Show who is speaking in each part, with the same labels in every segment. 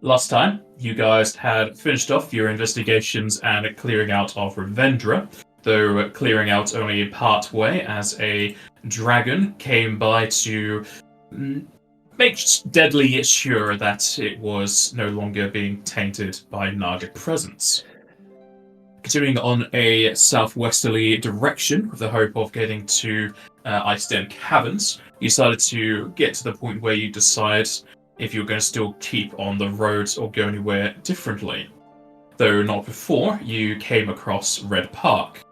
Speaker 1: Last time, you guys had finished off your investigations and clearing out of Ravendra, though clearing out only part way as a dragon came by to make deadly sure that it was no longer being tainted by Naga presence. Continuing on a southwesterly direction with the hope of getting to Isnt Caverns, you started to get to the point where you decide if you're going to still keep on the roads or go anywhere differently. Though not before, you came across Red Park,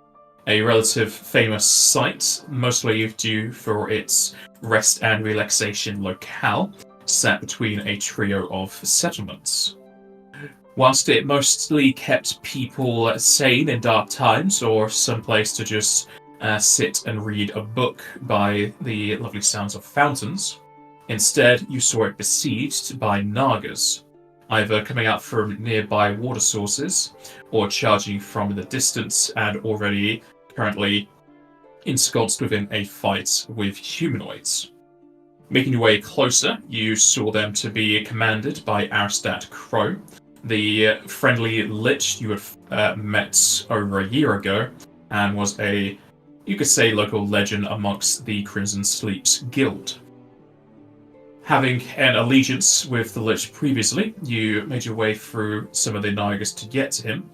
Speaker 1: a relative famous site, mostly due for its rest and relaxation locale, sat between a trio of settlements. Whilst it mostly kept people sane in dark times or someplace to just sit and read a book by the lovely sounds of fountains, instead you saw it besieged by Nagas, either coming out from nearby water sources or charging from the distance and already currently ensconced within a fight with humanoids. Making your way closer, you saw them to be commanded by Arstat Crow, the friendly lich you had met over a year ago, and was you could say, local legend amongst the Crimson Sleeps Guild. Having an allegiance with the lich previously, you made your way through some of the Nagas to get to him,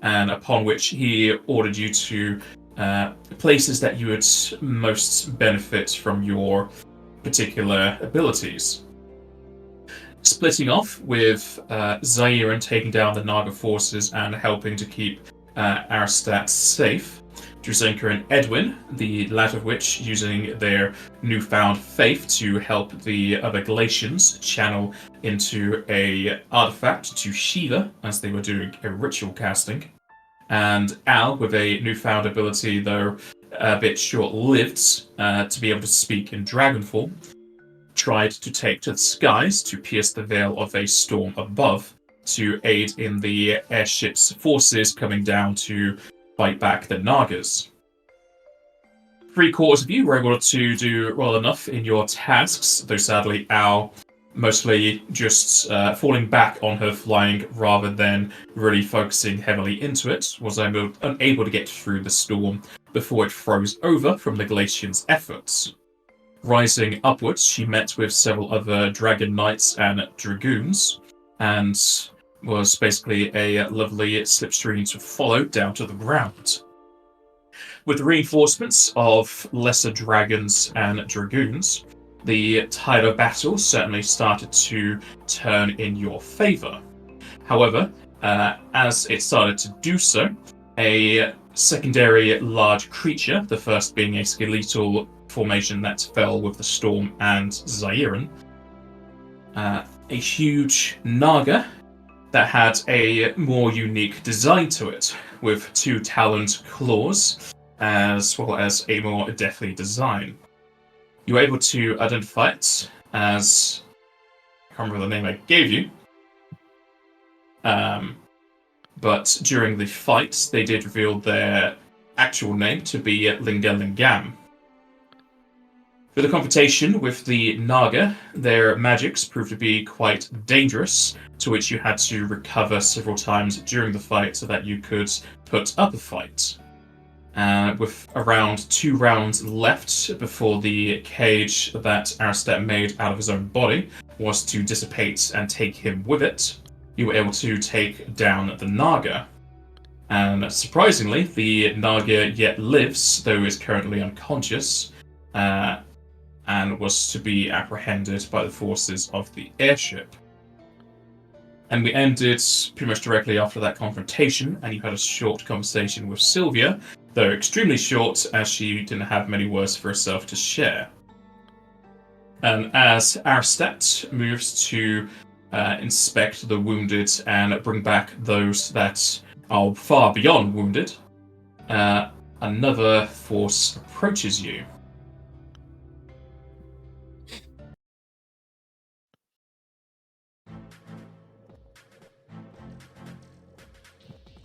Speaker 1: and upon which he ordered you to places that you would most benefit from your particular abilities. Splitting off with Zairan taking down the Naga forces and helping to keep Arstat safe, Drusenka and Edwin, the latter of which using their newfound faith to help the other Galatians channel into a artifact to Shiva as they were doing a ritual casting, and Al with a newfound ability, though a bit short-lived, to be able to speak in dragon form, tried to take to the skies to pierce the veil of a storm above to aid in the airship's forces coming down to fight back the Nagas. 3/4 of you were able to do well enough in your tasks, though sadly Al mostly just falling back on her flying rather than really focusing heavily into it, was unable to get through the storm before it froze over from the Galatians' efforts. Rising upwards, she met with several other Dragon Knights and Dragoons, and was basically a lovely slipstream to follow down to the ground. With the reinforcements of lesser dragons and dragoons, the tide of battle certainly started to turn in your favour. However, as it started to do so, a secondary large creature, the first being a skeletal formation that fell with the storm and Zairan, a huge Naga that had a more unique design to it, with 2 taloned claws, as well as a more deathly design. You were able to identify it as, I can't remember the name I gave you, but during the fight they did reveal their actual name to be Lingelingam. For the confrontation with the Naga, their magics proved to be quite dangerous, to which you had to recover several times during the fight so that you could put up a fight. With around 2 rounds left before the cage that Arstat made out of his own body was to dissipate and take him with it, you were able to take down the Naga. And surprisingly, the Naga yet lives, though is currently unconscious, and was to be apprehended by the forces of the airship. And we ended pretty much directly after that confrontation, and you had a short conversation with Sylvia, though extremely short as she didn't have many words for herself to share. And as Arstat moves to inspect the wounded and bring back those that are far beyond wounded, another force approaches you.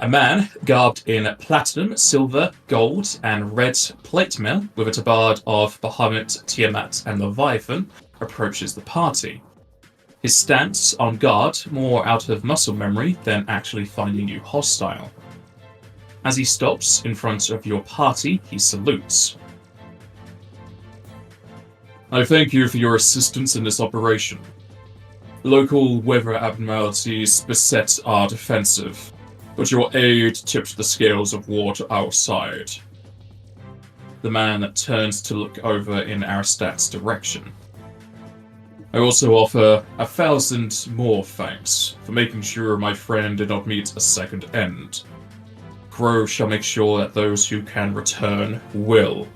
Speaker 1: A man garbed in platinum, silver, gold, and red plate mail with a tabard of Bahamut, Tiamat, and Leviathan approaches the party. his stance on guard more out of muscle memory than actually finding you hostile. As he stops in front of your party, he salutes. I thank you for your assistance in this operation. Local weather abnormalities beset our defensive, but your aid tipped the scales of war to our side. The man turns to look over in Aristat's direction. I also offer 1,000 more thanks for making sure my friend did not meet a second end. Crow shall make sure that those who can return will,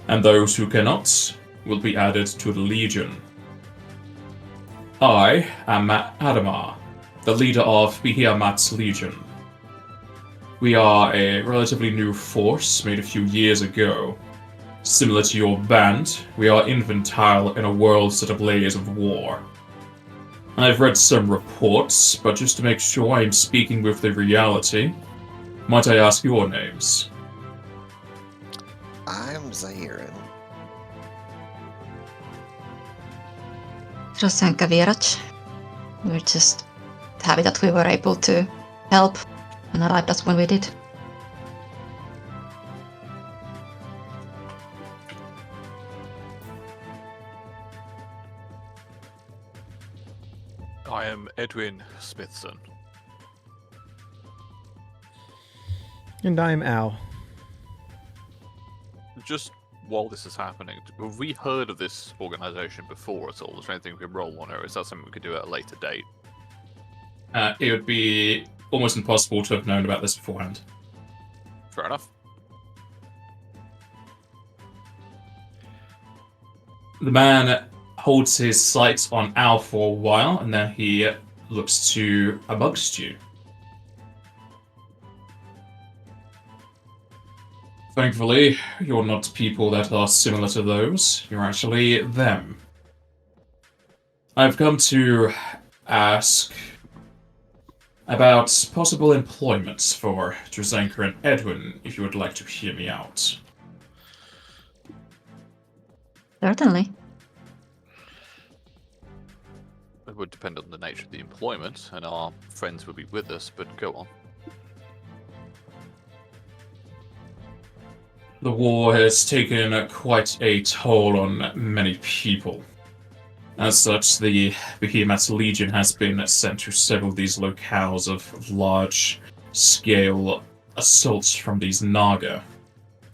Speaker 1: and those who cannot will be added to the Legion. I am Adamar, the leader of Behemoth's Legion. We are a relatively new force made a few years ago. Similar to your band, we are infantile in a world set ablaze of war. I've read some reports, but just to make sure I'm speaking with the reality, might I ask your names?
Speaker 2: I'm Zahirin.
Speaker 3: Rosanka Viraj. We're just happy that we were able to help and arrived us when we did.
Speaker 4: I am Edwin Smithson.
Speaker 5: And I'm Al.
Speaker 4: Just while this is happening, have we heard of this organization before at all? Is there anything we can roll on, or is that something we could do at a later date?
Speaker 1: It would be almost impossible to have known about this beforehand.
Speaker 4: Fair enough.
Speaker 1: The man holds his sights on Al for a while, and then he looks to amongst you. Thankfully, you're not people that are similar to those. You're actually them. I've come to ask about possible employments for Drzenka and Edwin, if you would like to hear me out.
Speaker 3: Certainly.
Speaker 4: It would depend on the nature of the employment, and our friends would be with us, but go on.
Speaker 1: The war has taken quite a toll on many people. As such, the Behemoth's Legion has been sent to several of these locales of large-scale assaults from these Naga.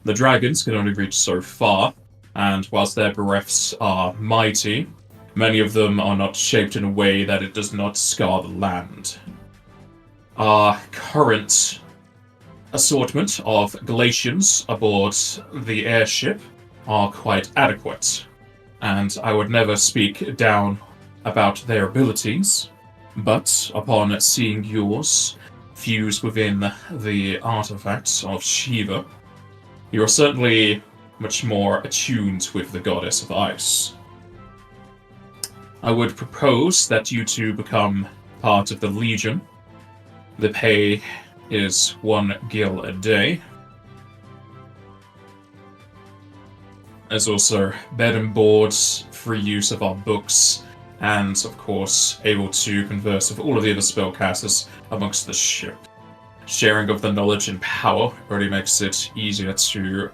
Speaker 1: The dragons can only reach so far, and whilst their breaths are mighty, many of them are not shaped in a way that it does not scar the land. Our current assortment of Galatians aboard the airship are quite adequate, and I would never speak down about their abilities, but upon seeing yours fuse within the artifacts of Shiva, you are certainly much more attuned with the goddess of ice. I would propose that you two become part of the Legion. The pay is 1 gil a day. There's also bed and board, free use of our books, and of course able to converse with all of the other spellcasters amongst the ship. Sharing of the knowledge and power already makes it easier to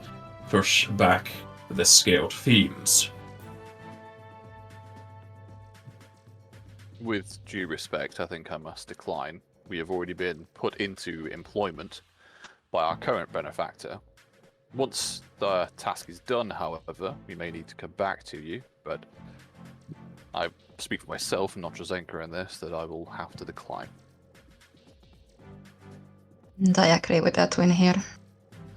Speaker 1: push back the scaled fiends.
Speaker 4: With due respect, I think I must decline. We have already been put into employment by our current benefactor. Once the task is done, however, we may need to come back to you, but I speak for myself and not Drzenka in this, that I will have to decline.
Speaker 3: And I agree with Edwin here.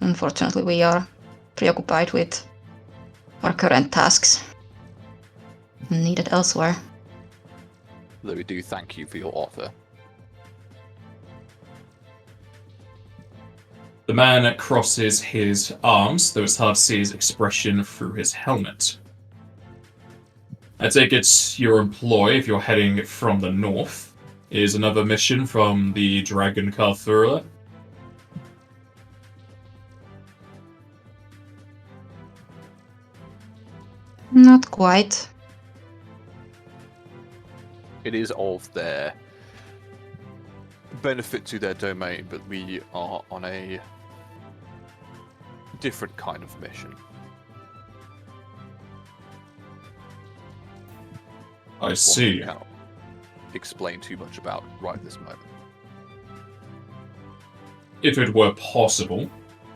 Speaker 3: Unfortunately, we are preoccupied with our current tasks and needed elsewhere.
Speaker 4: Though we do thank you for your offer.
Speaker 1: The man crosses his arms, though it's hard to see his expression through his helmet. I take it your employ, if you're heading from the north, is another mission from the Dragon Carthura.
Speaker 3: Not quite.
Speaker 4: It is of their benefit to their domain, but we are on a different kind of mission.
Speaker 1: I see.
Speaker 4: I cannot explain too much about right this moment.
Speaker 1: If it were possible,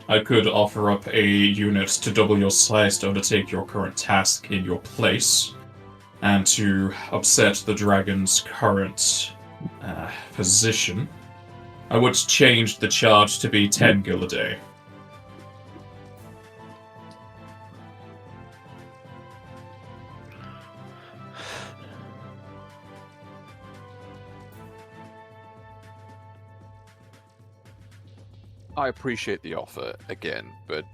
Speaker 1: I could offer up a unit to double your size to undertake your current task in your place, and to upset the dragon's current position. I would change the charge to be 10 gil a day.
Speaker 4: I appreciate the offer again, but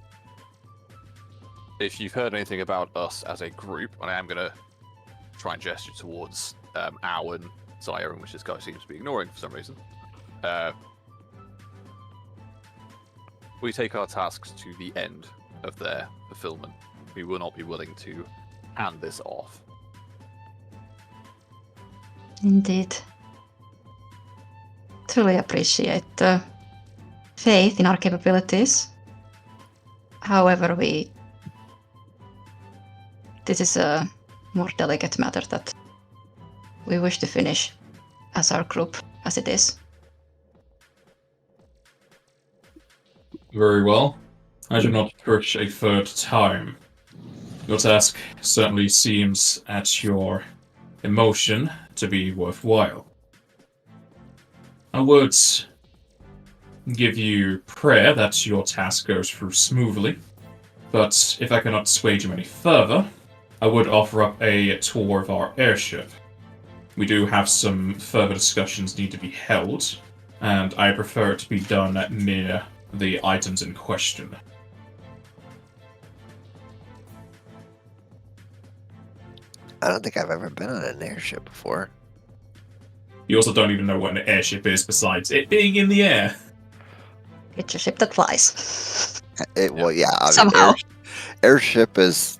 Speaker 4: if you've heard anything about us as a group, and I am going to try and gesture towards Al and Zyron, which this guy seems to be ignoring for some reason. We take our tasks to the end of their fulfillment. We will not be willing to hand this off.
Speaker 3: Indeed. Truly appreciate the faith in our capabilities. However, this is a more delicate matter that we wish to finish as our group, as it is.
Speaker 1: Very well. I do not push a third time. Your task certainly seems at your emotion to be worthwhile. I would give you prayer that your task goes through smoothly, but if I cannot dissuade you any further, I would offer up a tour of our airship. We do have some further discussions need to be held, and I prefer it to be done near the items in question.
Speaker 2: I don't think I've ever been on an airship before.
Speaker 1: You also don't even know what an airship is besides it being in the air.
Speaker 3: It's a ship that flies.
Speaker 2: Well, yeah, I mean,
Speaker 3: Somehow.
Speaker 2: Airship is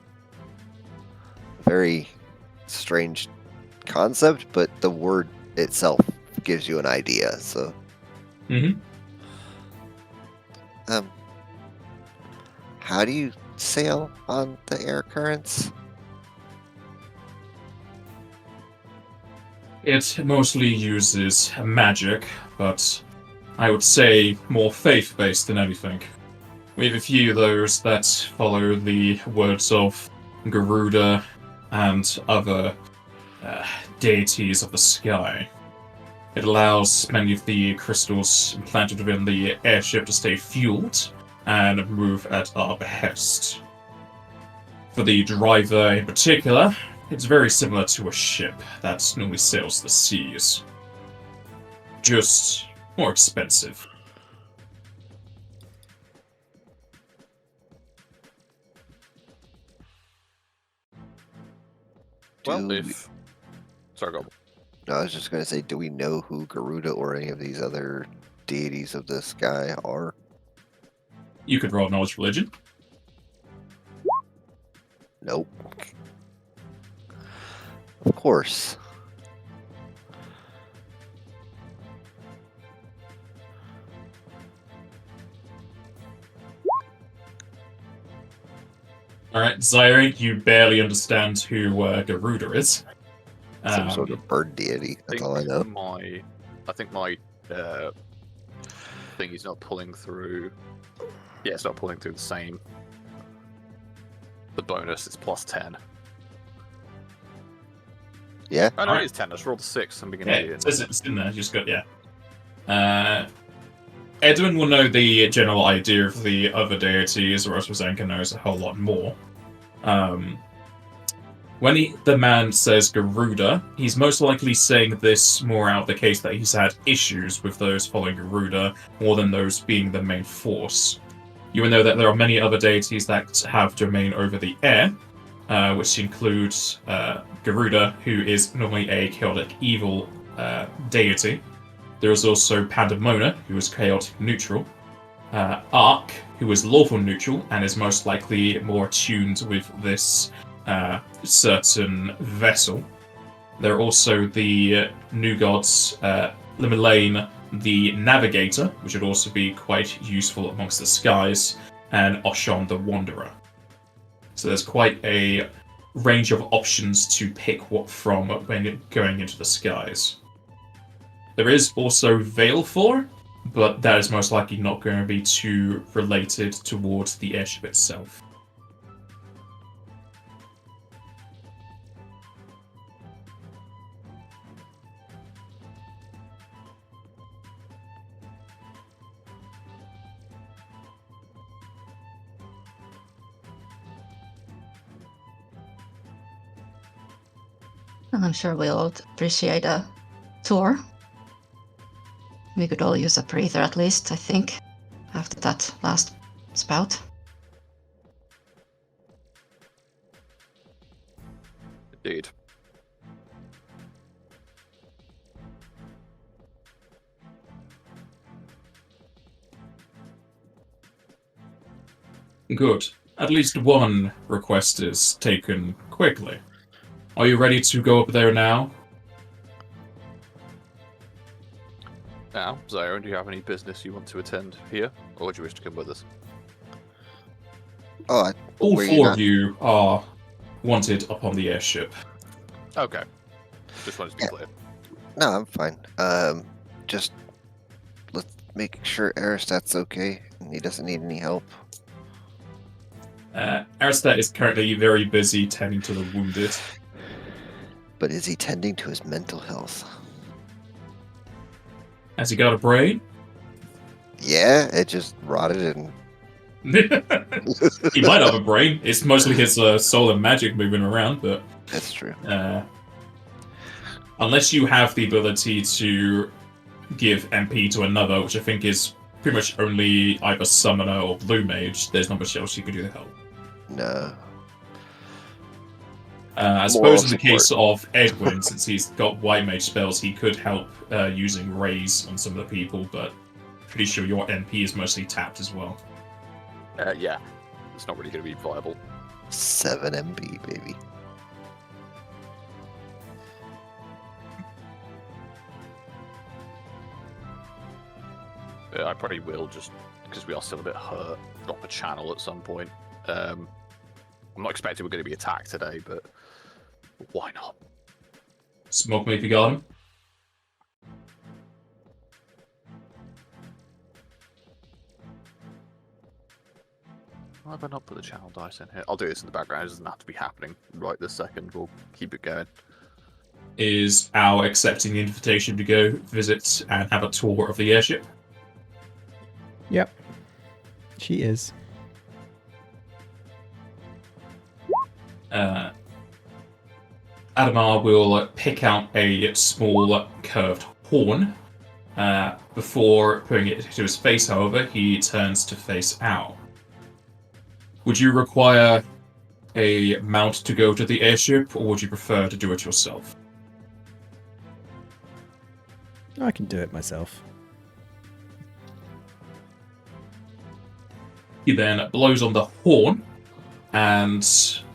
Speaker 2: a very strange concept, but the word itself gives you an idea. So,
Speaker 1: Mm-hmm.
Speaker 2: How do you sail on the air currents?
Speaker 1: It mostly uses magic, but I would say more faith-based than anything. We have a few of those that follow the words of Garuda and other deities of the sky. It allows many of the crystals implanted within the airship to stay fueled and move at our behest. For the driver in particular, it's very similar to a ship that normally sails the seas. Just more expensive.
Speaker 4: Well,
Speaker 2: Do
Speaker 4: if... Sorry, go on.
Speaker 2: No, I was just going to say, do we know who Garuda or any of these other deities of the sky are?
Speaker 1: You could roll knowledge religion.
Speaker 2: Nope. Of course.
Speaker 1: Alright, Zyre, you barely understand who Garuda is.
Speaker 2: Some sort of bird deity. That's all I know.
Speaker 4: I think my thing is not pulling through. Yeah, it's not pulling through the same. The bonus is plus 10.
Speaker 2: Yeah.
Speaker 4: Oh no,
Speaker 1: Alright.
Speaker 4: it is 10. I just rolled a 6. I'm beginning
Speaker 1: Yeah,
Speaker 4: to
Speaker 1: it's in there, you just got, yeah. Edwin will know the general idea of the other deities, whereas Rosanka knows a whole lot more. When the man says Garuda, he's most likely saying this more out of the case that he's had issues with those following Garuda, more than those being the main force. You will know that there are many other deities that have domain over the air, which includes Garuda, who is normally a chaotic evil deity. There is also Pandemona, who is chaotic neutral. Ark, who is lawful neutral and is most likely more attuned with this certain vessel. There are also the new gods, Limelaine, the Navigator, which would also be quite useful amongst the skies, and Oshon, the Wanderer. So there's quite a range of options to pick from when going into the skies. There is also Valefor, but that is most likely not going to be too related towards the airship itself.
Speaker 3: I'm sure we'll appreciate a tour. We could all use a breather at least, I think, after that last spout.
Speaker 4: Indeed.
Speaker 1: Good. At least one request is taken quickly. Are you ready to go up there now?
Speaker 4: Now, Zyron, do you have any business you want to attend here, or do you wish to come with us?
Speaker 2: Oh,
Speaker 1: All
Speaker 2: were you
Speaker 1: four
Speaker 2: not-
Speaker 1: of you are wanted upon the airship.
Speaker 4: Okay. Just wanted to be
Speaker 2: Yeah.
Speaker 4: clear.
Speaker 2: No, I'm fine. Just let's make sure Aristat's okay and he doesn't need any help.
Speaker 1: Aristat is currently very busy tending to the wounded.
Speaker 2: But is he tending to his mental health?
Speaker 1: Has he got a brain?
Speaker 2: Yeah, it just rotted and
Speaker 1: He might have a brain. It's mostly his soul and magic moving around, but
Speaker 2: that's true.
Speaker 1: unless you have the ability to give MP to another, which I think is pretty much only either Summoner or Blue Mage, there's not much else you can do to help.
Speaker 2: No.
Speaker 1: I suppose in the case of Edwin, since he's got White Mage spells, he could help using Raise on some of the people, but pretty sure your MP is mostly tapped as well.
Speaker 4: Yeah. It's not really going to be viable.
Speaker 2: 7 MB, baby.
Speaker 4: I probably will, just because we are still a bit hurt, drop a channel at some point. I'm not expecting we're going to be attacked today, but why not?
Speaker 1: Smoke me if you got him.
Speaker 4: Why have I not put the channel dice in here? I'll do this in the background. It doesn't have to be happening right this second. We'll keep it going.
Speaker 1: Is Al accepting the invitation to go visit and have a tour of the airship?
Speaker 5: Yep. She is.
Speaker 1: Adamar will pick out a small curved horn. Before putting it to his face, however, he turns to face Al. Would you require a mount to go to the airship, or would you prefer to do it yourself?
Speaker 5: I can do it myself.
Speaker 1: He then blows on the horn, and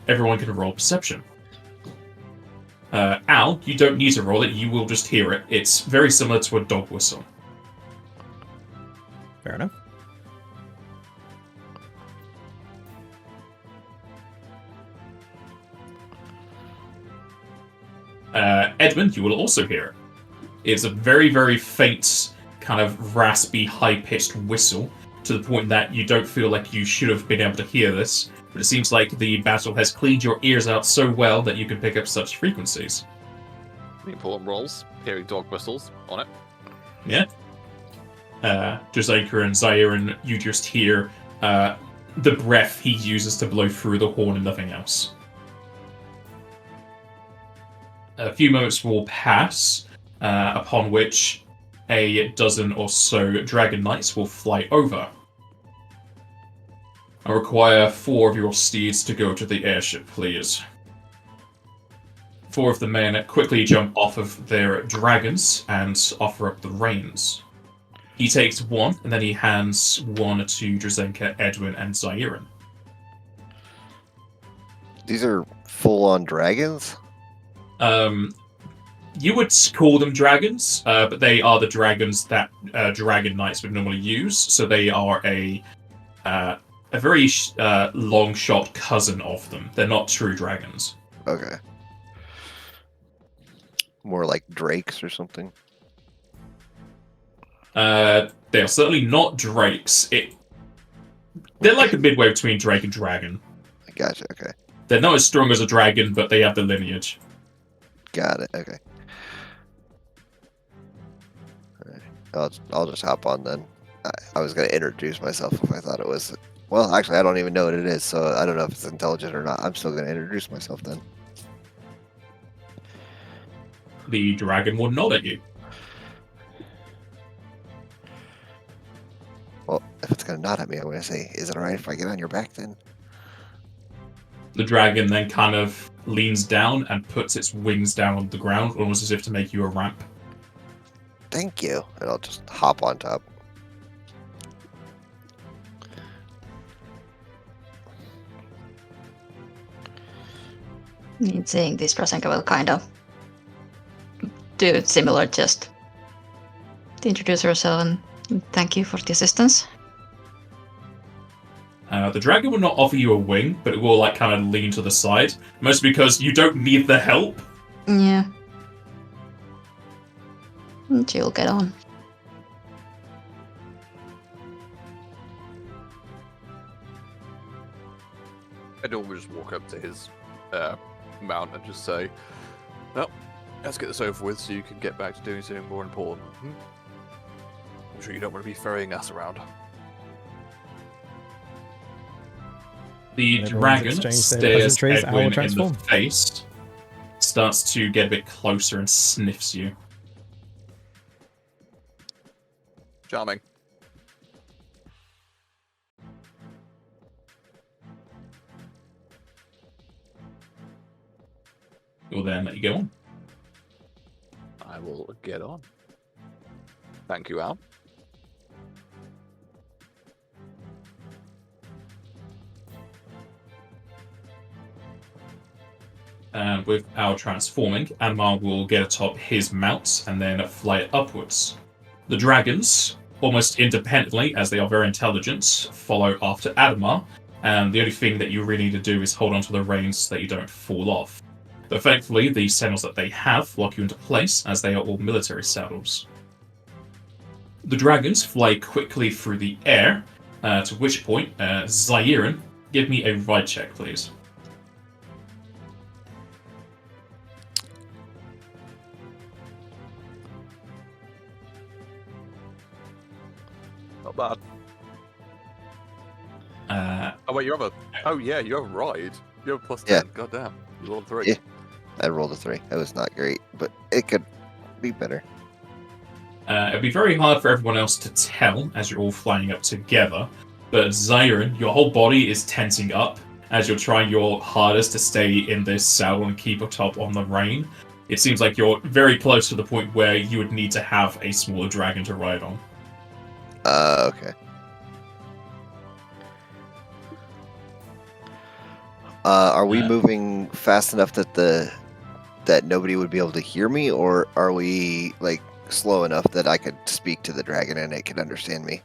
Speaker 1: everyone can roll perception. Al, you don't need to roll it, you will just hear it. It's very similar to a dog whistle.
Speaker 5: Fair enough.
Speaker 1: Edmund, you will also hear it. It's a very, very faint, kind of raspy, high-pitched whistle, to the point that you don't feel like you should have been able to hear this, but it seems like the battle has cleaned your ears out so well that you can pick up such frequencies.
Speaker 4: The important rolls, hearing dog whistles on it.
Speaker 1: Yeah. Josaka and Zyron, you just hear the breath he uses to blow through the horn and nothing else. A few moments will pass, upon which a dozen or so Dragon Knights will fly over. I require 4 of your steeds to go to the airship, please. 4 of the men quickly jump off of their dragons and offer up the reins. He takes 1, and then he hands 1 to Drazenka, Edwin, and Zyron.
Speaker 2: These are full-on dragons?
Speaker 1: You would call them dragons, but they are the dragons that dragon knights would normally use. So they are a very long shot cousin of them. They're not true dragons.
Speaker 2: Okay. More like drakes or something.
Speaker 1: They are certainly not drakes. They're like a midway between drake and dragon.
Speaker 2: I gotcha. Okay.
Speaker 1: They're not as strong as a dragon, but they have the lineage.
Speaker 2: Got it. Okay. Alright. I'll just hop on then. I was gonna introduce myself if I thought it was. Well, actually, I don't even know what it is, so I don't know if it's intelligent or not. I'm still gonna introduce myself then.
Speaker 1: The dragon will nod at you.
Speaker 2: Well, if it's gonna nod at me, I'm gonna say, "Is it alright if I get on your back then?"
Speaker 1: The dragon then kind of leans down and puts its wings down on the ground, almost as if to make you a ramp.
Speaker 2: Thank you. And I'll just hop on top.
Speaker 3: Seeing this, Prasenka will kind of do it similar, just to introduce herself and thank you for the assistance.
Speaker 1: The dragon will not offer you a wing, but it will like kind of lean to the side, mostly because you don't need the help.
Speaker 3: Yeah. And she'll get on.
Speaker 4: Edwin will just walk up to his mount and just say, "No, let's get this over with so you can get back to doing something more important. I'm sure you don't want to be ferrying us around."
Speaker 1: The
Speaker 5: And everyone's
Speaker 1: dragon
Speaker 5: exchanged their
Speaker 1: stares
Speaker 5: pleasantries, I will
Speaker 1: Edwin in the
Speaker 5: transform.
Speaker 1: face, starts to get a bit closer and sniffs you.
Speaker 4: Charming.
Speaker 1: Will then let you go on.
Speaker 4: I will get on. Thank you, Al.
Speaker 1: And with our transforming, Anmar will get atop his mount and then fly it upwards. The dragons, almost independently, as they are very intelligent, follow after Adamar, and the only thing that you really need to do is hold onto the reins so that you don't fall off. But thankfully, the saddles that they have lock you into place, as they are all military saddles. The dragons fly quickly through the air, to which point, Zairin, give me a ride check, please.
Speaker 4: Not bad. Oh wait, you have a. Oh yeah, you have a ride. You have a +10.
Speaker 2: Yeah.
Speaker 4: Goddamn, you rolled 3.
Speaker 2: Yeah. I rolled a 3. That was not great, but it could be better.
Speaker 1: It'd be very hard for everyone else to tell as you're all flying up together, but Zairin, your whole body is tensing up as you're trying your hardest to stay in this saddle and keep atop on the rein. It seems like you're very close to the point where you would need to have a smaller dragon to ride on.
Speaker 2: Okay. Are we moving fast enough that nobody would be able to hear me, or are we like slow enough that I could speak to the dragon and it could understand me?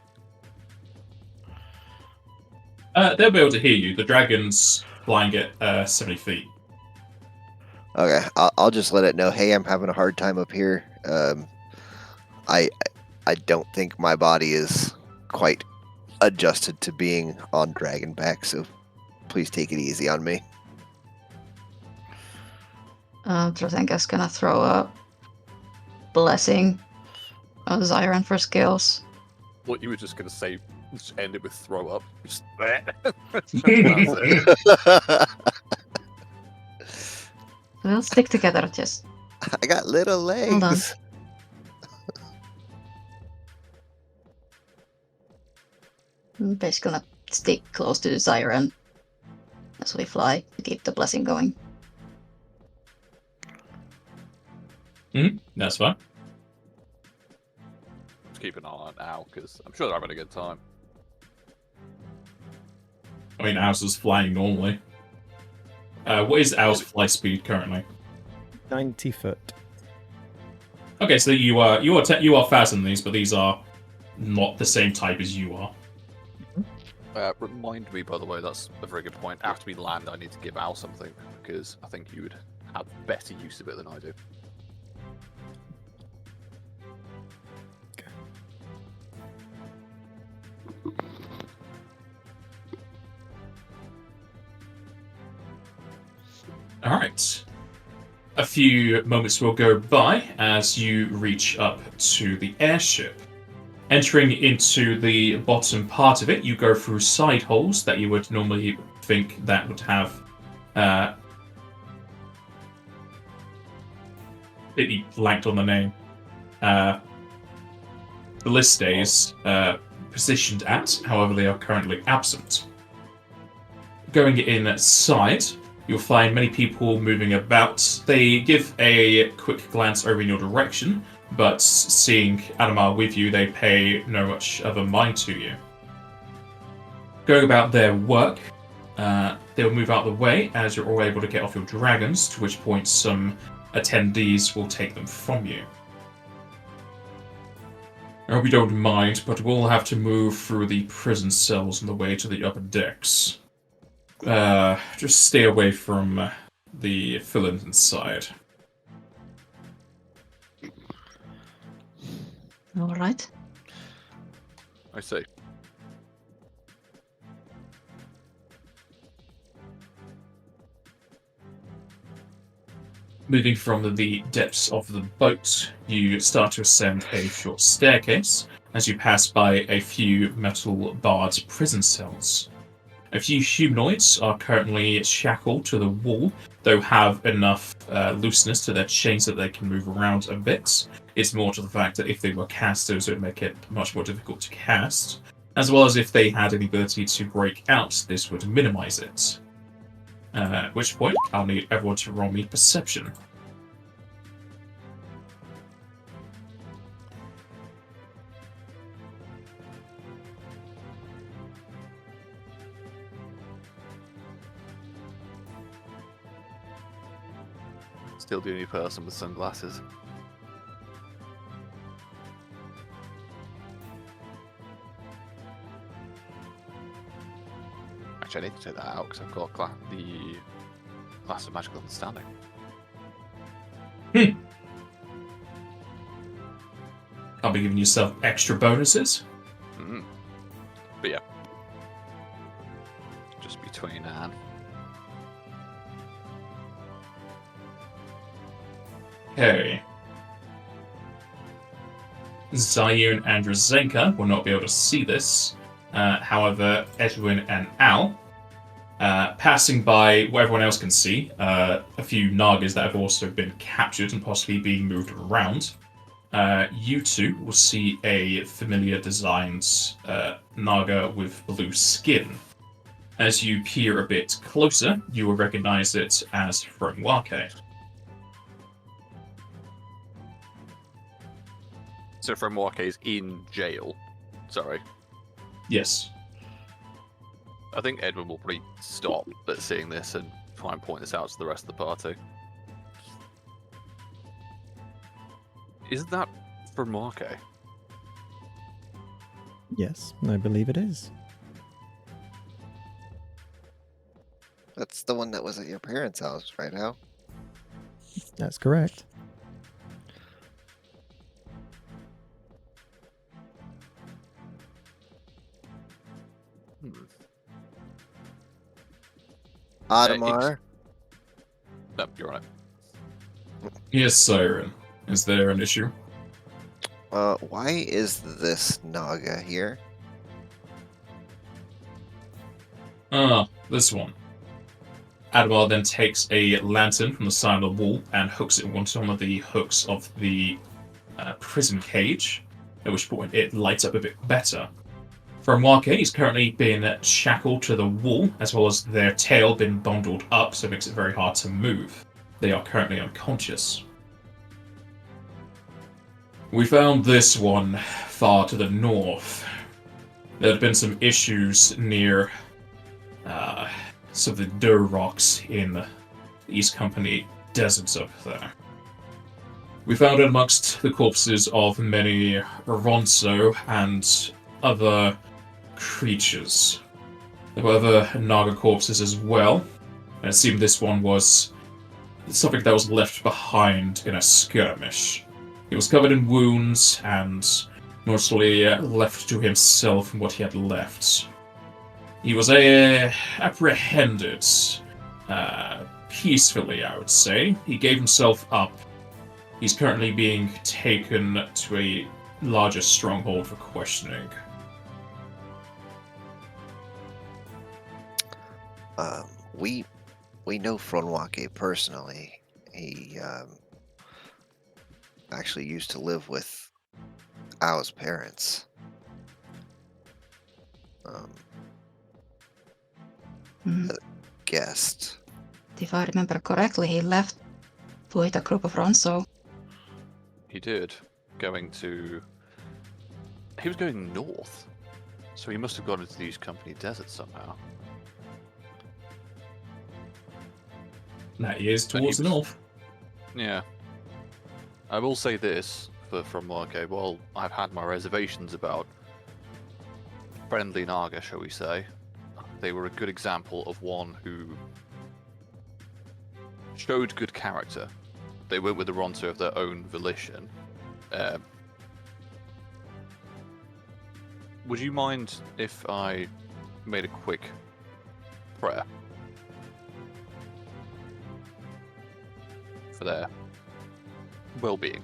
Speaker 1: They'll be able to hear you. The dragon's flying at 70 feet.
Speaker 2: Okay, I'll just let it know. Hey, I'm having a hard time up here. I don't think my body is quite adjusted to being on dragon back, so please take it easy on me.
Speaker 3: Prasenka's gonna throw a blessing on Zyron for skills.
Speaker 4: What you were just gonna say? Just end it with throw up. Just
Speaker 3: We'll stick together, just
Speaker 2: I got little
Speaker 3: Hold on.
Speaker 2: legs.
Speaker 3: basically gonna stick close to Zyron as we fly to keep the blessing going.
Speaker 1: That's fine.
Speaker 4: Just keep an eye on Al, because I'm sure they're having a good time.
Speaker 1: I mean, Ours is flying normally. What is Owl's flight speed currently?
Speaker 5: 90 foot.
Speaker 1: Okay, so you are faster than these, but these are not the same type as you are.
Speaker 4: Remind me, by the way, that's a very good point. After we land, I need to give Al something, because I think you would have better use of it than I do.
Speaker 1: Alright. A few moments will go by as you reach up to the airship. Entering into the bottom part of it, you go through side holes that you would normally think that would have completely blanked on the name. Ballistae positioned at, however they are currently absent. Going inside, you'll find many people moving about. They give a quick glance over in your direction, but seeing Adamar with you, they pay no much of a mind to you. Going about their work, they'll move out of the way as you're all able to get off your dragons, to which point some attendees will take them from you. I hope you don't mind, but we'll have to move through the prison cells on the way to the upper decks. Just stay away from the villains inside.
Speaker 3: All right.
Speaker 4: I see.
Speaker 1: Moving from the depths of the boat, you start to ascend a short staircase as you pass by a few metal barred prison cells. A few humanoids are currently shackled to the wall, though have enough looseness to their chains that they can move around a bit. It's more to the fact that if they were casters, it would make it much more difficult to cast, as well as if they had an ability to break out, this would minimize it. At which point, I'll need everyone to roll me perception.
Speaker 4: Still the only person with sunglasses. Actually, I need to take that out because I've got the class of magical understanding.
Speaker 1: I'll be giving yourself extra bonuses.
Speaker 4: But yeah, just between and.
Speaker 1: Okay. Zayun and Drazenka will not be able to see this. However, Edwin and Al, passing by what everyone else can see, a few Nagas that have also been captured and possibly being moved around, you two will see a familiar designed Naga with blue skin. As you peer a bit closer, you will recognize it as Fremwake.
Speaker 4: So Fremwake is in jail. Sorry.
Speaker 1: Yes.
Speaker 4: I think Edwin will probably stop at seeing this and try and point this out to the rest of the party. Is that Fremwake?
Speaker 5: Yes, I believe it is.
Speaker 2: That's the one that was at your parents' house, right, Al?
Speaker 5: That's correct.
Speaker 2: Adamar?
Speaker 4: No, you're right.
Speaker 1: Yes, Siren. Is there an issue?
Speaker 2: Why is this Naga here?
Speaker 1: This one. Adamar then takes a lantern from the side of the wall and hooks it onto one of the hooks of the prison cage, at which point it lights up a bit better. Fremwake, he's currently been shackled to the wall, as well as their tail been bundled up, so it makes it very hard to move. They are currently unconscious. We found this one far to the north. There had been some issues near some of the Dur rocks in the East Company deserts up there. We found amongst the corpses of many Ronso and other creatures. There were other Naga corpses as well, and it seemed this one was something that was left behind in a skirmish. He was covered in wounds and mostly left to himself from what he had left. He was apprehended peacefully, I would say. He gave himself up. He's currently being taken to a larger stronghold for questioning.
Speaker 2: We know Fronwake personally. He actually used to live with Ao's parents. Guest.
Speaker 3: If I remember correctly, he left with a group of Ronso.
Speaker 4: He did. He was going north. So he must have gone into the East Company Desert somehow.
Speaker 1: That is towards the north.
Speaker 4: Yeah. I will say this from Marco. Well, I've had my reservations about friendly Naga, shall we say. They were a good example of one who showed good character. They went with the Ronso of their own volition. Would you mind if I made a quick prayer for their well-being?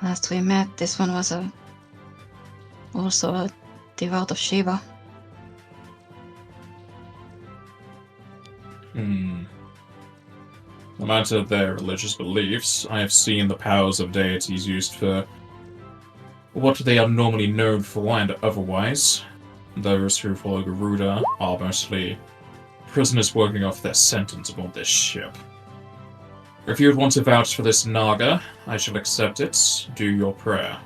Speaker 3: Last we met, this one was also a devout of Shiva.
Speaker 1: No matter their religious beliefs, I have seen the powers of deities used for what they are normally known for and otherwise. Those who follow Garuda are mostly prisoners working off their sentence aboard this ship. If you would want to vouch for this Naga, I shall accept it. Do your prayer.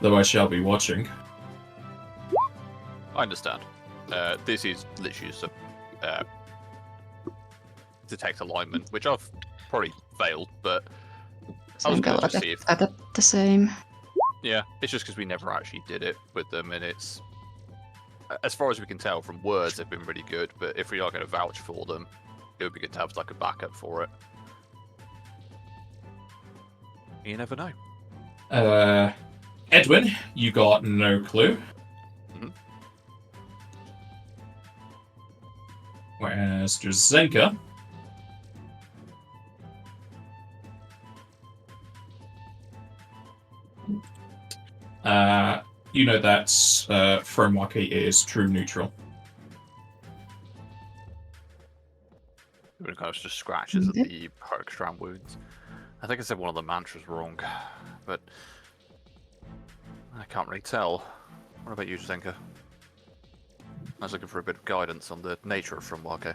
Speaker 1: Though I shall be watching.
Speaker 4: I understand. This is literally just a detect alignment, which I've probably failed, but I was going to see if...
Speaker 3: I got the same.
Speaker 4: Yeah, it's just because we never actually did it with them, and it's... As far as we can tell from words, they've been really good, but if we are going to vouch for them, it would be good to have like a backup for it. You never know.
Speaker 1: Edwin, you got no clue.
Speaker 4: Mm-hmm.
Speaker 1: Whereas Drzenka, you know that Fromwaki is true neutral.
Speaker 4: When it comes to scratches at the Herkstram wounds. I think I said one of the mantras wrong, but I can't really tell. What about you, Drzenka? I was looking for a bit of guidance on the nature of Fromwake.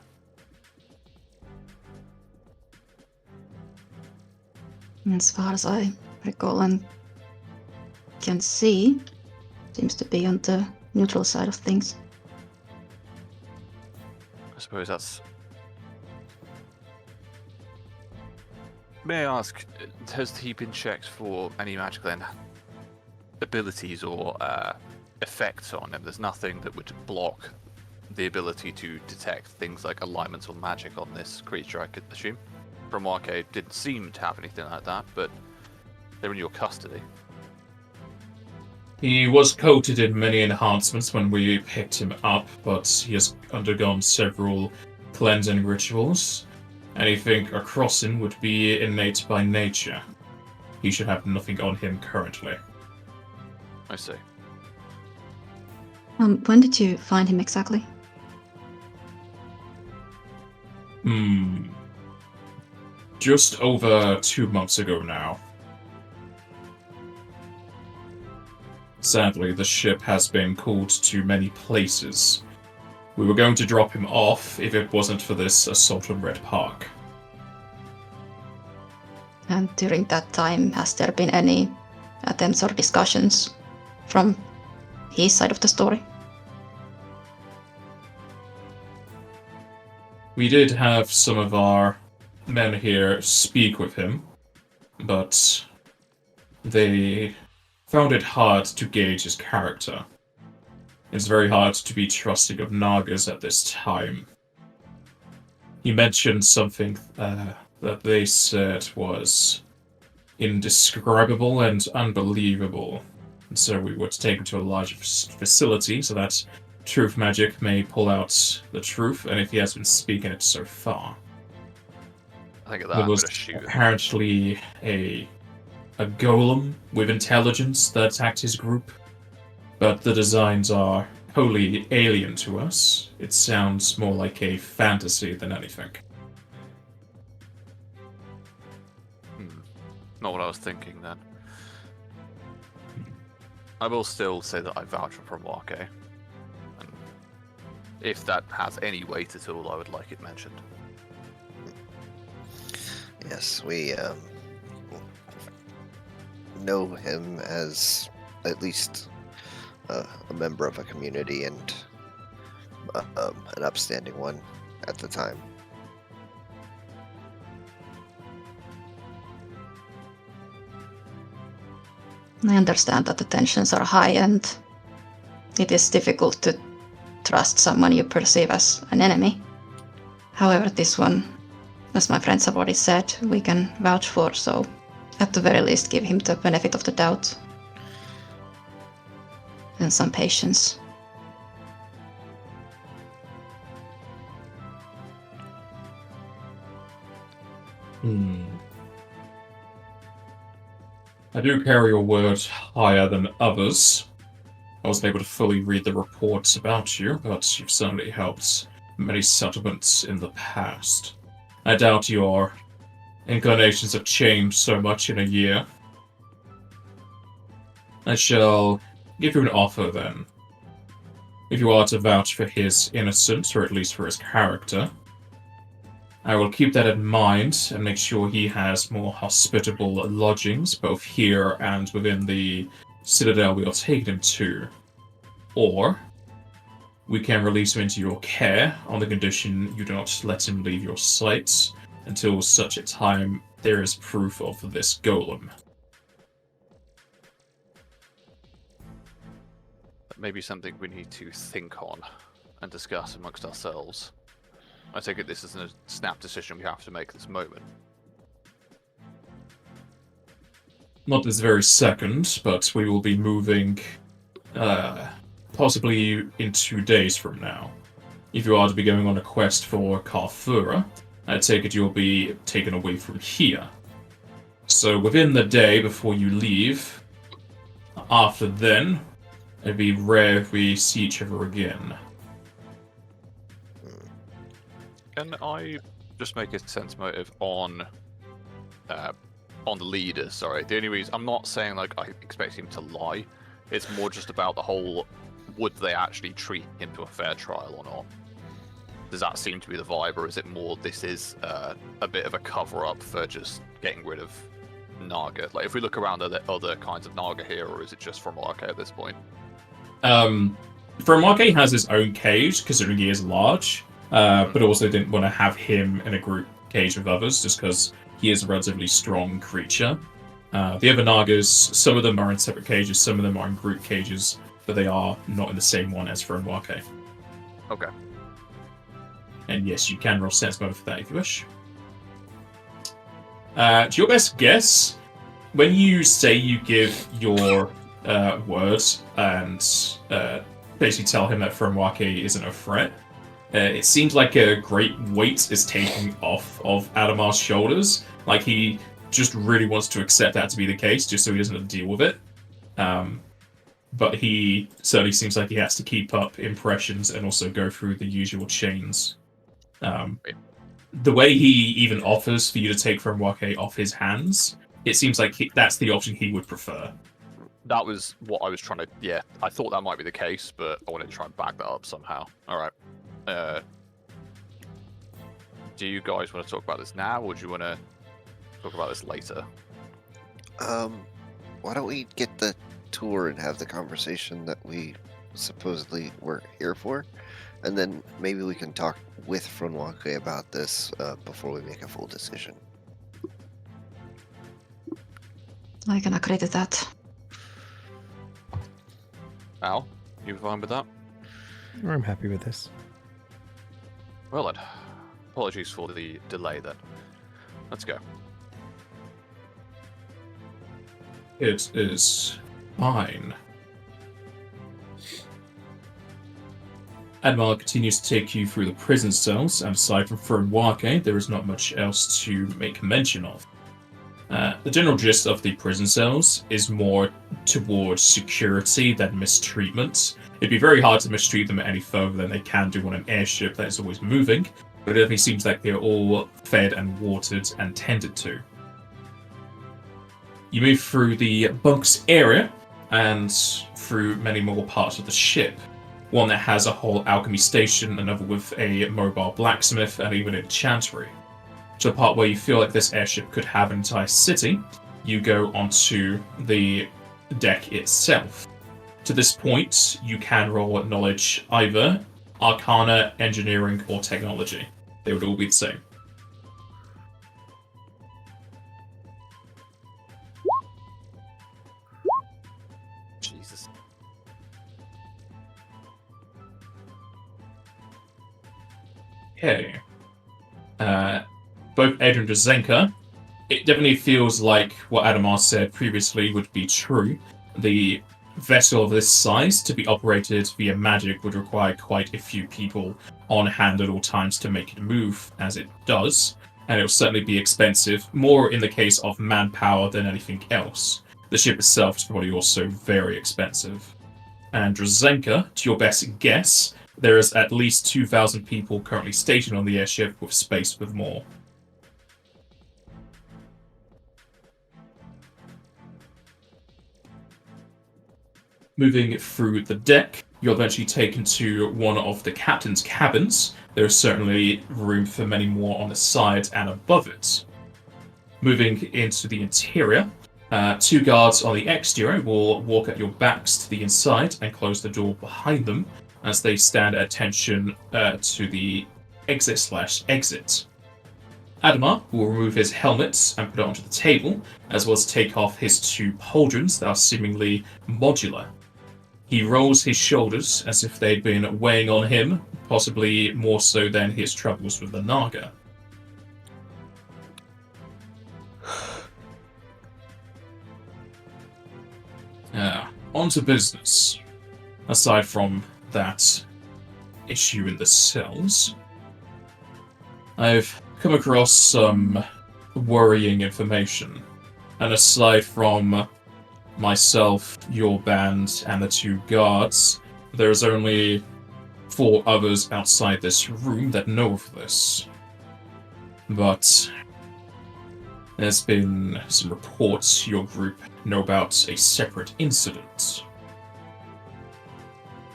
Speaker 3: As far as I recall and can see, seems to be on the neutral side of things.
Speaker 4: I suppose that's... May I ask, has he been checked for any magical abilities or effects on him? There's nothing that would block the ability to detect things like alignments or magic on this creature, I could assume. Fromwake didn't seem to have anything like that, but they're in your custody.
Speaker 1: He was coated in many enhancements when we picked him up, but he has undergone several cleansing rituals. Anything across him would be innate by nature. He should have nothing on him currently.
Speaker 4: I see.
Speaker 3: When did you find him exactly?
Speaker 1: Just over 2 months ago now. Sadly, the ship has been called to many places. We were going to drop him off if it wasn't for this assault on Red Park.
Speaker 3: And during that time, has there been any attempts or discussions from his side of the story?
Speaker 1: we did have some of our men here speak with him, but they found it hard to gauge his character. It's very hard to be trusting of Nagas at this time. He mentioned something that they said was indescribable and unbelievable. And so we were to take him to a larger facility so that truth magic may pull out the truth, and if he has been speaking it so far.
Speaker 4: I think at that
Speaker 1: There
Speaker 4: I'm
Speaker 1: was
Speaker 4: gonna shoot him.
Speaker 1: apparently a golem with intelligence that attacked his group, but the designs are wholly alien to us. It sounds more like a fantasy than anything.
Speaker 4: Not what I was thinking then. I will still say that I vouch for Promwake. And if that has any weight at all, I would like it mentioned.
Speaker 2: Yes, we know him as at least a member of a community and an upstanding one at the time.
Speaker 3: I understand that the tensions are high and it is difficult to trust someone you perceive as an enemy. However, this one, as my friends have already said, we can vouch for, so at the very least give him the benefit of the doubt. And some patience.
Speaker 1: I do carry your word higher than others. I wasn't able to fully read the reports about you, but you've certainly helped many settlements in the past. I doubt your inclinations have changed so much in a year. I shall give you an offer then. If you are to vouch for his innocence, or at least for his character, I will keep that in mind and make sure he has more hospitable lodgings, both here and within the citadel we are taking him to. Or we can release him into your care on the condition you do not let him leave your sight until such a time there is proof of this golem.
Speaker 4: That may be something we need to think on and discuss amongst ourselves. I take it this is a snap decision we have to make at this moment.
Speaker 1: Not this very second, but we will be moving possibly in 2 days from now. If you are to be going on a quest for Carfura, I take it you'll be taken away from here. So within the day before you leave, after then, it'd be rare if we see each other again.
Speaker 4: Can I just make a sense motive on the leader? Sorry, the only reason I'm not saying like I expect him to lie. It's more just about the whole: would they actually treat him to a fair trial or not? Does that seem to be the vibe, or is it more this is a bit of a cover-up for just getting rid of Naga? Like, if we look around, are there other kinds of Naga here, or is it just from Arke at this point?
Speaker 1: Promake has his own cage, considering he is large. But also didn't want to have him in a group cage with others, just because he is a relatively strong creature. The other Nagas, some of them are in separate cages, some of them are in group cages, but they are not in the same one as Furonwake.
Speaker 4: Okay.
Speaker 1: And yes, you can roll sense motive for that if you wish. To your best guess, when you say you give your words and basically tell him that Furonwake isn't a threat, it seems like a great weight is taken off of Adamar's shoulders. Like he just really wants to accept that to be the case, just so he doesn't have to deal with it. But he certainly seems like he has to keep up impressions and also go through the usual chains. The way he even offers for you to take Furonwake off his hands, it seems like that's the option he would prefer.
Speaker 4: That was what I was trying to... Yeah, I thought that might be the case, but I wanted to try and back that up somehow. Alright. Do you guys want to talk about this now, or do you want to talk about this later?
Speaker 2: Why don't we get the tour and have the conversation that we supposedly we're here for, and then maybe we can talk with Fronwake about this before we make a full decision.
Speaker 3: I can agree to that.
Speaker 4: Al, you fine with that?
Speaker 5: I'm happy with this.
Speaker 4: Well then, apologies for the delay then. Let's go.
Speaker 1: It is fine. Admiral continues to take you through the prison cells, and aside from Fernwake, there is not much else to make mention of. The general gist of the prison cells is more towards security than mistreatment. It'd be very hard to mistreat them any further than they can do on an airship that is always moving, but it definitely seems like they're all fed and watered and tended to. You move through the bunks area and through many more parts of the ship. One that has a whole alchemy station, another with a mobile blacksmith, and even an enchantery. To the part where you feel like this airship could have an entire city, you go onto the deck itself. To this point, you can roll knowledge either Arcana, Engineering, or Technology. They would all be the same.
Speaker 4: Jesus.
Speaker 1: Okay. Both Ed and Drazenka, it definitely feels like what Adamar said previously would be true. The vessel of this size to be operated via magic would require quite a few people on hand at all times to make it move, as it does, and it will certainly be expensive, more in the case of manpower than anything else. The ship itself is probably also very expensive. And Drazenka, to your best guess, there is at least 2,000 people currently stationed on the airship with space with more. Moving through the deck, you're eventually taken to one of the captain's cabins. There is certainly room for many more on the sides and above it. Moving into the interior, 2 guards on the exterior will walk at your backs to the inside and close the door behind them as they stand at attention to the exit/exit. Adamar will remove his helmet and put it onto the table, as well as take off his 2 pauldrons that are seemingly modular. He rolls his shoulders as if they'd been weighing on him, possibly more so than his troubles with the Naga. On to business. Aside from that issue in the cells, I've come across some worrying information. And aside from myself, your band, and the 2 guards, there's only 4 others outside this room that know of this. But there's been some reports your group know about a separate incident.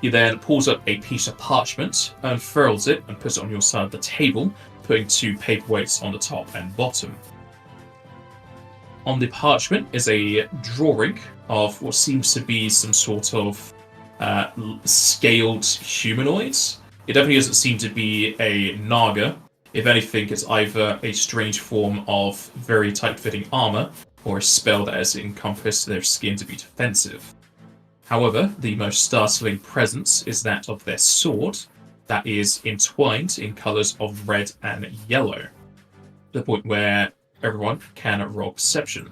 Speaker 1: He then pulls up a piece of parchment, unfurls it, and puts it on your side of the table, putting 2 paperweights on the top and bottom. On the parchment is a drawing of what seems to be some sort of scaled humanoids. It definitely doesn't seem to be a Naga. If anything, it's either a strange form of very tight-fitting armor or a spell that has encompassed their skin to be defensive. However, the most startling presence is that of their sword that is entwined in colors of red and yellow, to the point where everyone can roll perception.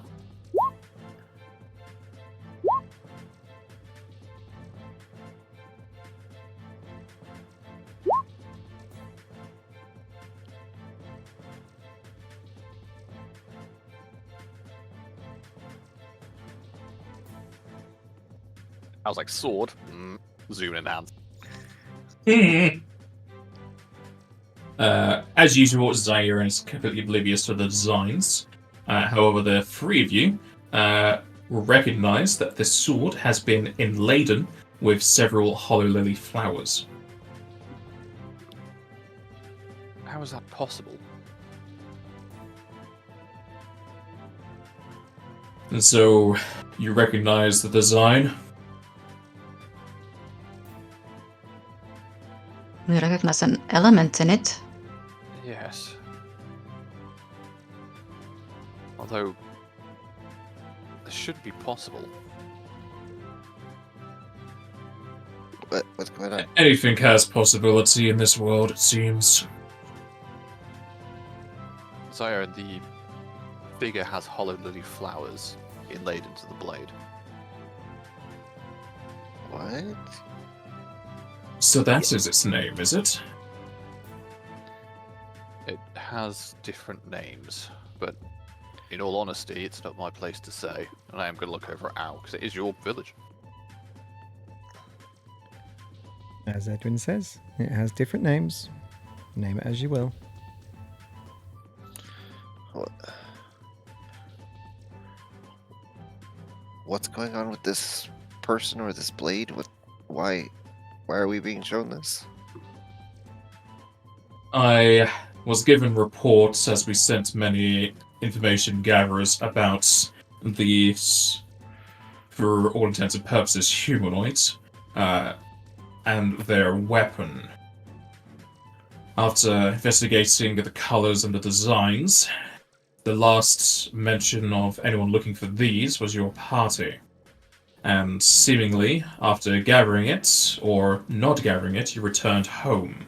Speaker 4: I was like, sword. Zoom in hand.
Speaker 1: As usual, Zaire is completely oblivious to the designs. However, the 3 of you will recognize that this sword has been inladen with several hollow lily flowers.
Speaker 4: How is that possible?
Speaker 1: And so, you recognize the design?
Speaker 3: We recognize an element in it.
Speaker 4: Yes. Although, this should be possible.
Speaker 2: What's going on?
Speaker 1: Anything has possibility in this world, it seems.
Speaker 4: Sire, the figure has hollow lily flowers inlaid into the blade.
Speaker 2: What?
Speaker 1: So that is its name, is it?
Speaker 4: It has different names, but in all honesty, it's not my place to say, and I am going to look over at Al, because it is your village.
Speaker 5: As Edwin says, it has different names. Name it as you will.
Speaker 2: What's going on with this person or this blade? Why are we being shown this?
Speaker 1: I was given reports as we sent many information gatherers about these, for all intents and purposes, humanoids, and their weapon. After investigating the colors and the designs, the last mention of anyone looking for these was your party. And seemingly, after gathering it, or not gathering it, you returned home.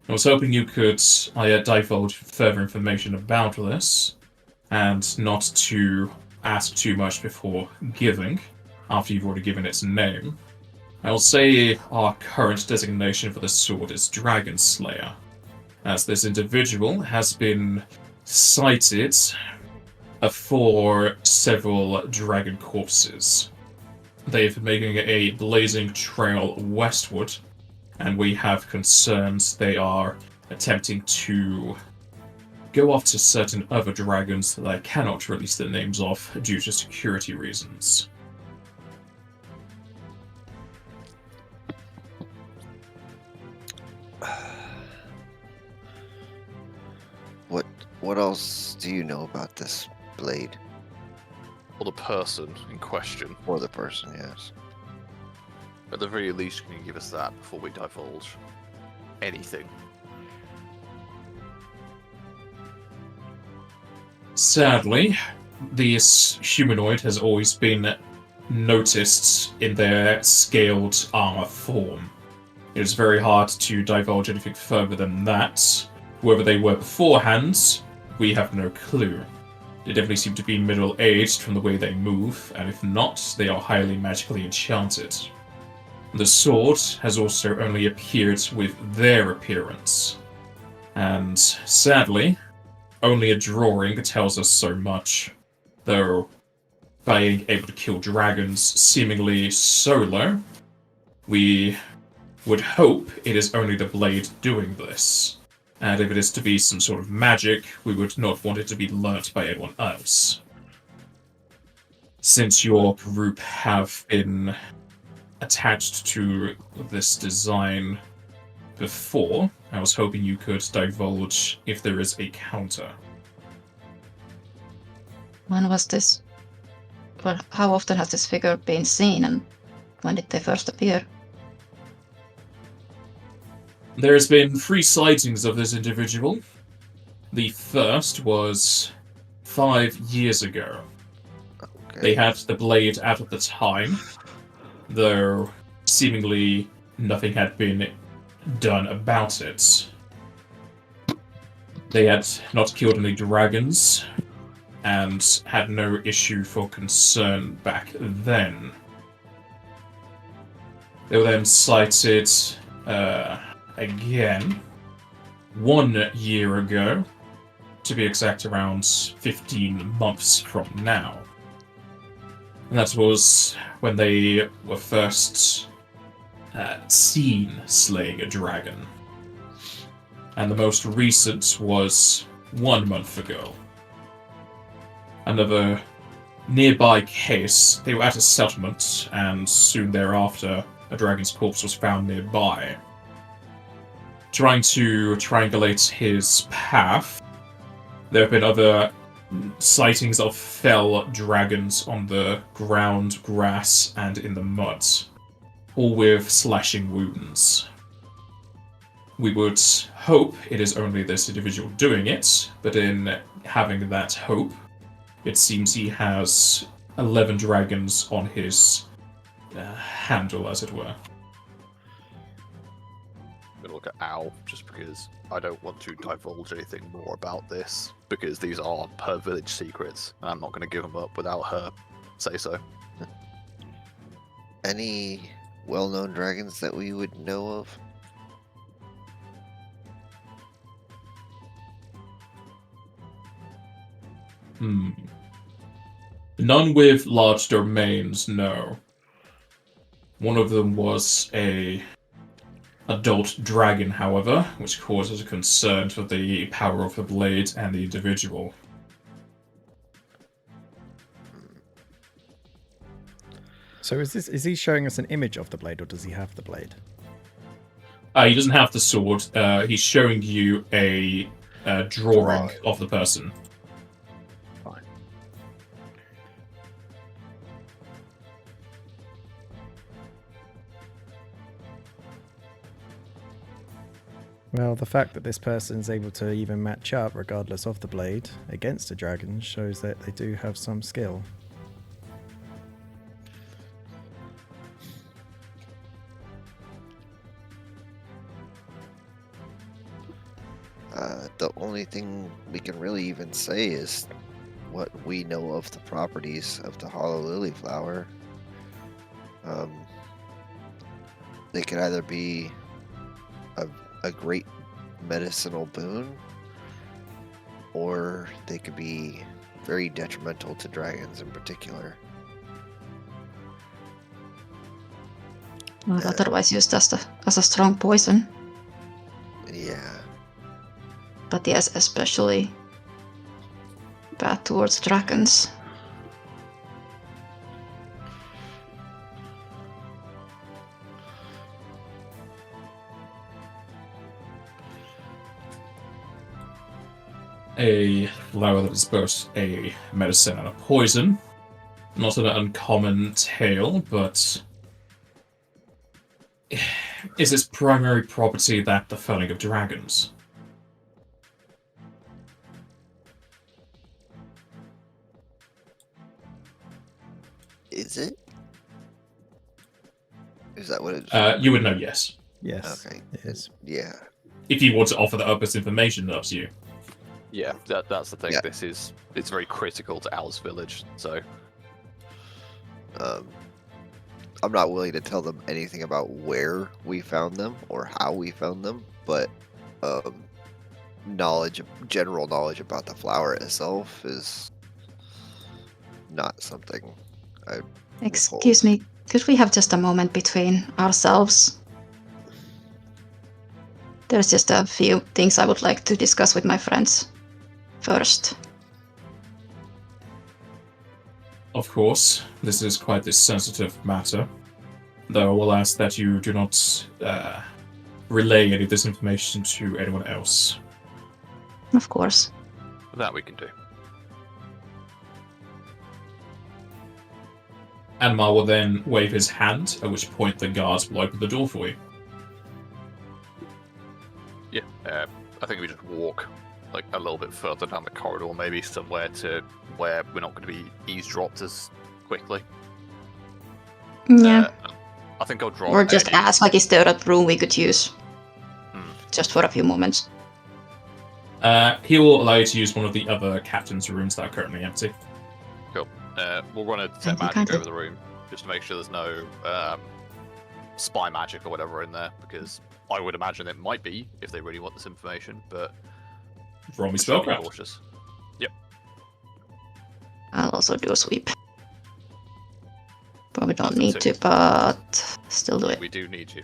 Speaker 1: I was hoping you could divulge further information about this, and not to ask too much before giving, after you've already given its name. I will say our current designation for the sword is Dragon Slayer, as this individual has been sighted for several dragon corpses. They've been making a blazing trail westward, and we have concerns they are attempting to go after certain other dragons that I cannot release the names of due to security reasons.
Speaker 2: What else do you know about this blade?
Speaker 4: Or the person in question.
Speaker 2: Or the person, yes.
Speaker 4: At the very least, can you give us that before we divulge anything?
Speaker 1: Sadly, this humanoid has always been noticed in their scaled armor form. It is very hard to divulge anything further than that. Whoever they were beforehand, we have no clue. They definitely seem to be middle-aged from the way they move, and if not, they are highly magically enchanted. The sword has also only appeared with their appearance. And sadly, only a drawing tells us so much. Though, being able to kill dragons seemingly solo, we would hope it is only the blade doing this. And if it is to be some sort of magic, we would not want it to be learnt by anyone else. Since your group have been attached to this design before, I was hoping you could divulge if there is a counter.
Speaker 3: When was this? Well, how often has this figure been seen, and when did they first appear?
Speaker 1: There has been 3 sightings of this individual. The first was 5 years ago.
Speaker 2: Okay.
Speaker 1: They had the blade out at the time, though seemingly nothing had been done about it. They had not killed any dragons, and had no issue for concern back then. They were then sighted again 1 year ago, to be exact around 15 months from now. And that was when they were first seen slaying a dragon. And the most recent was 1 month ago. Another nearby case, they were at a settlement, and soon thereafter a dragon's corpse was found nearby. Trying to triangulate his path, there have been other sightings of fell dragons on the ground, grass, and in the mud, all with slashing wounds. we would hope it is only this individual doing it, but in having that hope, it seems he has 11 dragons on his handle, as it were.
Speaker 4: I'm gonna look at Al just because I don't want to divulge anything more about this because these are her village secrets, and I'm not going to give them up without her say so.
Speaker 2: Any well-known dragons that we would know of?
Speaker 1: None with large domains, no. One of them was a adult dragon, however, which causes a concern for the power of the blade and the individual.
Speaker 5: So is he showing us an image of the blade, or does he have the blade?
Speaker 1: He doesn't have the sword. He's showing you a drawing of the person.
Speaker 5: Fine. Well, the fact that this person's able to even match up, regardless of the blade, against a dragon shows that they do have some skill.
Speaker 2: The only thing we can really even say is what we know of the properties of the hollow lily flower. They could either be a great medicinal boon, or they could be very detrimental to dragons in particular.
Speaker 3: Or otherwise used as a strong poison.
Speaker 2: Yeah.
Speaker 3: But yes, especially bad towards dragons.
Speaker 1: A flower that is both a medicine and a poison. Not an uncommon tale, but is its primary property that the felling of dragons?
Speaker 2: Is it? Is that what it?
Speaker 1: You would know, yes.
Speaker 5: Yes.
Speaker 2: Okay.
Speaker 5: It is.
Speaker 2: Yeah.
Speaker 1: If you want to offer that up as information, that's up to you.
Speaker 4: Yeah, that's the thing.
Speaker 2: Yeah.
Speaker 4: It's very critical to Al's village, so
Speaker 2: I'm not willing to tell them anything about where we found them or how we found them, but general knowledge about the flower itself is not something I.
Speaker 3: Excuse me, could we have just a moment between ourselves? There's just a few things I would like to discuss with my friends first.
Speaker 1: Of course, this is quite a sensitive matter, though I will ask that you do not relay any of this information to anyone else.
Speaker 3: Of course.
Speaker 4: that we can do.
Speaker 1: Animar will then wave his hand, at which point the guards will open the door for you.
Speaker 4: Yeah, I think we just walk like a little bit further down the corridor, maybe somewhere to where we're not going to be eavesdropped as quickly.
Speaker 3: Yeah.
Speaker 4: I think I'll drop.
Speaker 3: Or just ask, like, is there a room we could use? Just for a few moments.
Speaker 1: He will allow you to use one of the other captain's rooms that are currently empty.
Speaker 4: Cool. We'll run a
Speaker 3: Thank you
Speaker 4: magic
Speaker 3: kindly.
Speaker 4: over the room just to make sure there's no spy magic or whatever in there, because I would imagine it might be if they really want this information, but
Speaker 1: Roll me
Speaker 4: just gotta be
Speaker 1: spellcraft.
Speaker 4: cautious. Yep.
Speaker 3: I'll also do a sweep. Probably don't
Speaker 4: That's
Speaker 3: need
Speaker 4: considered.
Speaker 3: to, but still do it.
Speaker 4: We do need you.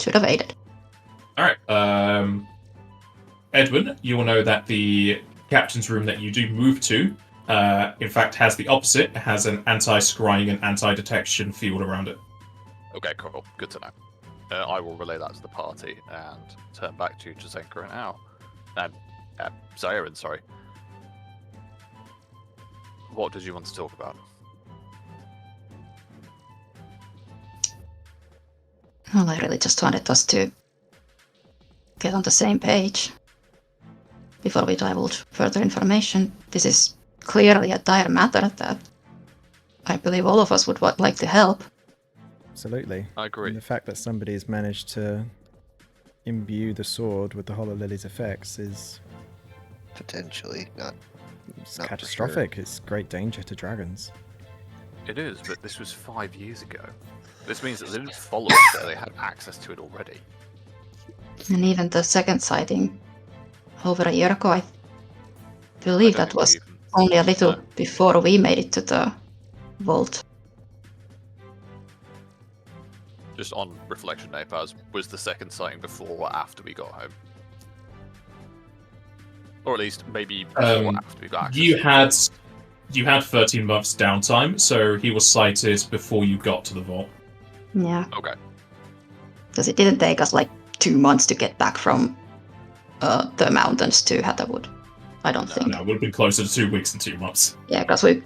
Speaker 3: Should have aided.
Speaker 1: Alright, Edwin, you will know that the captain's room that you do move to, in fact, has the opposite. It has an anti-scrying and anti-detection field around it.
Speaker 4: Okay, cool. Good to know. I will relay that to the party and turn back to Jazenka and Al. And Zarin, sorry. What did you want to talk about?
Speaker 3: Well, I really just wanted us to get on the same page before we divulge further information. This is clearly a dire matter that I believe all of us would like to help.
Speaker 5: Absolutely.
Speaker 4: I agree.
Speaker 5: And the fact that somebody's managed to imbue the sword with the Hollow Lily's effects is
Speaker 2: Potentially not.
Speaker 5: it's
Speaker 2: Not for
Speaker 5: catastrophic. It's great danger to dragons.
Speaker 4: It is, but this was 5 years ago. This means that they didn't follow it there, they had access to it already.
Speaker 3: And even the second sighting over a year ago, I believe
Speaker 4: I don't
Speaker 3: that was
Speaker 4: think we even-
Speaker 3: only a little
Speaker 4: No.
Speaker 3: before we made it to the vault.
Speaker 4: Just on reflection, Napaz, was the second sighting before or after we got home? Or at least maybe before or after we got access.
Speaker 1: You had 13 months downtime, so he was sighted before you got to the vault.
Speaker 3: Yeah,
Speaker 4: Okay.
Speaker 3: because it didn't take us like 2 months to get back from the mountains to Hattahwood. I don't think.
Speaker 1: No, it would have been closer to 2 weeks and 2 months.
Speaker 3: Yeah, because we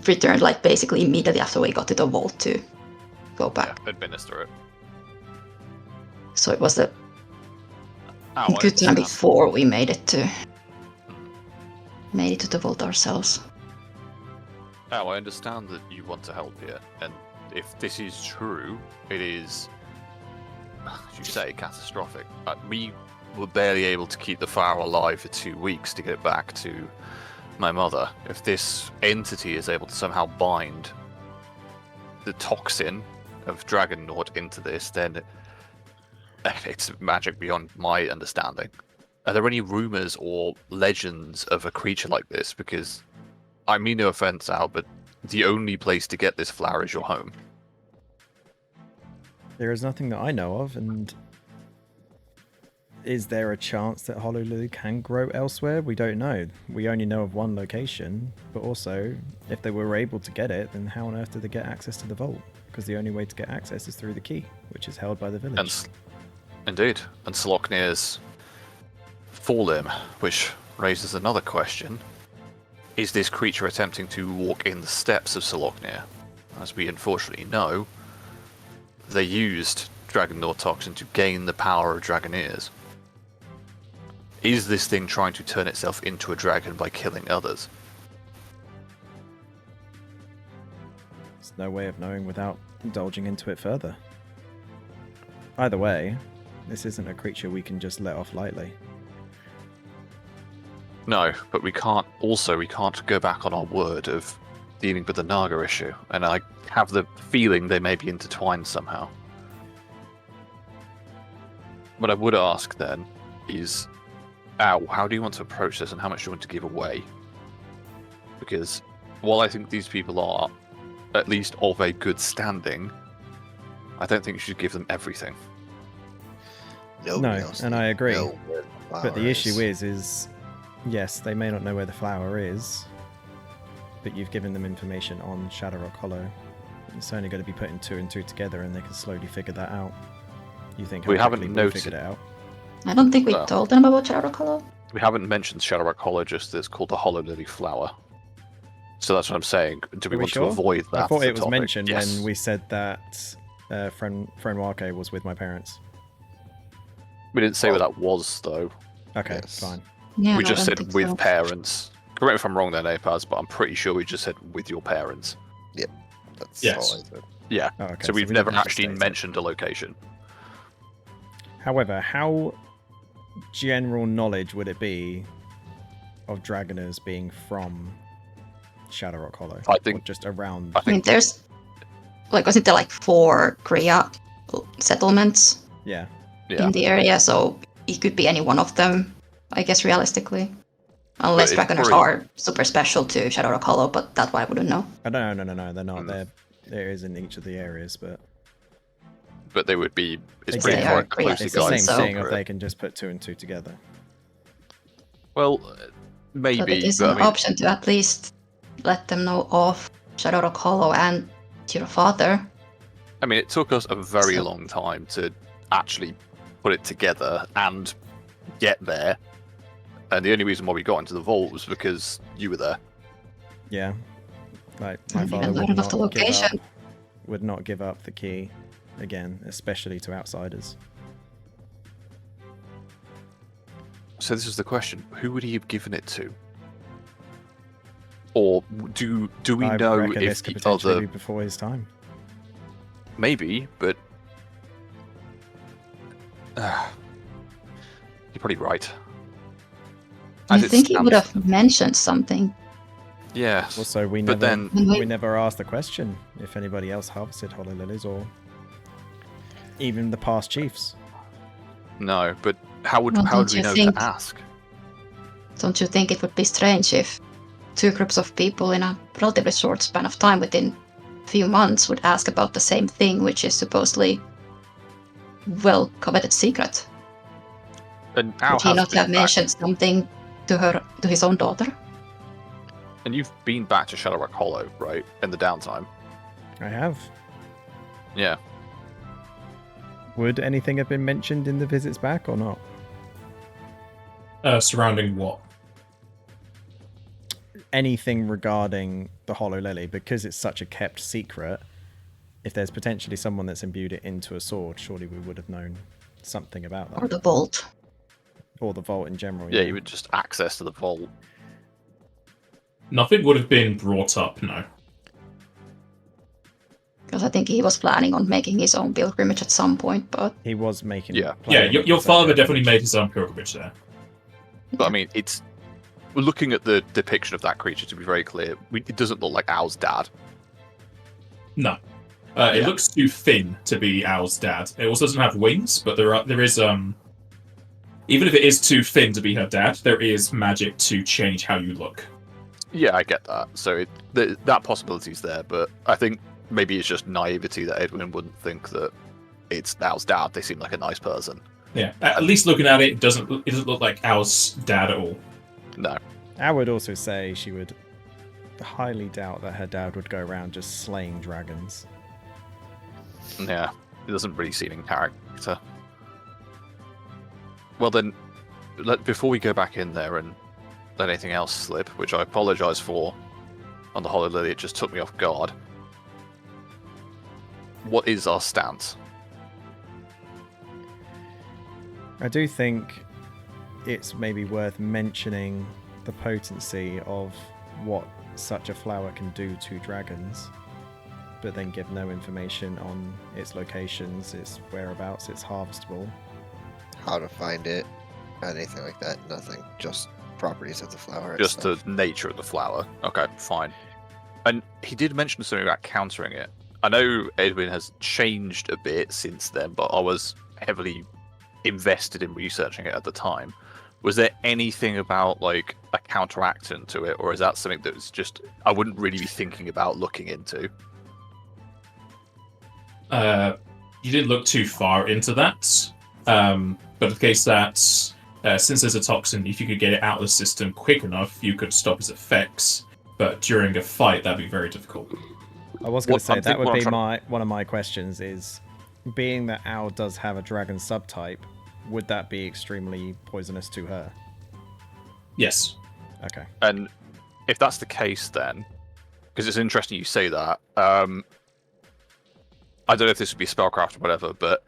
Speaker 3: returned like basically immediately after we got to the vault to go back.
Speaker 4: Yeah, administer it.
Speaker 3: So it was a
Speaker 4: Oh, I
Speaker 3: good time
Speaker 4: understand.
Speaker 3: before we made it to the vault ourselves.
Speaker 4: Oh, I understand that you want to help here, and if this is true, it is, as you say, catastrophic. We were barely able to keep the fire alive for 2 weeks to get it back to my mother. If this entity is able to somehow bind the toxin of Dragonnaut into this, then it's magic beyond my understanding. Are there any rumors or legends of a creature like this? Because I mean no offense, Al, but the only place to get this flower is your home.
Speaker 5: There is nothing that I know of, and is there a chance that Hollow Lily can grow elsewhere? We don't know. We only know of one location, but also, if they were able to get it, then how on earth did they get access to the vault? Because the only way to get access is through the key, which is held by the village.
Speaker 4: Indeed, and Sloknir's forelimb, which raises another question. Is this creature attempting to walk in the steps of Sloknir? As we unfortunately know, they used Dragonnaut toxin to gain the power of Dragoneers. Is this thing trying to turn itself into a dragon by killing others?
Speaker 5: There's no way of knowing without indulging into it further. Either way, this isn't a creature we can just let off lightly.
Speaker 4: No, but we can't go back on our word of dealing with the Naga issue, and I have the feeling they may be intertwined somehow. What I would ask then is, Al, how do you want to approach this and how much do you want to give away? Because while I think these people are at least of a good standing, I don't think you should give them everything.
Speaker 2: Nobody else
Speaker 5: and I
Speaker 2: needs to
Speaker 5: agree.
Speaker 2: know where the
Speaker 5: But
Speaker 2: flower
Speaker 5: the issue is, yes, they may not know where the flower is, but you've given them information on Shadowrock Hollow. It's only going to be putting 2 and 2 together, and they can slowly figure that out. You think
Speaker 4: We
Speaker 5: how
Speaker 4: haven't
Speaker 5: quickly we'll
Speaker 4: noted-
Speaker 5: figure it out?
Speaker 3: I don't think we
Speaker 4: Well.
Speaker 3: told them about Shadowrock Hollow.
Speaker 4: We haven't mentioned Shadowrock Hollow, just that it's called the Hollow Lily Flower. So that's what I'm saying. Do we
Speaker 5: Are we
Speaker 4: want
Speaker 5: sure?
Speaker 4: to avoid that?
Speaker 5: I thought
Speaker 4: as a
Speaker 5: it was
Speaker 4: topic?
Speaker 5: mentioned
Speaker 4: Yes.
Speaker 5: when we said that friend Wake was with my parents.
Speaker 4: We didn't say what that was, though.
Speaker 5: Okay,
Speaker 2: Yes.
Speaker 5: fine.
Speaker 3: Yeah,
Speaker 4: We
Speaker 3: no,
Speaker 4: just
Speaker 3: I
Speaker 4: said
Speaker 3: don't think
Speaker 4: with
Speaker 3: so.
Speaker 4: parents. Correct me if I'm wrong there, Napaz, but I'm pretty sure we just said with your parents.
Speaker 2: That's
Speaker 1: Yes.
Speaker 2: all I said.
Speaker 4: Yeah.
Speaker 5: Oh, okay,
Speaker 4: So we've
Speaker 5: we
Speaker 4: never
Speaker 5: didn't just
Speaker 4: actually
Speaker 5: state it.
Speaker 4: mentioned a location.
Speaker 5: However, how general knowledge would it be of Dragoners being from Shadowrock Hollow?
Speaker 4: I think-
Speaker 5: Or just around.
Speaker 4: I
Speaker 3: I mean,
Speaker 4: think
Speaker 3: there's wasn't there like 4 Kriya settlements
Speaker 4: yeah.
Speaker 3: in the area, so it could be any one of them, I guess, realistically. Unless
Speaker 4: it's
Speaker 3: Dragoners
Speaker 4: probably-
Speaker 3: are super special to Shadowrock Hollow, but that one I wouldn't know.
Speaker 5: No, they're not.
Speaker 4: Mm.
Speaker 5: There is in each of the areas, but
Speaker 4: But they would be. It's
Speaker 5: They
Speaker 4: pretty
Speaker 5: are
Speaker 4: closely
Speaker 5: it's the same
Speaker 4: guided.
Speaker 3: so-
Speaker 5: thing if they can just put 2 and 2 together.
Speaker 4: Well,
Speaker 3: But
Speaker 4: maybe.
Speaker 3: it is
Speaker 4: But,
Speaker 3: an
Speaker 4: I mean,
Speaker 3: option to at least let them know of Shadowrock Hollow and your father.
Speaker 4: it took us a very
Speaker 3: So-
Speaker 4: long time to actually put it together and get there. And the only reason why we got into the vault was because you were there.
Speaker 5: Yeah. Like, my
Speaker 3: And
Speaker 5: father
Speaker 3: even
Speaker 5: would
Speaker 3: learn of the
Speaker 5: not,
Speaker 3: location.
Speaker 5: would not give up the key again, especially to outsiders.
Speaker 4: So this is the question: who would he have given it to? Or do we
Speaker 5: I
Speaker 4: know
Speaker 5: reckon
Speaker 4: if
Speaker 5: this could
Speaker 4: the
Speaker 5: potentially
Speaker 4: other
Speaker 5: be before his time.
Speaker 4: maybe, but you're probably right.
Speaker 3: I
Speaker 4: As it
Speaker 3: think he would
Speaker 4: stands-
Speaker 3: have mentioned something.
Speaker 4: Yes.
Speaker 5: Also, we
Speaker 4: but
Speaker 5: never
Speaker 4: then
Speaker 5: we never asked the question if anybody else harvested hollow lilies or even the past chiefs.
Speaker 4: no. But how would
Speaker 3: Well,
Speaker 4: how would
Speaker 3: don't
Speaker 4: we
Speaker 3: you
Speaker 4: know
Speaker 3: think-
Speaker 4: to ask?
Speaker 3: Don't you think it would be strange if two groups of people in a relatively short span of time, within a few months, would ask about the same thing, which is supposedly well coveted secret?
Speaker 4: And Al
Speaker 3: Would he
Speaker 4: has
Speaker 3: not
Speaker 4: been
Speaker 3: have
Speaker 4: back,
Speaker 3: mentioned something to his own daughter?
Speaker 4: and you've been back to Shadowrock Hollow, right? In the downtime.
Speaker 5: I have.
Speaker 4: Yeah.
Speaker 5: Would anything have been mentioned in the visits back or not?
Speaker 1: Surrounding what?
Speaker 5: Anything regarding the hollow lily, because it's such a kept secret. If there's potentially someone that's imbued it into a sword, surely we would have known something about that.
Speaker 3: Or the bolt?
Speaker 5: Or the vault in general.
Speaker 4: Yeah, you would just access to the vault.
Speaker 1: Nothing would have been brought up, no.
Speaker 3: Because I think he was planning on making his own pilgrimage at some point, but
Speaker 5: He was making.
Speaker 4: Yeah.
Speaker 1: Yeah,
Speaker 5: planning
Speaker 1: your
Speaker 5: for
Speaker 1: father
Speaker 5: that
Speaker 1: definitely
Speaker 5: pilgrimage.
Speaker 1: made his own pilgrimage there.
Speaker 4: But I mean, it's looking at the depiction of that creature. To be very clear, it doesn't look like Al's dad.
Speaker 1: No. It
Speaker 4: Yeah.
Speaker 1: looks too thin to be Al's dad. It also doesn't have wings, but there is even if it is too thin to be her dad, there is magic to change how you look.
Speaker 4: Yeah, I get that. So that possibility's there, but I think maybe it's just naivety that Edwin wouldn't think that it's Al's dad. They seem like a nice person.
Speaker 1: Yeah. At least looking at it, it doesn't look like Al's dad at all.
Speaker 4: No.
Speaker 5: I would also say she would highly doubt that her dad would go around just slaying dragons.
Speaker 4: Yeah, it doesn't really seem in character. Well then, before we go back in there and let anything else slip, which I apologise for on the Hollow Lily, it just took me off guard. What is our stance?
Speaker 5: I do think it's maybe worth mentioning the potency of what such a flower can do to dragons, but then give no information on its locations, its whereabouts, its harvestable.
Speaker 2: How to find it, anything like that. Nothing. Just properties of the flower.
Speaker 4: Just
Speaker 2: itself.
Speaker 4: the nature of the flower. Okay, fine. And he did mention something about countering it. I know Edwin has changed a bit since then, but I was heavily invested in researching it at the time. Was there anything about like a counteractant to it, or is that something that was just I wouldn't really be thinking about looking into?
Speaker 1: You didn't look too far into that, but the case that since there's a toxin, if you could get it out of the system quick enough, you could stop its effects. But during a fight, that'd be very difficult.
Speaker 5: I was going
Speaker 4: What-
Speaker 5: to say
Speaker 4: I'm
Speaker 5: that
Speaker 4: think-
Speaker 5: would
Speaker 4: what I'm
Speaker 5: be
Speaker 4: trying-
Speaker 5: one of my questions is, being that Owl does have a dragon subtype, would that be extremely poisonous to her?
Speaker 1: Yes.
Speaker 5: Okay.
Speaker 4: And if that's the case, then because it's interesting you say that. I don't know if this would be spellcraft or whatever, but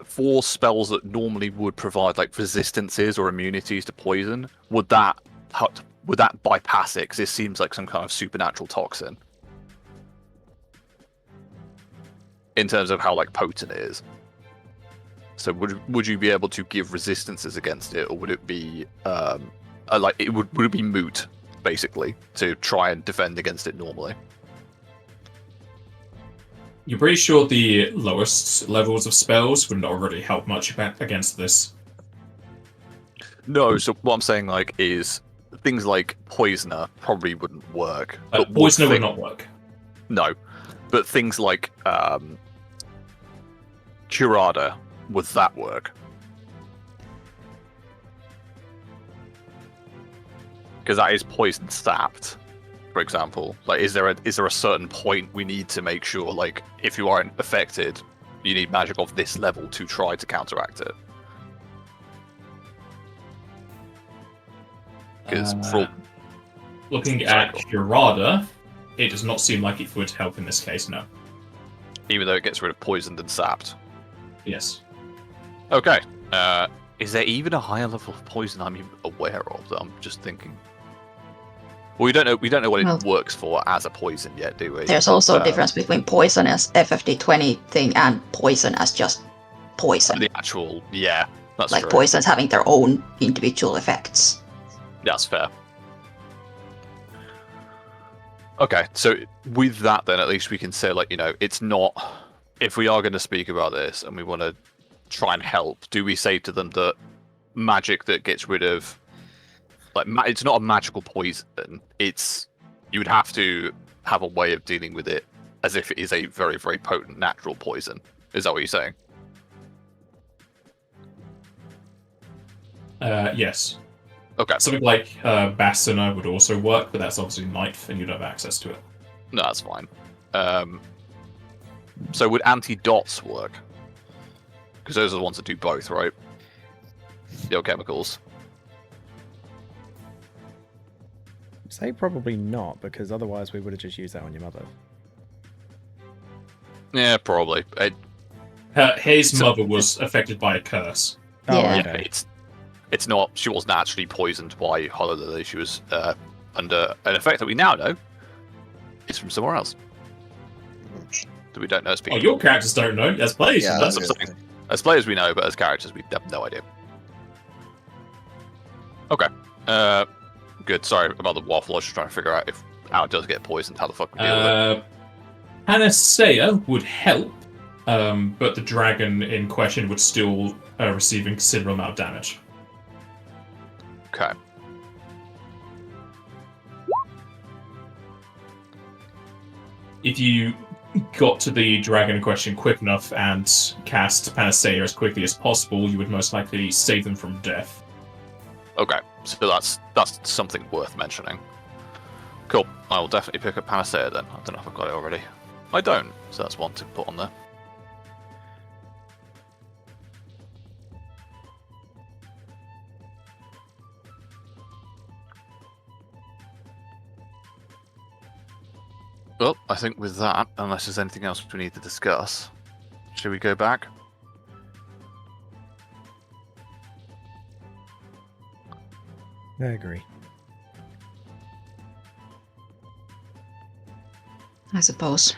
Speaker 4: for spells that normally would provide like resistances or immunities to poison, would that bypass it? Because it seems like some kind of supernatural toxin in terms of how like potent it is. So would you be able to give resistances against it, or would it be would it be moot basically to try and defend against it normally?
Speaker 1: You're pretty sure the lowest levels of spells would not already help much against this.
Speaker 4: No, so what I'm saying like is things like Poisoner probably wouldn't work. But
Speaker 1: Poisoner would not work.
Speaker 4: No, but things like Curada, would that work? Because that is poison sapped, for example. Like, is there a certain point we need to make sure, like, if you aren't affected, you need magic of this level to try to counteract it? Because
Speaker 1: Looking at Curada, it does not seem like it would help in this case, no.
Speaker 4: even though it gets rid of poisoned and sapped.
Speaker 1: Yes.
Speaker 4: Okay. Is there even a higher level of poison I'm aware of that I'm just thinking? Well, we don't know. We don't know what
Speaker 3: Well,
Speaker 4: it works for as a poison yet, do we?
Speaker 3: There's also a difference between poison as FFd20 thing and poison as just poison.
Speaker 4: The actual, yeah, that's
Speaker 3: like
Speaker 4: true.
Speaker 3: poisons having their own individual effects.
Speaker 4: That's fair. Okay, so with that, then at least we can say, like, it's not. If we are going to speak about this and we want to try and help, do we say to them that magic that gets rid of, like, it's not a magical poison. It's you would have to have a way of dealing with it as if it is a very, very potent natural poison. Is that what you're saying?
Speaker 1: Yes.
Speaker 4: Okay.
Speaker 1: Something like Basina would also work, but that's obviously knife, and you'd have access to it.
Speaker 4: No, that's fine. So would antidots work? Because those are the ones that do both, right? The chemicals.
Speaker 5: Say probably not, because otherwise we would have just used that on your mother.
Speaker 4: Yeah, probably.
Speaker 1: His mother was affected by a curse.
Speaker 5: Oh,
Speaker 3: Yeah.
Speaker 5: okay.
Speaker 4: It's not. She wasn't actually poisoned by Hollow Lily. She was under an effect that we now know is from somewhere else that we don't know as
Speaker 1: Oh,
Speaker 4: people.
Speaker 1: your characters don't know. As players,
Speaker 2: Yeah,
Speaker 1: you know.
Speaker 4: That's what I'm saying. As players, we know, but as characters, we have no idea. Okay. Good. Sorry about the waffle. I was just trying to figure out if how it does get poisoned, how the fuck we deal with it.
Speaker 1: Panacea would help, but the dragon in question would still receive a considerable amount of damage.
Speaker 4: Okay.
Speaker 1: If you got to the dragon in question quick enough and cast Panacea as quickly as possible, you would most likely save them from death.
Speaker 4: Okay. So that's something worth mentioning. Cool. I will definitely pick up Panacea then. I don't know if I've got it already. I don't, so that's one to put on there. Well, I think with that, unless there's anything else we need to discuss, should we go back?
Speaker 5: I agree.
Speaker 3: I suppose.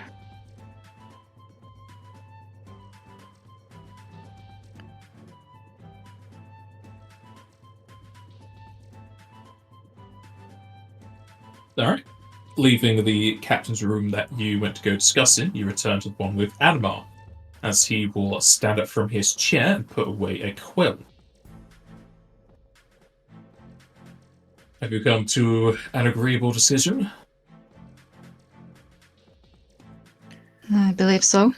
Speaker 1: Alright. Leaving the captain's room that you went to go discuss in, you return to the one with Admar, as he will stand up from his chair and put away a quill. Have you come to an agreeable decision?
Speaker 3: I believe so.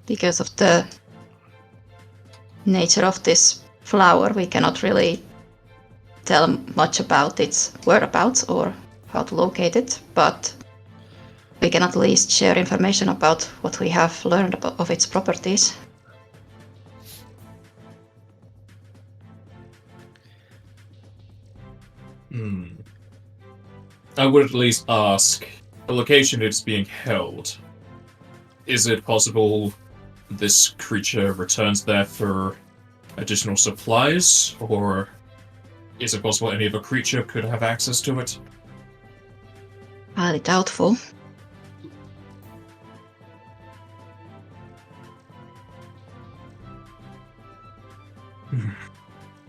Speaker 3: Because of the nature of this flower, we cannot really tell much about its whereabouts or how to locate it, but we can at least share information about what we have learned of its properties.
Speaker 1: I would at least ask, the location it's being held, is it possible this creature returns there for additional supplies, or is it possible any other creature could have access to it?
Speaker 3: Highly doubtful.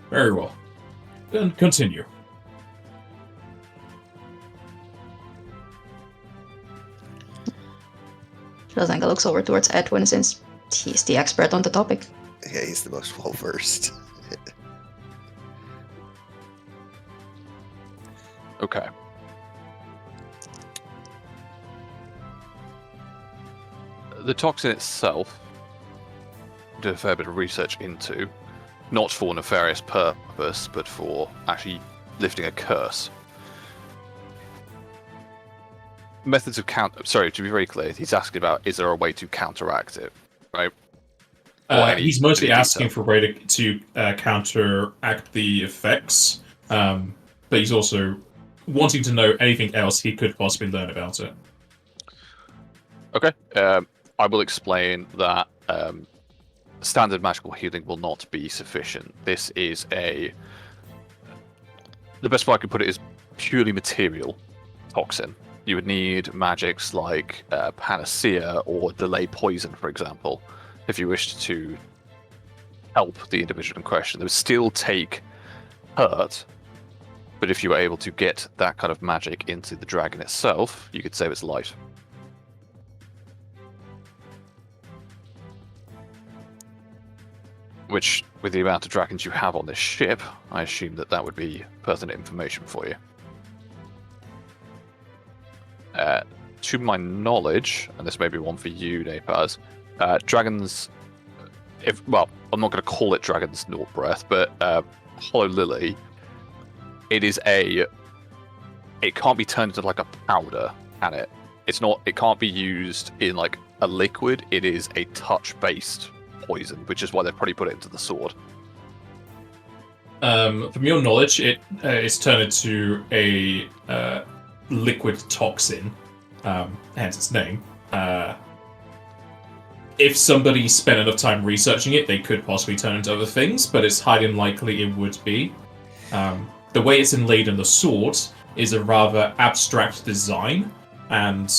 Speaker 1: Very well. Then continue.
Speaker 3: Razenga looks over towards Edwin since he's the expert on the topic.
Speaker 2: Yeah, he's the most well versed.
Speaker 4: Okay. The toxin itself, did a fair bit of research into, not for nefarious purpose, but for actually lifting a curse. Methods of sorry, to be very clear, he's asking about, is there a way to counteract it, right?
Speaker 1: He's mostly asking for a way to counteract the effects, but he's also wanting to know anything else he could possibly learn about it.
Speaker 4: Okay. I will explain that standard magical healing will not be sufficient. This is the best way I could put it is purely material toxin. You would need magics like panacea or delay poison, for example, if you wished to help the individual in question. They would still take hurt, but if you were able to get that kind of magic into the dragon itself, you could save its life. Which, with the amount of dragons you have on this ship, I assume that would be pertinent information for you. To my knowledge, and this may be one for you, Napaz, dragons, I'm not going to call it Dragon's Naught Breath, but Hollow Lily, it can't be turned into like a powder, can it? It can't be used in like a liquid, it is a touch-based poison, which is why they probably put it into the sword.
Speaker 1: From your knowledge, it is turned into a liquid toxin, hence its name. If somebody spent enough time researching it, they could possibly turn it into other things, but it's highly unlikely it would be. The way it's inlaid in the sword is a rather abstract design, and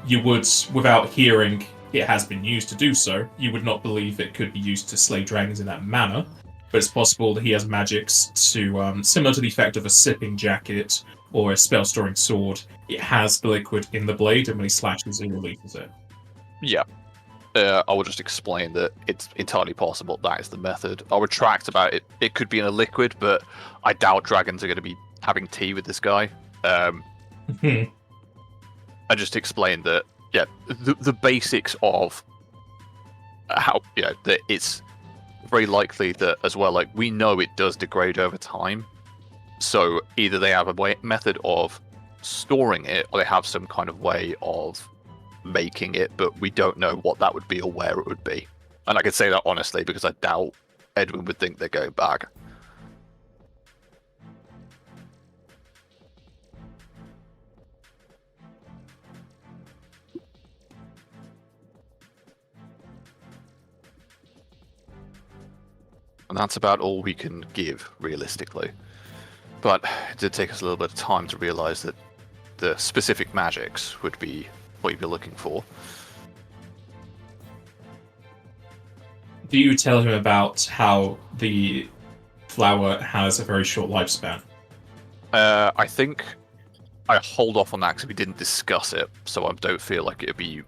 Speaker 1: you would, without hearing it has been used to do so, you would not believe it could be used to slay dragons in that manner. But it's possible that he has magics to, similar to the effect of a sipping jacket or a spell-storing sword, it has the liquid in the blade, and when he slashes it, releases it.
Speaker 4: Yeah. I will just explain that it's entirely possible that is the method. I'll retract about it. It could be in a liquid, but I doubt dragons are going to be having tea with this guy. I just explained that, yeah, the basics of how, that it's very likely that as well, like, we know it does degrade over time. So either they have a method of storing it, or they have some kind of way of making it, but we don't know what that would be or where it would be. And I can say that honestly because I doubt Edwin would think they're going back. And that's about all we can give, realistically. But it did take us a little bit of time to realise that the specific magics would be what you'd be looking for.
Speaker 1: Do you tell him about how the flower has a very short lifespan?
Speaker 4: I think I hold off on that because we didn't discuss it, so I don't feel like it'd be...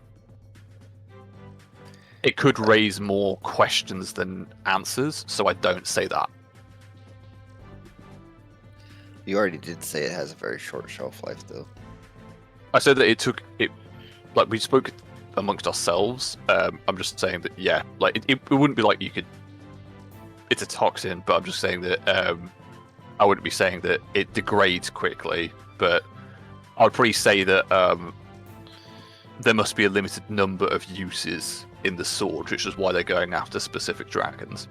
Speaker 4: It could raise more questions than answers, so I don't say that.
Speaker 2: You already did say it has a very short shelf life, though.
Speaker 4: I said that like, we spoke amongst ourselves. I'm just saying that, yeah, like, it wouldn't be like you could... It's a toxin, but I'm just saying that I wouldn't be saying that it degrades quickly, but I would probably say that there must be a limited number of uses in the sword, which is why they're going after specific dragons.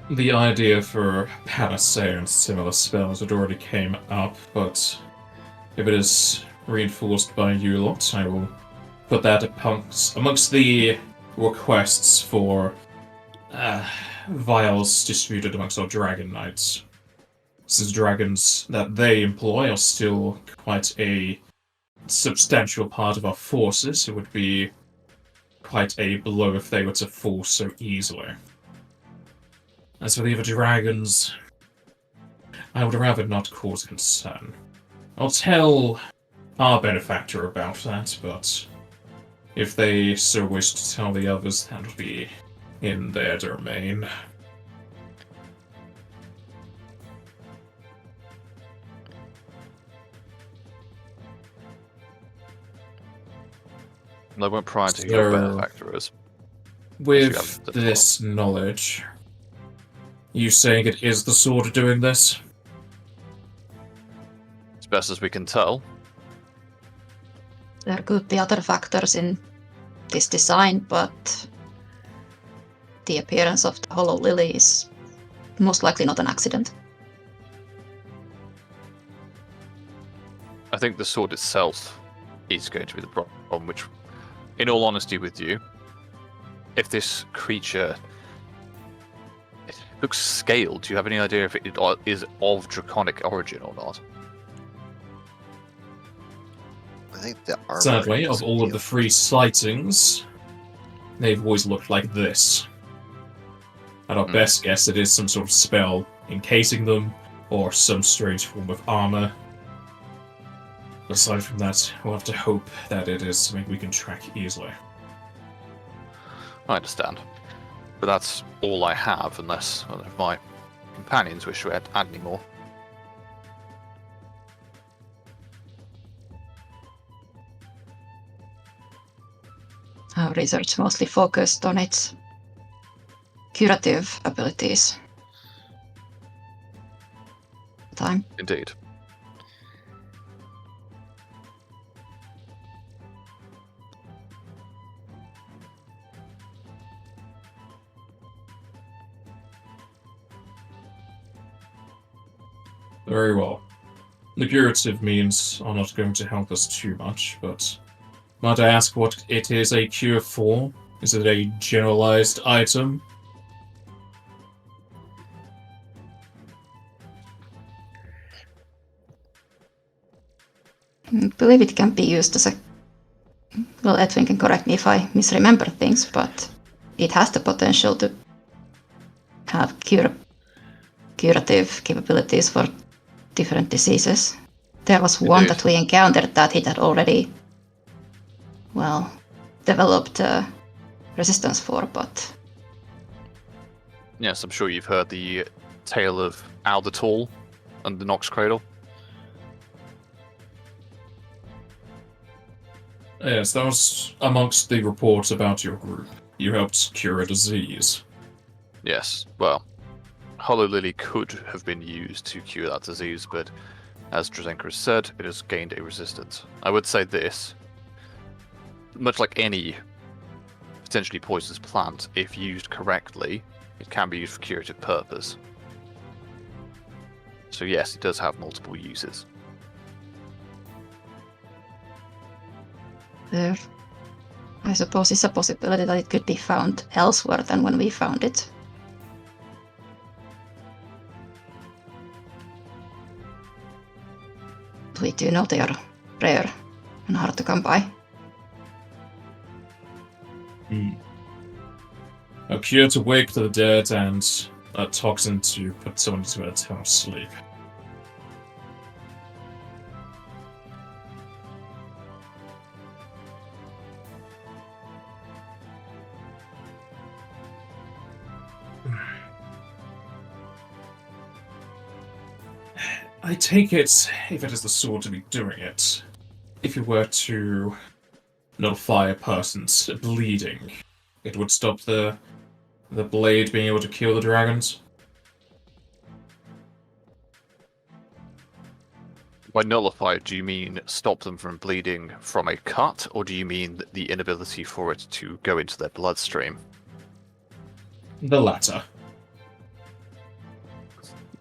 Speaker 1: The idea for panacea and similar spells had already came up, but if it is reinforced by you lot, I will put that amongst the requests for vials distributed amongst our dragon knights. Since dragons that they employ are still quite a substantial part of our forces, it would be quite a blow if they were to fall so easily. As for the other dragons, I would rather not cause concern. I'll tell our benefactor about that, but if they so wish to tell the others, that would be in their domain.
Speaker 4: They won't pry into who your benefactor is.
Speaker 1: With this knowledge, you saying it is the sword doing this?
Speaker 4: As best as we can tell.
Speaker 3: There could be other factors in this design, but the appearance of the hollow lily is most likely not an accident.
Speaker 4: I think the sword itself is going to be the problem, which, in all honesty with you, if this creature looks scaled, do you have any idea if it is of draconic origin or not?
Speaker 2: I think the armor.
Speaker 1: Sadly,
Speaker 2: is
Speaker 1: of all of the
Speaker 2: scaled.
Speaker 1: 3 sightings, they've always looked like this. At our best guess, it is some sort of spell encasing them, or some strange form of armor. Aside from that, we'll have to hope that it is something we can track easily.
Speaker 4: I understand. But that's all I have, unless my companions wish to add any more.
Speaker 3: Our research mostly focused on its curative abilities. Time.
Speaker 4: Indeed.
Speaker 1: Very well. The curative means are not going to help us too much, but might I ask what it is a cure for? Is it a generalized item?
Speaker 3: I believe it can be used as a... Well, Edwin can correct me if I misremember things, but it has the potential to have curative capabilities for different diseases. There was one
Speaker 4: Indeed.
Speaker 3: that we encountered that it had already, well, developed resistance for, but...
Speaker 4: Yes, I'm sure you've heard the tale of Aldertall and the Nox Cradle.
Speaker 1: Yes, that was amongst the reports about your group. You helped cure a disease.
Speaker 4: Yes, well, Hollow Lily could have been used to cure that disease, but as Drazenka has said, it has gained a resistance. I would say this, much like any potentially poisonous plant, if used correctly, it can be used for curative purpose. So yes, it does have multiple uses.
Speaker 3: There, I suppose, is a possibility that it could be found elsewhere than when we found it. We do know they are rare and hard to come by.
Speaker 1: A cure to wake the dead and a toxin to put someone into a tough sleep. I take it, if it is the sword to be doing it, if you were to nullify a person's bleeding, it would stop the blade being able to kill the dragons?
Speaker 4: By nullify, do you mean stop them from bleeding from a cut, or do you mean the inability for it to go into their bloodstream?
Speaker 1: The latter.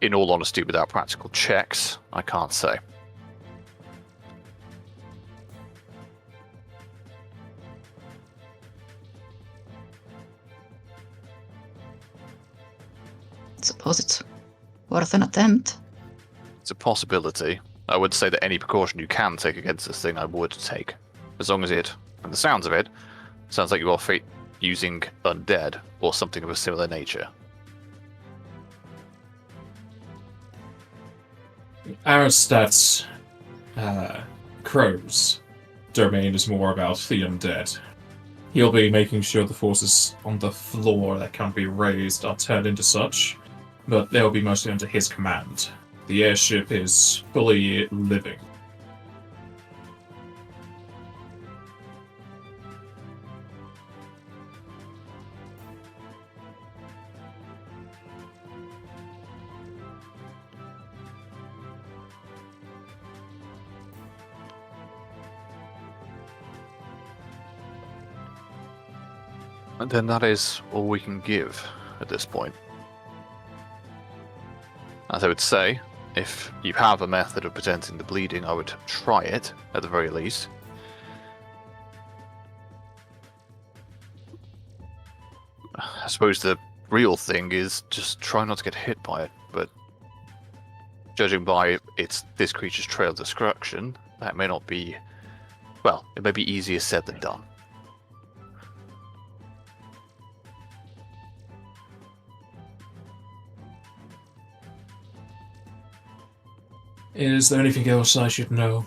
Speaker 4: In all honesty, without practical checks, I can't say.
Speaker 3: Suppose it's worth an attempt.
Speaker 4: It's a possibility. I would say that any precaution you can take against this thing, I would take. As long as it, from the sounds of it, sounds like you are using undead or something of a similar nature.
Speaker 1: Aristat's Crow's domain is more about the undead. He'll be making sure the forces on the floor that can't be raised are turned into such, but they'll be mostly under his command. The airship is fully living.
Speaker 4: And then that is all we can give at this point. As I would say, if you have a method of preventing the bleeding, I would try it, at the very least. I suppose the real thing is just try not to get hit by it, but judging by this creature's trail of destruction, that may not be... well, it may be easier said than done.
Speaker 1: Is there anything else I should know?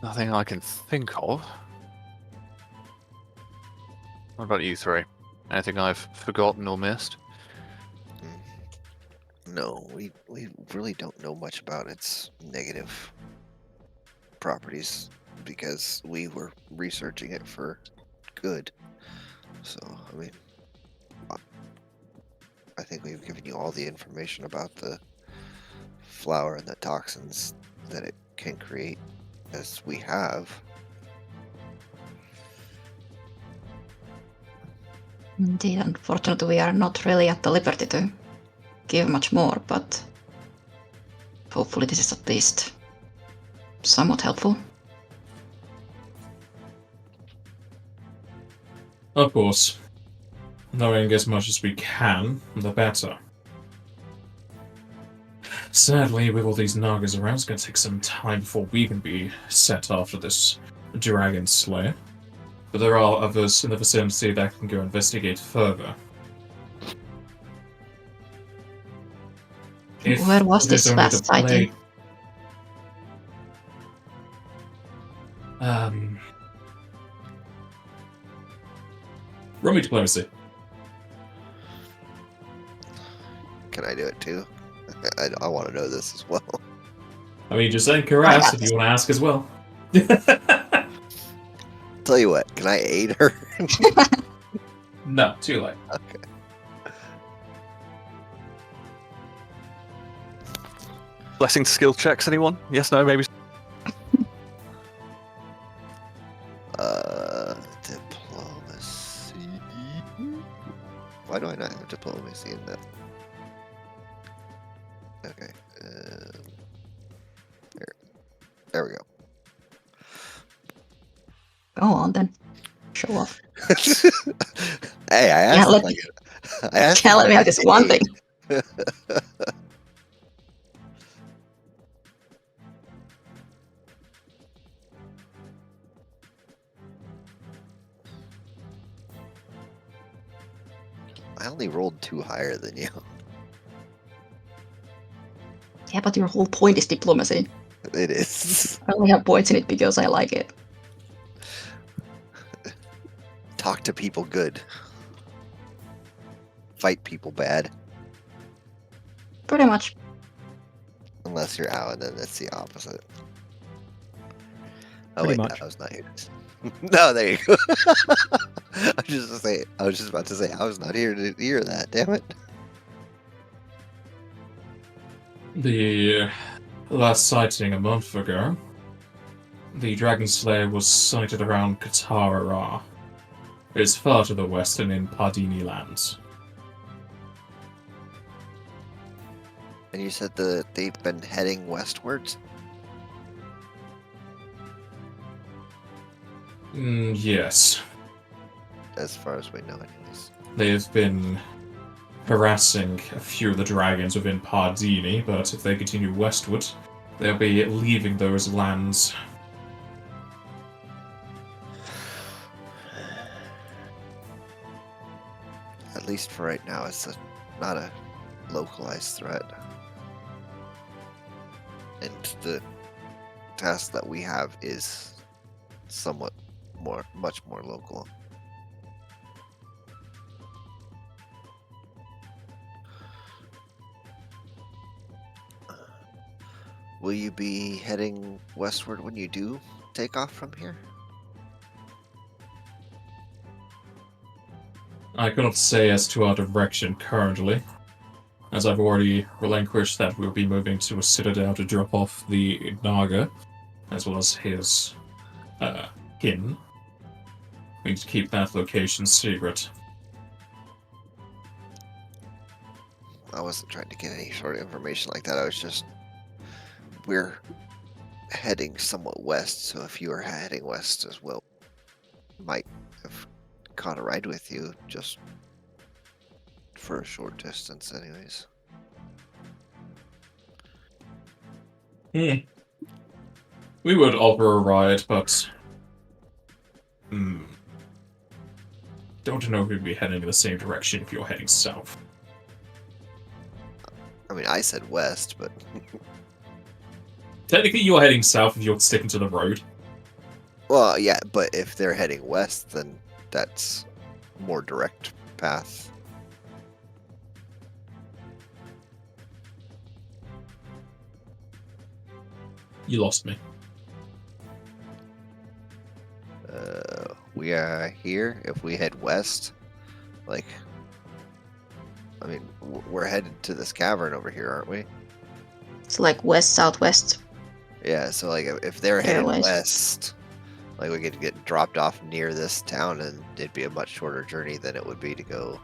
Speaker 4: Nothing I can think of. What about you three? Anything I've forgotten or missed?
Speaker 2: No, we really don't know much about its negative properties because we were researching it for good. So, I mean, I think we've given you all the information about the flower and the toxins that it can create, as we have.
Speaker 3: Indeed, unfortunately, we are not really at the liberty to give much more, but hopefully this is at least somewhat helpful.
Speaker 1: Of course. Knowing as much as we can, the better. Sadly, with all these Nagas around, it's going to take some time before we can be set after this Dragon Slayer. But there are others in the vicinity that can go investigate further.
Speaker 3: Where was this last sighting?
Speaker 1: Roll me diplomacy.
Speaker 2: Can I do it too? I want to know this as well.
Speaker 1: I mean, just saying Karas if you want to ask as well.
Speaker 2: Tell you what, can I aid her?
Speaker 1: No, too late.
Speaker 2: Okay.
Speaker 4: Blessing skill checks, anyone? Yes, no, maybe?
Speaker 2: Diplomacy. Why do I not have diplomacy in that? Okay. There we go.
Speaker 3: Go on then. Show off.
Speaker 2: Hey, I asked. I asked.
Speaker 3: Tell me this one thing.
Speaker 2: I only rolled 2 higher than you.
Speaker 3: Yeah, but your whole point is diplomacy.
Speaker 2: It is.
Speaker 3: I only have points in it because I like it.
Speaker 2: Talk to people good. Fight people bad.
Speaker 3: Pretty much.
Speaker 2: Unless you're out, and then it's the opposite. Oh
Speaker 5: Pretty
Speaker 2: wait,
Speaker 5: much.
Speaker 2: no, I was not here. No, there you go. I was just about to say I was not here to hear that. Damn it.
Speaker 1: The last sighting a month ago, the Dragon Slayer was sighted around Katara. It's far to the west and in Pardini lands.
Speaker 2: And you said that they've been heading westwards?
Speaker 1: Yes.
Speaker 2: As far as we know, anyways.
Speaker 1: They've been harassing a few of the dragons within Pardini, but if they continue westward, they'll be leaving those lands.
Speaker 2: At least for right now, it's not a localized threat. And the task that we have is somewhat much more local. Will you be heading westward when you do take off from here?
Speaker 1: I cannot say as to our direction currently. as I've already relinquished that we'll be moving to a citadel to drop off the Naga, as well as his kin. We need to keep that location secret.
Speaker 2: I wasn't trying to get any sort of information like that. I was just... We're heading somewhat west, so if you are heading west as well, might have caught a ride with you, just for a short distance anyways.
Speaker 1: We would offer a ride, but... don't know if we'd be heading in the same direction if you're heading south.
Speaker 2: I mean, I said west, but...
Speaker 1: Technically, you're heading south if you're sticking to the road.
Speaker 2: Well, yeah, but if they're heading west, then that's more direct path.
Speaker 1: You lost me.
Speaker 2: We are here. If we head west, like... I mean, we're headed to this cavern over here, aren't we?
Speaker 3: It's like west, southwest.
Speaker 2: Yeah, so like if they're headed
Speaker 3: Airways.
Speaker 2: west, like we could get dropped off near this town and it'd be a much shorter journey than it would be to go.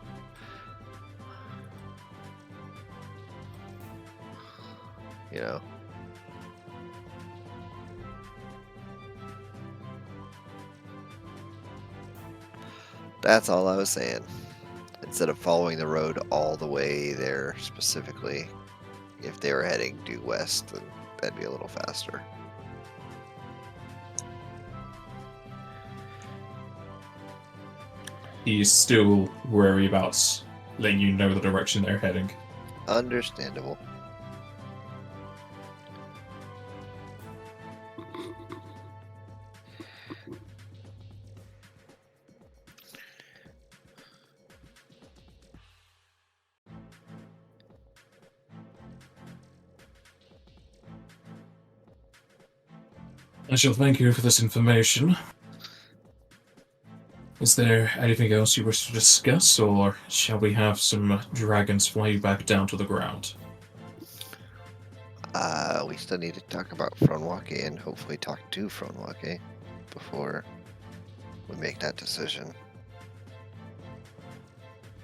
Speaker 2: You know. That's all I was saying. Instead of following the road all the way there specifically, if they were heading due west, then that'd be a little faster.
Speaker 1: He's still worried about letting you know the direction they're heading.
Speaker 2: Understandable.
Speaker 1: I shall thank you for this information. Is there anything else you wish to discuss, or shall we have some dragons fly you back down to the ground?
Speaker 2: We still need to talk about Fronwake and hopefully talk to Fronwake before we make that decision.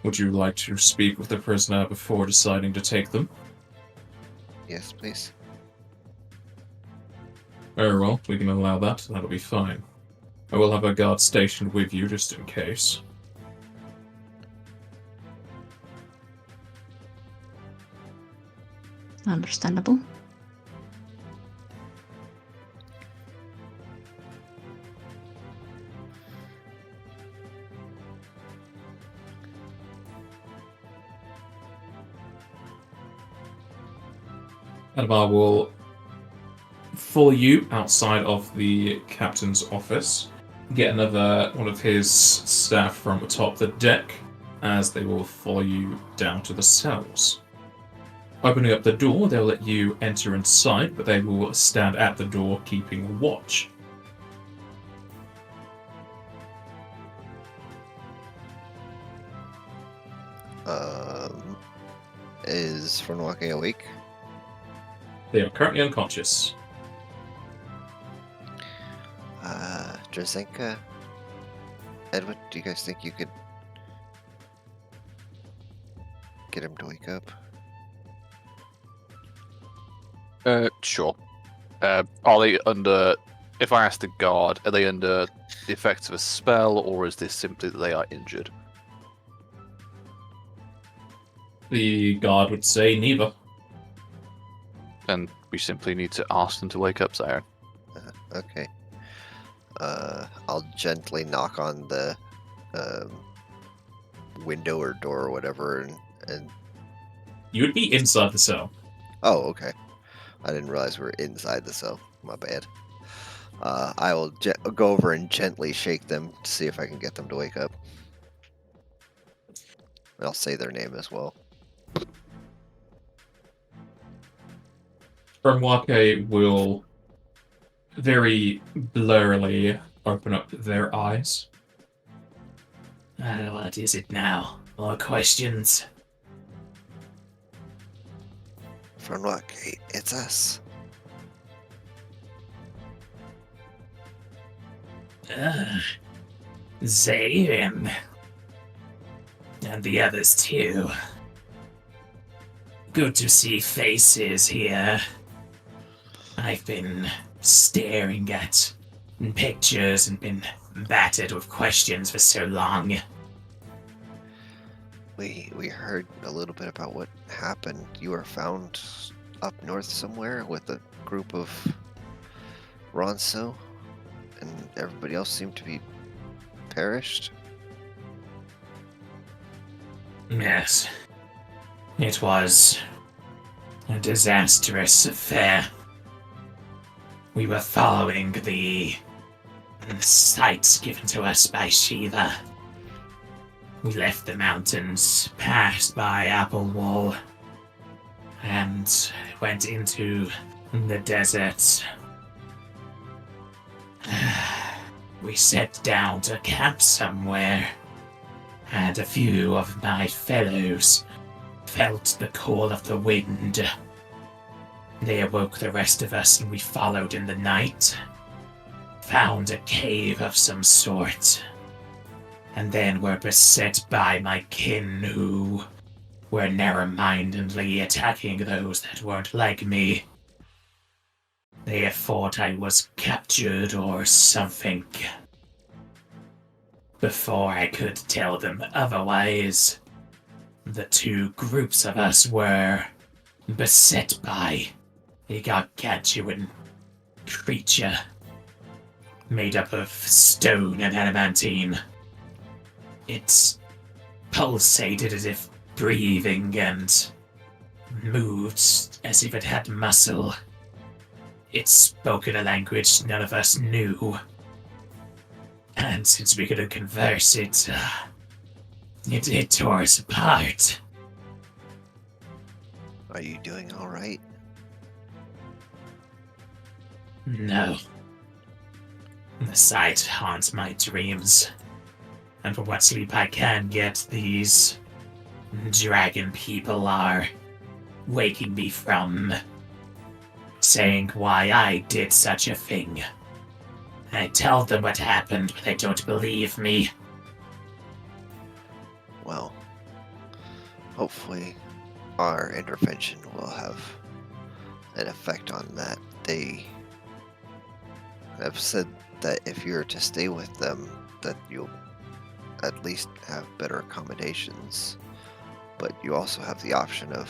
Speaker 1: Would you like to speak with the prisoner before deciding to take them?
Speaker 2: Yes, please.
Speaker 1: Very well, we can allow that. That'll be fine. I will have a guard stationed with you just in case.
Speaker 3: Understandable.
Speaker 1: Adamar will follow you outside of the captain's office, get another one of his staff from atop the deck, as they will follow you down to the cells. Opening up the door, they'll let you enter inside, but they will stand at the door keeping watch.
Speaker 2: Is Fronwake awake?
Speaker 1: They are currently unconscious.
Speaker 2: Drazenka, Edward, do you guys think you could get him to wake up?
Speaker 4: Sure. Are they under... If I ask the guard, are they under the effects of a spell, or is this simply that they are injured?
Speaker 1: The guard would say neither.
Speaker 4: And we simply need to ask them to wake up, Siren.
Speaker 2: Okay. I'll gently knock on the window or door or whatever, and
Speaker 1: You would be inside the cell.
Speaker 2: oh, okay. I didn't realize we were inside the cell. My bad. I will go over and gently shake them to see if I can get them to wake up. And I'll say their name as well.
Speaker 1: Fronwake will very blurrily open up their eyes. What is it now? More questions?
Speaker 2: From what gate? It's us.
Speaker 6: Zayn. And the others too. Good to see faces here. I've been staring at pictures and been battered with questions for so long.
Speaker 2: We heard a little bit about what happened. You were found up north somewhere with a group of Ronso, and everybody else seemed to be perished.
Speaker 6: Yes. It was a disastrous affair. We were following the sights given to us by Shiva. We left the mountains, passed by Apple Wall, and went into the desert. We sat down to camp somewhere, and a few of my fellows felt the call of the wind. They awoke the rest of us, and we followed in the night. Found a cave of some sort, and then were beset by my kin who were narrow-mindedly attacking those that weren't like me. They thought I was captured or something. Before I could tell them otherwise, the two groups of us were beset by a gargantuan creature made up of stone and adamantine. It pulsated as if breathing and moved as if it had muscle. It spoke in a language none of us knew. And since we couldn't converse, it tore us apart.
Speaker 2: Are you doing all right?
Speaker 6: No. The sight haunts my dreams. And for what sleep I can get, these dragon people are waking me from saying why I did such a thing. I tell them what happened, but they don't believe me.
Speaker 2: Well, hopefully our intervention will have an effect on that. They have said that if you're to stay with them, that you'll at least have better accommodations. But you also have the option of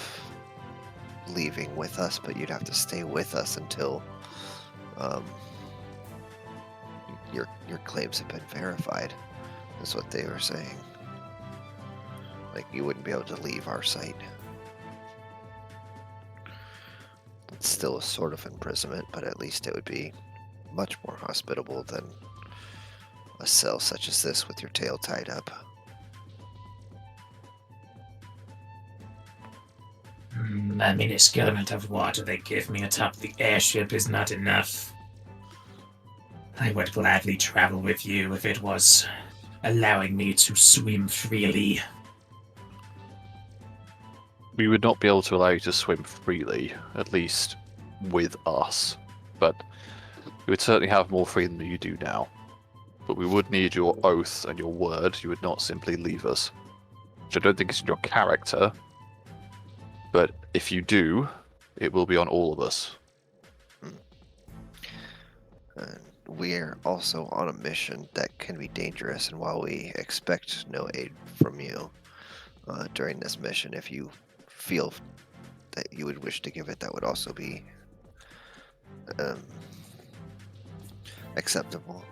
Speaker 2: leaving with us, but you'd have to stay with us until your claims have been verified. That's what they were saying. Like, you wouldn't be able to leave our site. It's still a sort of imprisonment, but at least it would be much more hospitable than a cell such as this with your tail tied up.
Speaker 6: A minuscule amount of water they give me atop the airship is not enough. I would gladly travel with you if it was allowing me to swim freely.
Speaker 4: We would not be able to allow you to swim freely, at least with us. But you would certainly have more freedom than you do now. But we would need your oath and your word. You would not simply leave us. Which I don't think is in your character. But if you do, it will be on all of us.
Speaker 2: We're also on a mission that can be dangerous, and while we expect no aid from you during this mission, if you feel that you would wish to give it, that would also be acceptable.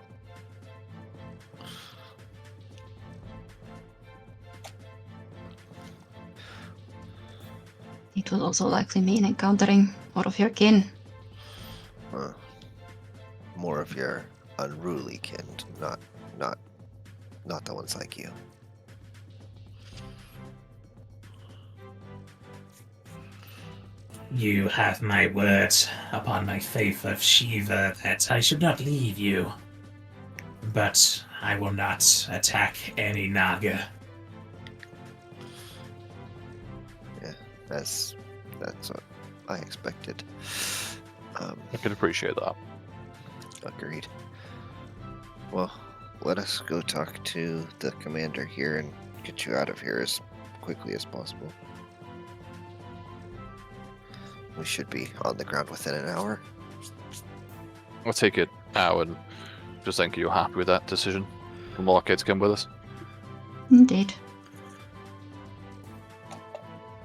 Speaker 3: It would also likely mean encountering more of your kin.
Speaker 2: More of your unruly kin, not the ones like you.
Speaker 6: You have my word upon my faith of Shiva that I should not leave you. But I will not attack any Naga.
Speaker 2: Yeah, that's what I expected.
Speaker 4: I can appreciate that.
Speaker 2: Agreed. Well, let us go talk to the commander here and get you out of here as quickly as possible. We should be on the ground within an hour.
Speaker 4: I'll take it out and just think you're happy with that decision from Marquette to come with us.
Speaker 3: Indeed.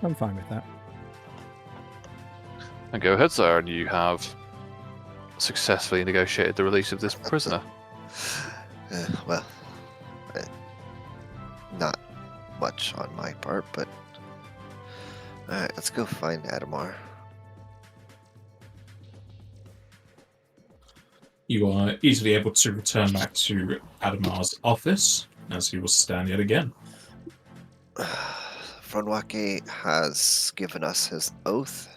Speaker 5: I'm fine with that.
Speaker 4: And go ahead, sir, and you have successfully negotiated the release of this prisoner.
Speaker 2: Well, not much on my part, but alright, let's go find Adamar.
Speaker 1: You are easily able to return back to Adamar's office, as he will stand yet again.
Speaker 2: Franwake has given us his oath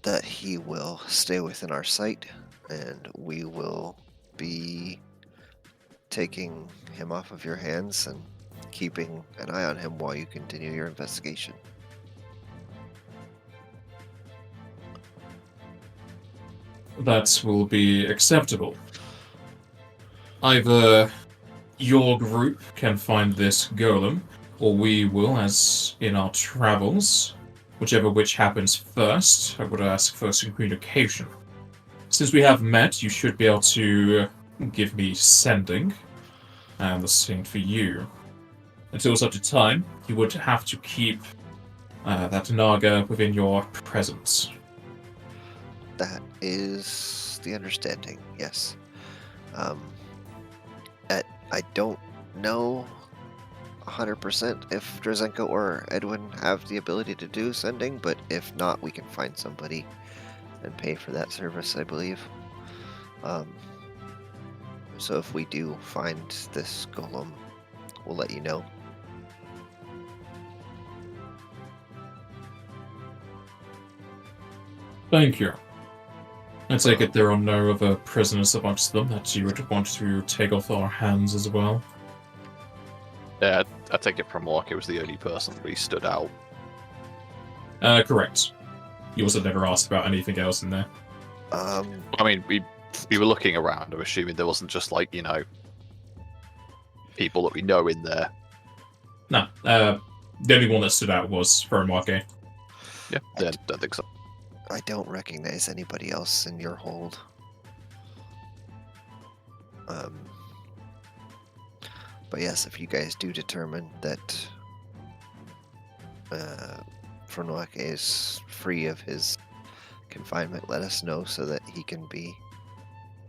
Speaker 2: that he will stay within our sight, and we will be taking him off of your hands and keeping an eye on him while you continue your investigation.
Speaker 1: That will be acceptable. Either your group can find this golem, or we will, as in our travels. Whichever which happens first, I would ask for some communication. Since we have met, you should be able to give me sending, and the same for you. Until such a time, you would have to keep that Naga within your presence.
Speaker 2: That is the understanding, yes. I don't know 100% if Drazenko or Edwin have the ability to do sending, but if not, we can find somebody and pay for that service, I believe. So if we do find this golem, we'll let you know.
Speaker 1: Thank you. I take it there are no other prisoners amongst them that you would want to take off our hands as well?
Speaker 4: Yeah, I take it from Mark, it was the only person that really stood out.
Speaker 1: Correct. You also never asked about anything else in there.
Speaker 4: I mean, we were looking around, I'm assuming there wasn't just like, people that we know in there.
Speaker 1: No, the only one that stood out was Fernwake.
Speaker 4: Yeah, I don't think so.
Speaker 2: I don't recognize anybody else in your hold. But yes, if you guys do determine that Fernwake is free of his confinement, let us know so that he can be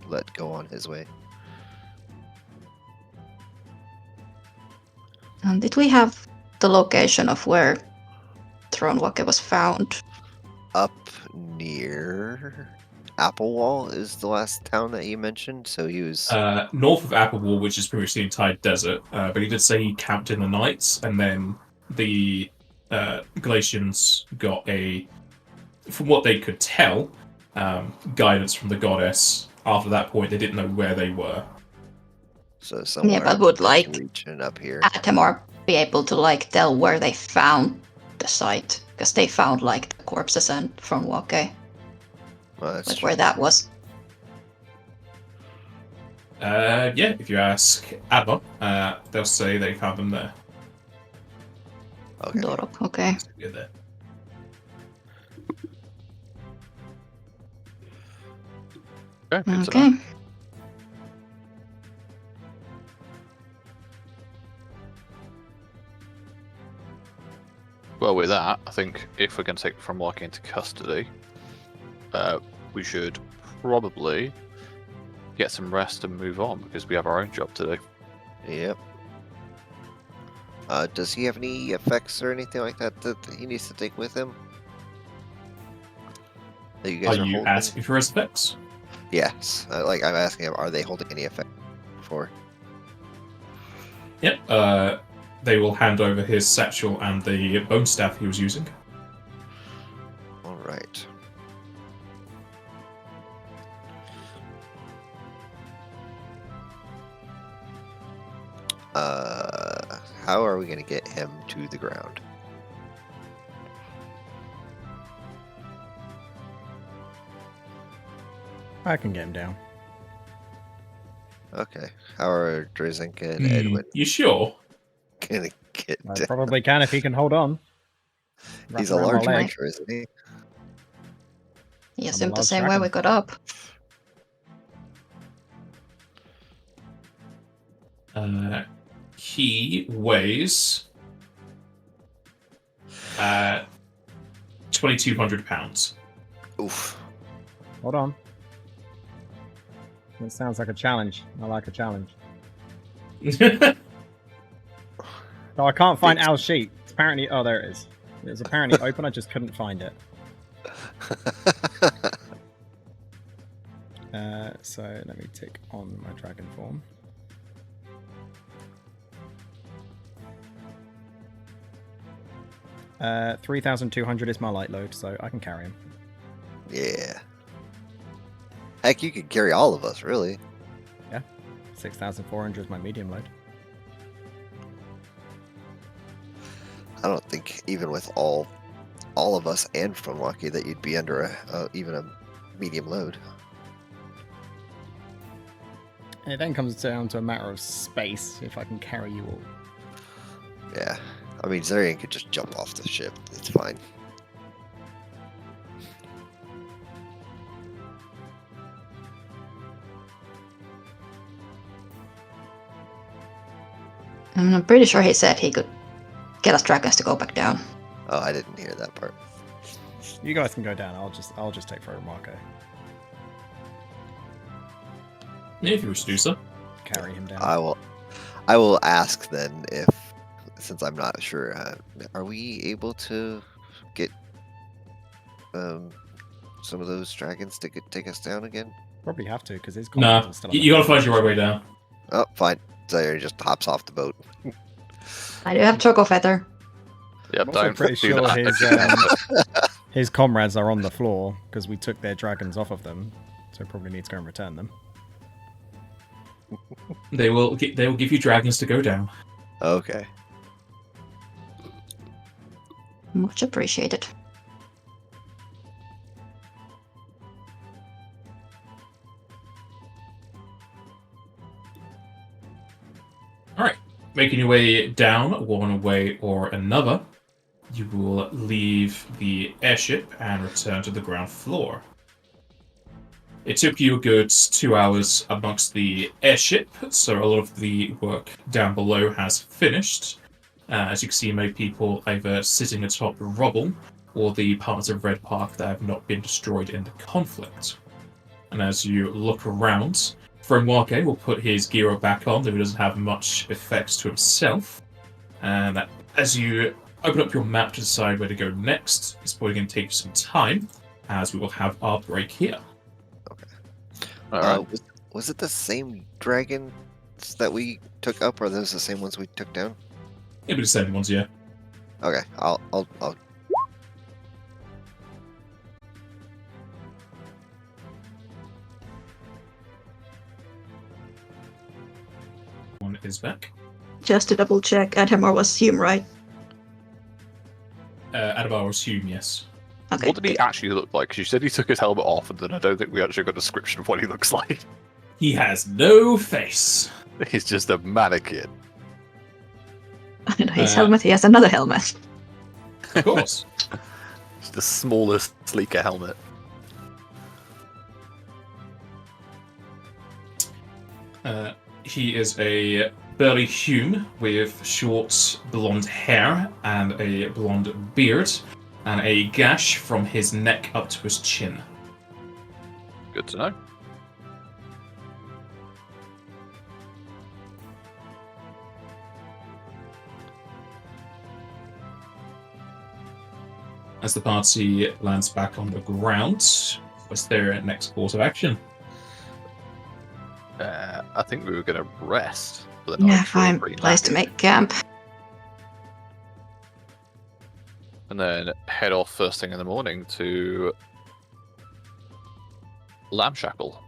Speaker 2: let go on his way.
Speaker 3: And did we have the location of where Thronewalker was found?
Speaker 2: Up near Applewall is the last town that you mentioned, so he was...
Speaker 1: North of Applewall, which is pretty much the entire desert, but he did say he camped in the nights, and then the Galatians got from what they could tell, guidance from the goddess. After that point, they didn't know where they were.
Speaker 2: So somewhere
Speaker 3: but would
Speaker 2: region up here.
Speaker 3: Atamar be able to tell where they found the site? Because they found the corpses and Thronewalker.
Speaker 2: Well, that's true.
Speaker 3: Where that was.
Speaker 1: Yeah, if you ask Adma, they'll say they found them there.
Speaker 2: Okay.
Speaker 3: Dorok, okay.
Speaker 1: Yeah, there.
Speaker 4: Okay. good to
Speaker 3: Okay.
Speaker 4: know. Well, with that, I think if we're going to take from Mark into custody, we should probably get some rest and move on because we have our own job to do.
Speaker 2: Yep. Does he have any effects or anything like that that he needs to take with him? That you guys
Speaker 1: Are
Speaker 2: are
Speaker 1: you
Speaker 2: holding?
Speaker 1: asking for respects?
Speaker 2: Yes. I'm asking him, are they holding any effect for?
Speaker 1: Yep. They will hand over his satchel and the bone staff he was using.
Speaker 2: All right. How are we going to get him to the ground?
Speaker 5: I can get him down.
Speaker 2: Okay. How are Drazenka and Edwin
Speaker 1: You sure?
Speaker 2: gonna get
Speaker 5: I
Speaker 2: down?
Speaker 5: probably can if he can hold on. Wrap
Speaker 2: He's a
Speaker 5: around my
Speaker 2: large
Speaker 5: leg.
Speaker 2: creature, isn't he?
Speaker 3: He
Speaker 5: I'm a
Speaker 3: assumed the
Speaker 5: large
Speaker 3: same way
Speaker 5: dragon.
Speaker 3: we got up.
Speaker 1: He weighs 2,200 pounds.
Speaker 2: Oof.
Speaker 5: Hold on. That sounds like a challenge. I like a challenge. No, I can't find Al's sheet. It's apparently, oh, there it is. It was apparently open. I just couldn't find it. So let me tick on my dragon form. Uh, 3,200 is my light load, so I can carry him.
Speaker 2: Yeah. Heck, you could carry all of us, really.
Speaker 5: 6,400 is my medium load.
Speaker 2: I don't think even with all of us and Funwaki that you'd be under even a medium load.
Speaker 5: And it then comes down to a matter of space, if I can carry you all.
Speaker 2: Yeah. I mean, Zarian could just jump off the ship. It's fine.
Speaker 3: I'm pretty sure he said he could get us dragons to go back down.
Speaker 2: Oh, I didn't hear that part.
Speaker 5: You guys can go down. I'll just take Photo Marco.
Speaker 1: Yeah, if you wish to do so.
Speaker 5: Carry him down.
Speaker 2: I will ask then if, since I'm not sure, are we able to get some of those dragons to take us down again?
Speaker 5: Probably have to, because his
Speaker 1: Nah,
Speaker 5: combat is still on
Speaker 1: you gotta find your right way down.
Speaker 2: Oh, fine. Zarian just hops off the boat.
Speaker 3: I do have Choco Feather.
Speaker 4: Yep,
Speaker 5: I'm also
Speaker 4: don't
Speaker 5: pretty
Speaker 4: do
Speaker 5: sure
Speaker 4: that.
Speaker 5: his comrades are on the floor, because we took their dragons off of them, so probably need to go and return them.
Speaker 1: They will give you dragons to go down.
Speaker 2: Okay.
Speaker 3: Much appreciated.
Speaker 1: Alright. Making your way down one way or another, you will leave the airship and return to the ground floor. It took you a good 2 hours amongst the airship, so a lot of the work down below has finished. As you can see, many people either sitting atop the rubble or the parts of Red Park that have not been destroyed in the conflict. And as you look around, Fremwake will put his gear back on, though he doesn't have much effect to himself. And as you open up your map to decide where to go next, it's probably going to take you some time, as we will have our break here.
Speaker 4: Alright.
Speaker 2: Was it the same dragons that we took up, or are those the same ones we took down?
Speaker 1: It'll be the same ones, yeah.
Speaker 2: Okay, I'll
Speaker 1: One is back.
Speaker 3: Just to double check, Adhamar was Hume, right?
Speaker 1: Adabar was Hume, yes.
Speaker 3: Okay.
Speaker 4: What did he actually look like? 'Cause you said he took his helmet off, and then I don't think we actually got a description of what he looks like.
Speaker 1: He has no face.
Speaker 4: He's just a mannequin.
Speaker 3: And his helmet, he has another helmet.
Speaker 1: Of course.
Speaker 4: It's the smallest, sleeker helmet.
Speaker 1: He is a burly Hume with short blonde hair and a blonde beard, and a gash from his neck up to his chin.
Speaker 4: Good to know.
Speaker 1: As the party lands back on the ground, what's their next course of action?
Speaker 4: I think we were going to rest. But then I
Speaker 3: Yeah,
Speaker 4: was feeling
Speaker 3: fine
Speaker 4: pretty
Speaker 3: place to
Speaker 4: knackered.
Speaker 3: make camp.
Speaker 4: And then head off first thing in the morning to Lamshackle.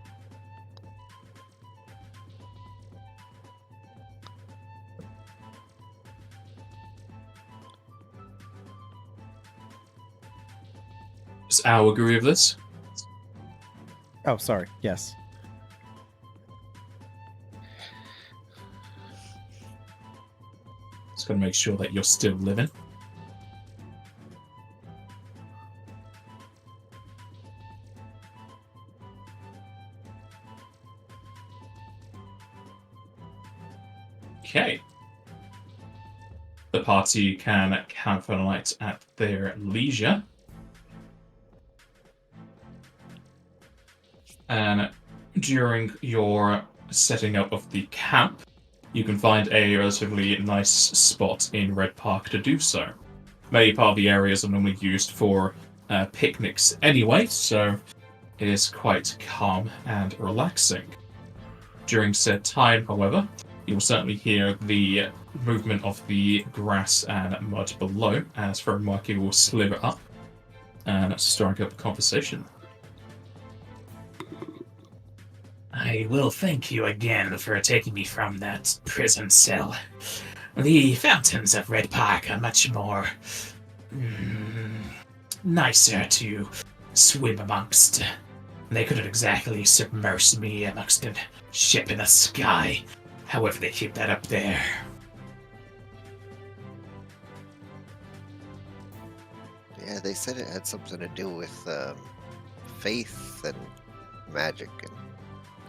Speaker 1: Does Al agree with this?
Speaker 5: Oh, sorry. Yes.
Speaker 1: Just gotta make sure that you're still living. Okay. The party can camp a night at their leisure. And during your setting up of the camp, you can find a relatively nice spot in Red Park to do so. Many part of the areas are normally used for picnics anyway, so it is quite calm and relaxing. During said time, however, you will certainly hear the movement of the grass and mud below, as Ferromarki will slither up and strike up a conversation.
Speaker 6: I will thank you again for taking me from that prison cell. The fountains of Red Park are much more nicer to swim amongst. They couldn't exactly submerge me amongst a ship in the sky. However, they keep that up there.
Speaker 2: Yeah, they said it had something to do with faith and magic, and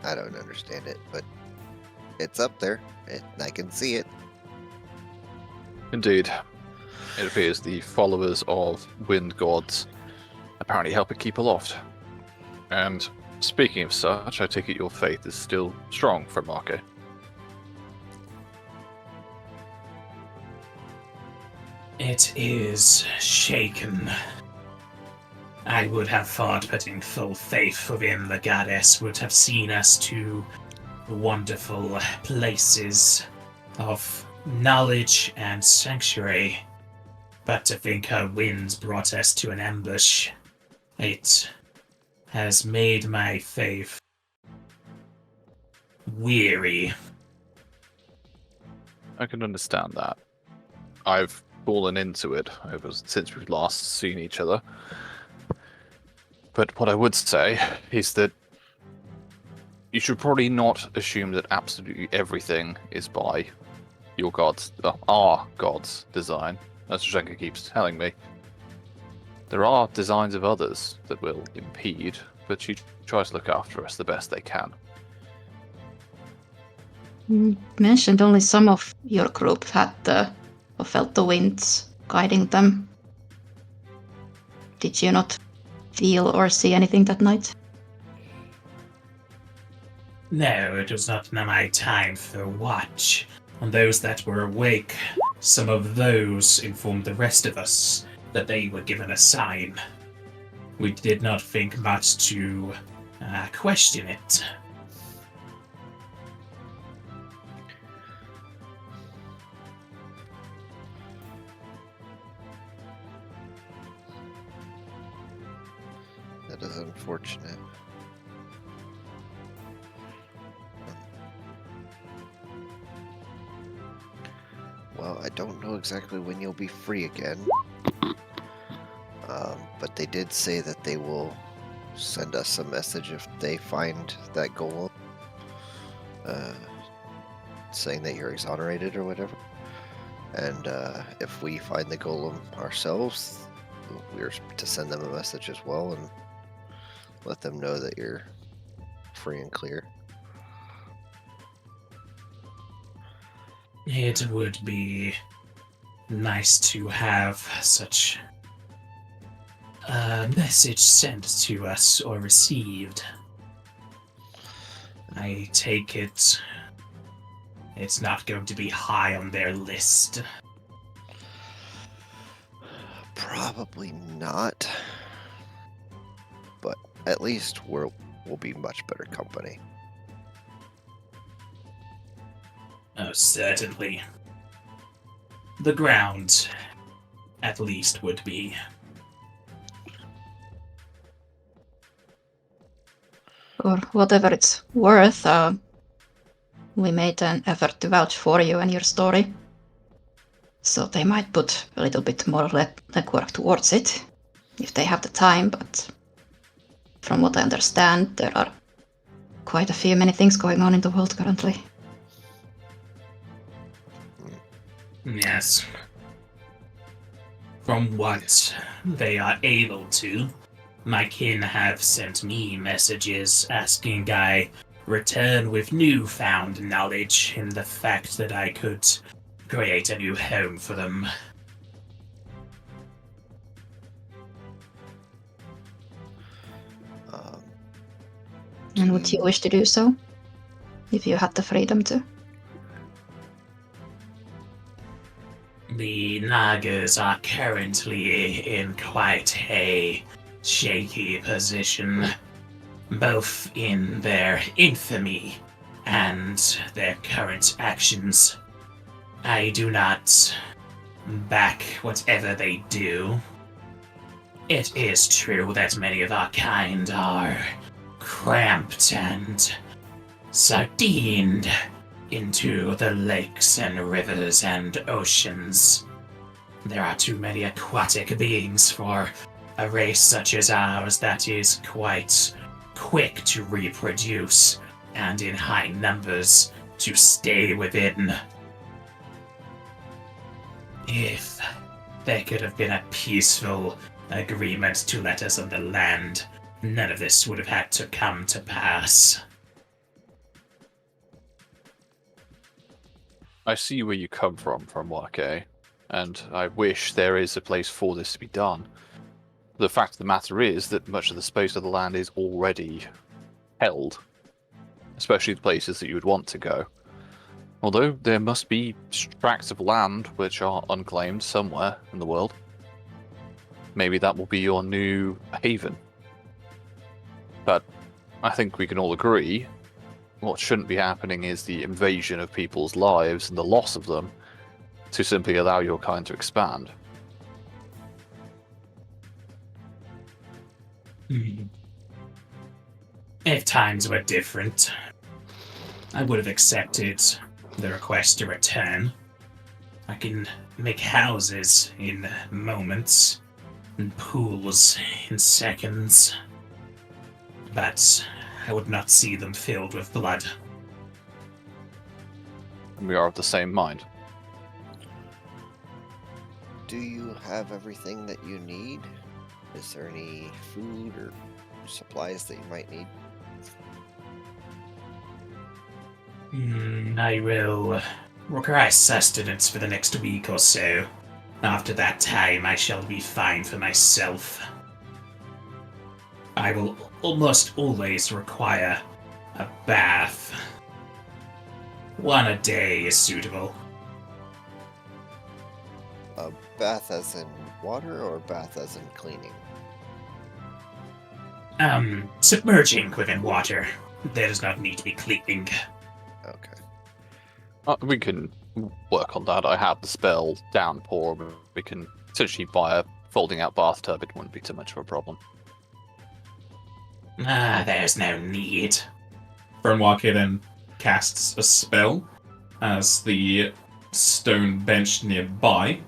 Speaker 2: I don't understand it, but it's up there. I can see it.
Speaker 4: Indeed. It appears the followers of wind gods apparently help it keep aloft. And speaking of such, I take it your faith is still strong, Ferromarki.
Speaker 6: It is shaken. I would have thought putting full faith within the goddess would have seen us to wonderful places of knowledge and sanctuary. But to think her winds brought us to an ambush, it has made my faith weary.
Speaker 4: I can understand that. I've fallen into it since we've last seen each other. But what I would say is that you should probably not assume that absolutely everything is by your god's, our god's design, as Zhenka keeps telling me. There are designs of others that will impede, but she tries to look after us the best they can.
Speaker 3: You mentioned only some of your group had or felt the winds guiding them. Did you not feel or see anything that night?
Speaker 6: No, it was not my time for watch. On those that were awake, some of those informed the rest of us that they were given a sign. We did not think much to question it.
Speaker 2: That is unfortunate. Well, I don't know exactly when you'll be free again. But they did say that they will send us a message if they find that golem. Saying that you're exonerated or whatever. And if we find the golem ourselves, we're to send them a message as well and let them know that you're free and clear.
Speaker 6: It would be nice to have such a message sent to us or received. I take it's not going to be high on their list.
Speaker 2: Probably not. But at least we'll be much better company.
Speaker 6: Oh, certainly. The ground, at least, would be.
Speaker 3: For whatever it's worth, we made an effort to vouch for you and your story. So they might put a little bit more legwork towards it, if they have the time, but from what I understand, there are quite a few many things going on in the world currently.
Speaker 6: Yes. From what they are able to, my kin have sent me messages asking I return with newfound knowledge in the fact that I could create a new home for them.
Speaker 3: And would you wish to do so? If you had the freedom to?
Speaker 6: The Nagas are currently in quite a shaky position, both in their infamy and their current actions. I do not back whatever they do. It is true that many of our kind are cramped and sardined into the lakes and rivers and oceans. There are too many aquatic beings for a race such as ours that is quite quick to reproduce and in high numbers to stay within. If there could have been a peaceful agreement to let us on the land, none of this would have had to come to pass.
Speaker 4: I see where you come from Wake, and I wish there is a place for this to be done. The fact of the matter is that much of the space of the land is already held, especially the places that you would want to go. Although there must be tracts of land which are unclaimed somewhere in the world. Maybe that will be your new haven. But I think we can all agree what shouldn't be happening is the invasion of people's lives and the loss of them to simply allow your kind to expand.
Speaker 6: If times were different, I would have accepted the request to return. I can make houses in moments, and pools in seconds, but I would not see them filled with blood.
Speaker 4: And we are of the same mind.
Speaker 2: Do you have everything that you need? Is there any food or supplies that you might need?
Speaker 6: I will require sustenance for the next week or so. After that time, I shall be fine for myself. I will almost always require a bath. One a day is suitable.
Speaker 2: A bath as in water or bath as in cleaning?
Speaker 6: Submerging within water. There does not need to be cleaning.
Speaker 2: Okay.
Speaker 4: We can work on that. I have the spell downpour. We can essentially buy a folding out bathtub. It wouldn't be too much of a problem.
Speaker 6: There's no need.
Speaker 1: Frenwake then casts a spell as the stone bench nearby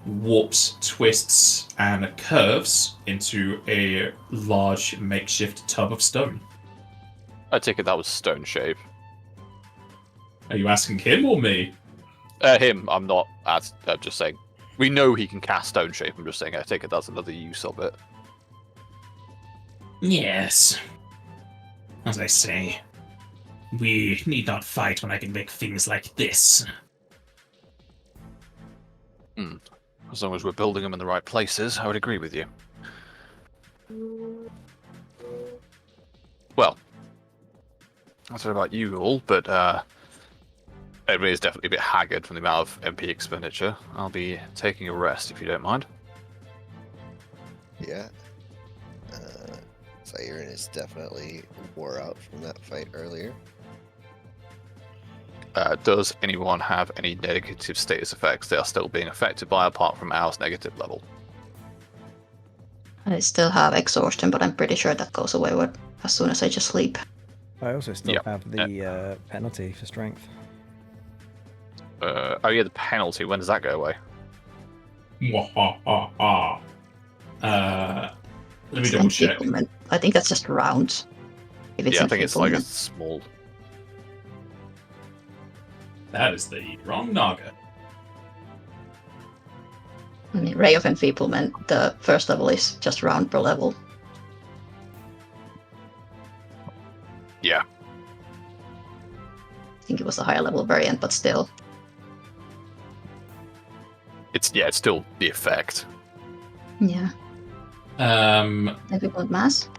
Speaker 1: warps, twists, and curves into a large makeshift tub of stone.
Speaker 4: I take it that was stone shape.
Speaker 1: Are you asking him or me?
Speaker 4: Him, I'm not. I'm just saying. We know he can cast stone shape. I'm just saying. I take it that's another use of it.
Speaker 6: Yes. As I say, we need not fight when I can make things like this.
Speaker 4: As long as we're building them in the right places, I would agree with you. Well, I don't know about you all, but everybody is definitely a bit haggard from the amount of MP expenditure. I'll be taking a rest if you don't mind.
Speaker 2: Yeah. Siren is definitely wore out from that fight earlier.
Speaker 4: Does anyone have any negative status effects they are still being affected by apart from ours negative level?
Speaker 3: I still have exhaustion, but I'm pretty sure that goes away as soon as I just sleep.
Speaker 5: I also still
Speaker 4: Yep.
Speaker 5: have the penalty for strength.
Speaker 4: Oh yeah, the penalty. When does that go away?
Speaker 1: Let me
Speaker 3: It's
Speaker 1: double
Speaker 3: in
Speaker 1: check.
Speaker 3: enfeeblement. I think that's just round. If it's
Speaker 4: Yeah, I think it's like a
Speaker 3: enfeeblement.
Speaker 4: small.
Speaker 1: That is the wrong Naga.
Speaker 3: I mean, Ray of Enfeeblement, the first level is just round per level.
Speaker 4: Yeah.
Speaker 3: I think it was a higher level variant, but still.
Speaker 4: It's still the effect.
Speaker 3: Yeah. Enfeeblement mass.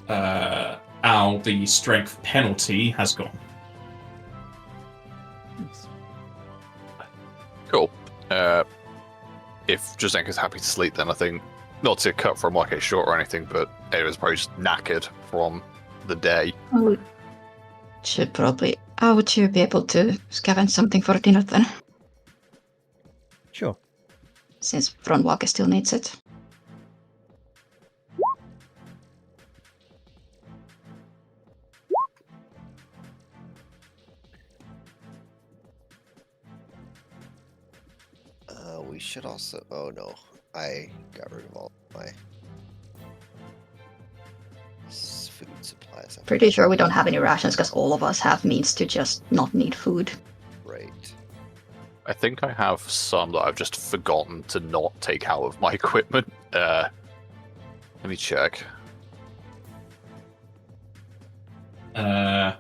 Speaker 1: Al, the strength penalty has gone.
Speaker 4: Cool. If Jazenka's happy to sleep, then I think not to cut from like a short or anything, but it was probably just knackered from the day.
Speaker 3: Oh, should probably. Oh, would you be able to scavenge something for dinner then?
Speaker 5: Sure.
Speaker 3: Since Fronwalker still needs it.
Speaker 2: We should also. Oh no, I got rid of all my food supplies.
Speaker 3: Pretty sure we don't have any rations because all of us have means to just not need food.
Speaker 2: Right.
Speaker 4: I think I have some that I've just forgotten to not take out of my equipment. Let me check.
Speaker 1: Al,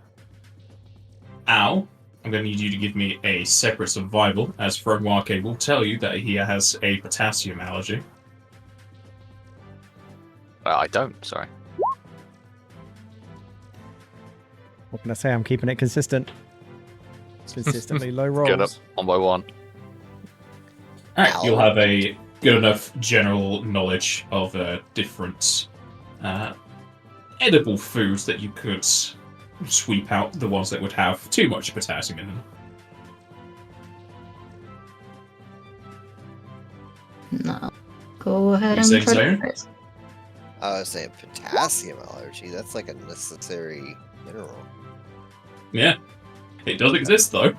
Speaker 1: I'm going to need you to give me a separate survival, as Frogwake will tell you that he has a potassium allergy.
Speaker 4: I don't, sorry.
Speaker 5: What can I say? I'm keeping it consistent. Consistently low rolls.
Speaker 4: Get up one by one.
Speaker 1: Alright,
Speaker 2: Al.
Speaker 1: you'll have a good enough general knowledge of different edible foods that you could sweep out the ones that would have too much potassium in them.
Speaker 3: No. Go ahead
Speaker 1: You
Speaker 3: and
Speaker 1: saying
Speaker 3: try
Speaker 1: so?
Speaker 3: first.
Speaker 2: I was saying potassium allergy. That's like a necessary mineral.
Speaker 1: Yeah, it does exist though.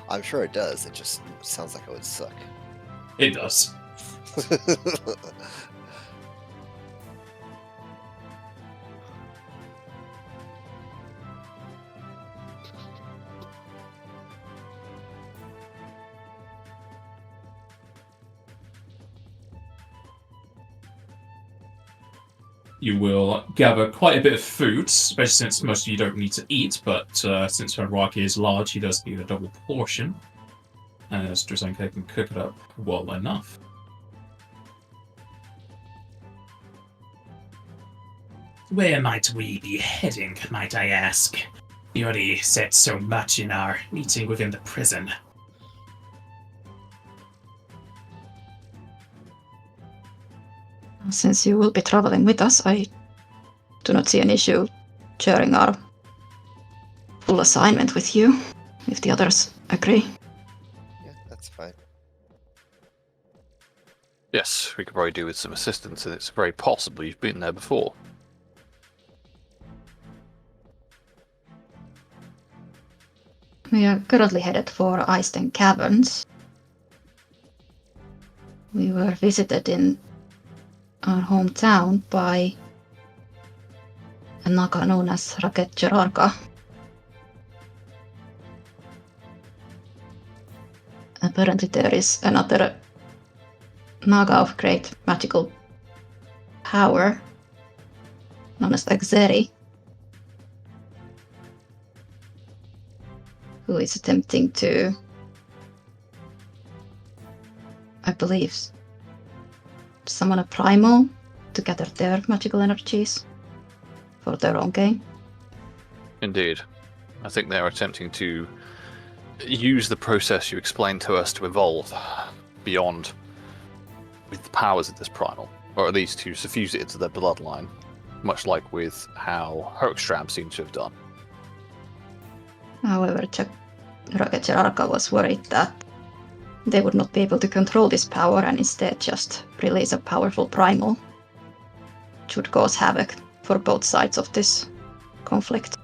Speaker 2: I'm sure it does. It just sounds like it would suck.
Speaker 1: It does. You will gather quite a bit of food, especially since most of you don't need to eat, but since Haruaki is large, he does need a double portion. As Drazenko can cook it up well enough.
Speaker 6: Where might we be heading, might I ask? We already said so much in our meeting within the prison.
Speaker 3: Since you will be traveling with us, I do not see an issue sharing our full assignment with you, if the others agree.
Speaker 2: Yeah, that's fine.
Speaker 4: Yes, we could probably do with some assistance, and it's very possible you've been there before.
Speaker 3: We are currently headed for Isnt Caverns. We were visited in our hometown by a Naga known as Raket Jararka. Apparently there is another Naga of great magical power, known as Exeri, who is attempting to, I believe, summon a Primal to gather their magical energies for their own gain.
Speaker 4: Indeed. I think they're attempting to use the process you explained to us to evolve beyond with the powers of this primal, or at least to suffuse it into their bloodline, much like with how Herkstram seems to have done.
Speaker 3: However, Raket Jararka was worried that they would not be able to control this power and instead just release a powerful primal, which would cause havoc for both sides of this conflict.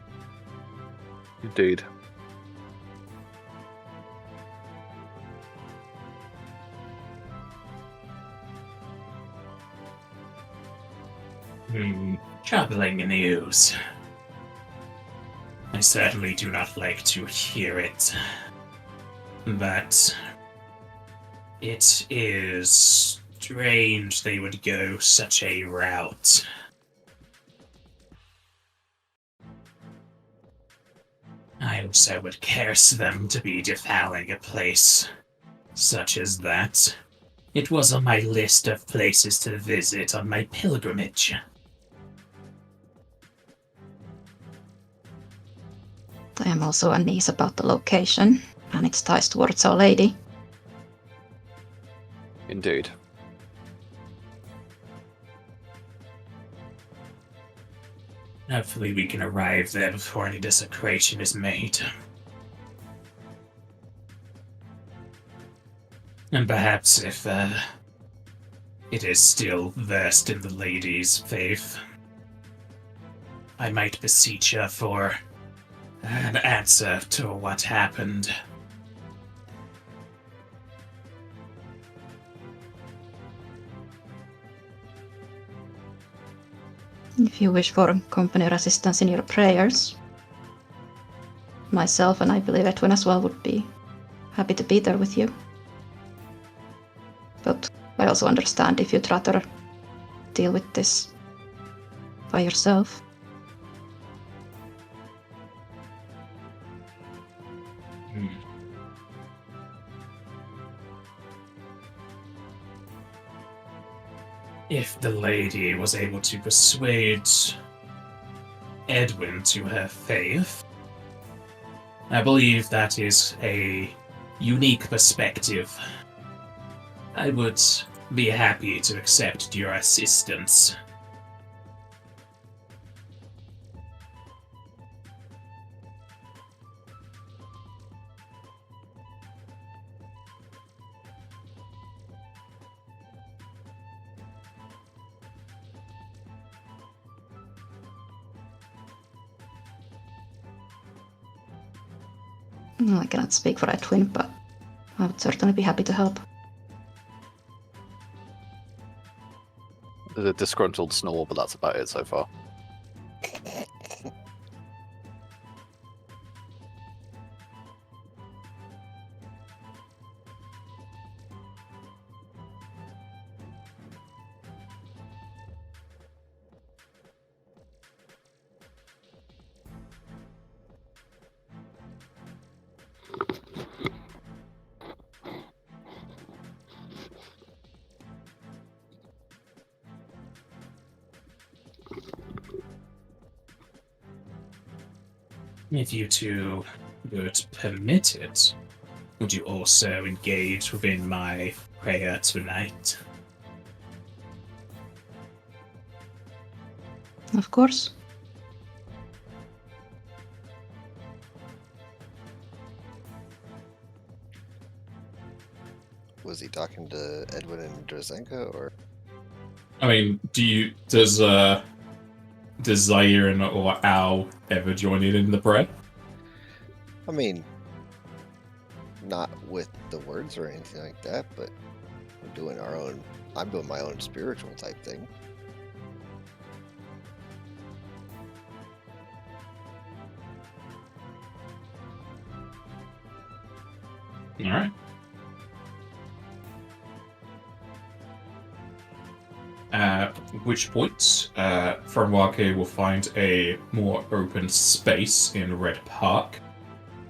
Speaker 4: Indeed.
Speaker 6: Troubling news. I certainly do not like to hear it. But it is strange they would go such a route. I also would curse them to be defiling a place such as that. It was on my list of places to visit on my pilgrimage.
Speaker 3: I am also uneasy about the location and its ties towards Our Lady.
Speaker 4: Indeed.
Speaker 6: Hopefully we can arrive there before any desecration is made. And perhaps if it is still versed in the lady's faith, I might beseech her for an answer to what happened.
Speaker 3: If you wish for company assistance in your prayers, myself and I believe Edwin as well would be happy to be there with you. But I also understand if you'd rather deal with this by yourself.
Speaker 6: If the lady was able to persuade Edwin to her faith, I believe that is a unique perspective. I would be happy to accept your assistance.
Speaker 3: I cannot speak for Edwin, but I would certainly be happy to help.
Speaker 4: There's a disgruntled snore, but that's about it so far.
Speaker 6: If you two would permit it, would you also engage within my prayer tonight?
Speaker 3: Of course.
Speaker 2: Was he talking to Edwin and Drazenka, or?
Speaker 1: I mean, does Zaire or Al ever join in the prayer?
Speaker 2: I mean, not with the words or anything like that, but we're doing our own. I'm doing my own spiritual type thing.
Speaker 1: All right. At which point, Franwake will find a more open space in Red Park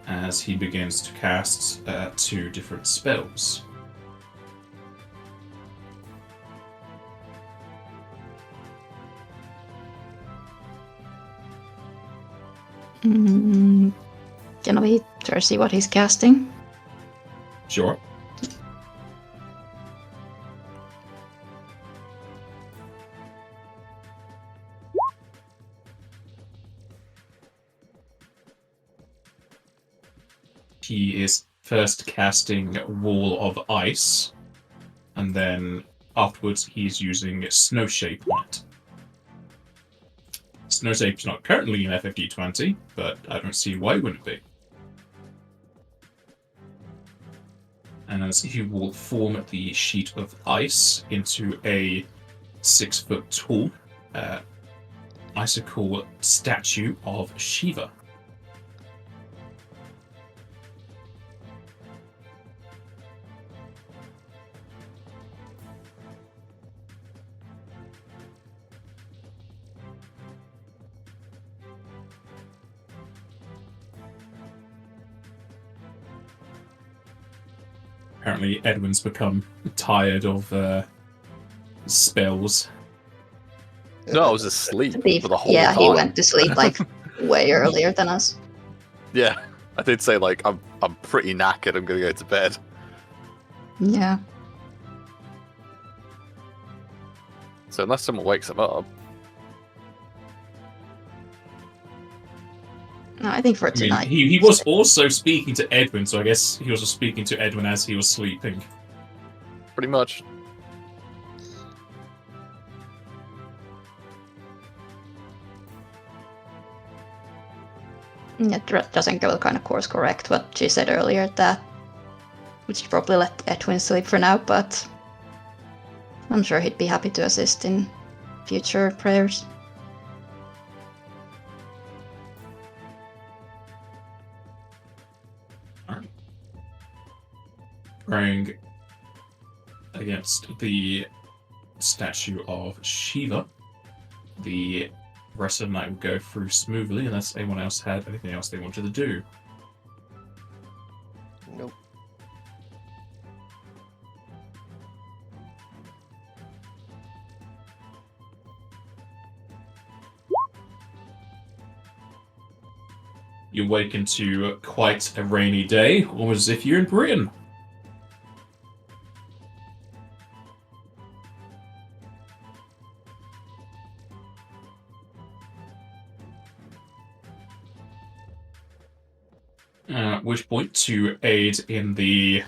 Speaker 1: as he begins to cast 2 different spells.
Speaker 3: Can we try to see what he's casting?
Speaker 1: Sure. He is first casting Wall of Ice, and then afterwards he's using Snow Shape on it. Snow Shape's not currently in FFd20, but I don't see why it wouldn't be. And as he will form the sheet of ice into a 6-foot tall icicle statue of Shiva. Apparently, Edwin's become tired of spells.
Speaker 4: No, I was asleep for the whole
Speaker 3: Yeah,
Speaker 4: time.
Speaker 3: he went to sleep like way earlier than us.
Speaker 4: Yeah, I did say like I'm pretty knackered. I'm gonna go to bed.
Speaker 3: Yeah.
Speaker 4: So unless someone wakes him up,
Speaker 3: No, I think for
Speaker 1: I mean,
Speaker 3: tonight.
Speaker 1: he was also speaking to Edwin, so I guess he was speaking to Edwin as he was sleeping.
Speaker 4: pretty much.
Speaker 3: Yeah, doesn't go kind of course correct what she said earlier, that we should probably let Edwin sleep for now, but I'm sure he'd be happy to assist in future prayers.
Speaker 1: Alright. Praying against the statue of Shiva. The rest of the night would go through smoothly unless anyone else had anything else they wanted to do.
Speaker 2: Nope.
Speaker 1: You wake into quite a rainy day, almost as if you're in Britain. At which point, to aid in the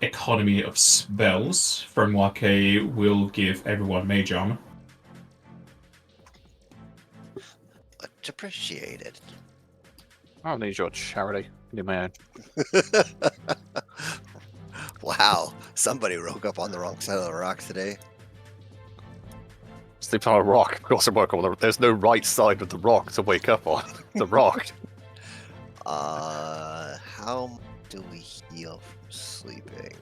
Speaker 1: economy of spells, Frenwake will give everyone mage armor.
Speaker 2: Much appreciated.
Speaker 4: I don't need your charity. I need my own.
Speaker 2: Wow, somebody woke up on the wrong side of the rock today.
Speaker 4: Sleep on a rock. We also woke up on the. There's no right side of the rock to wake up on. The rock.
Speaker 2: How do we heal from sleeping?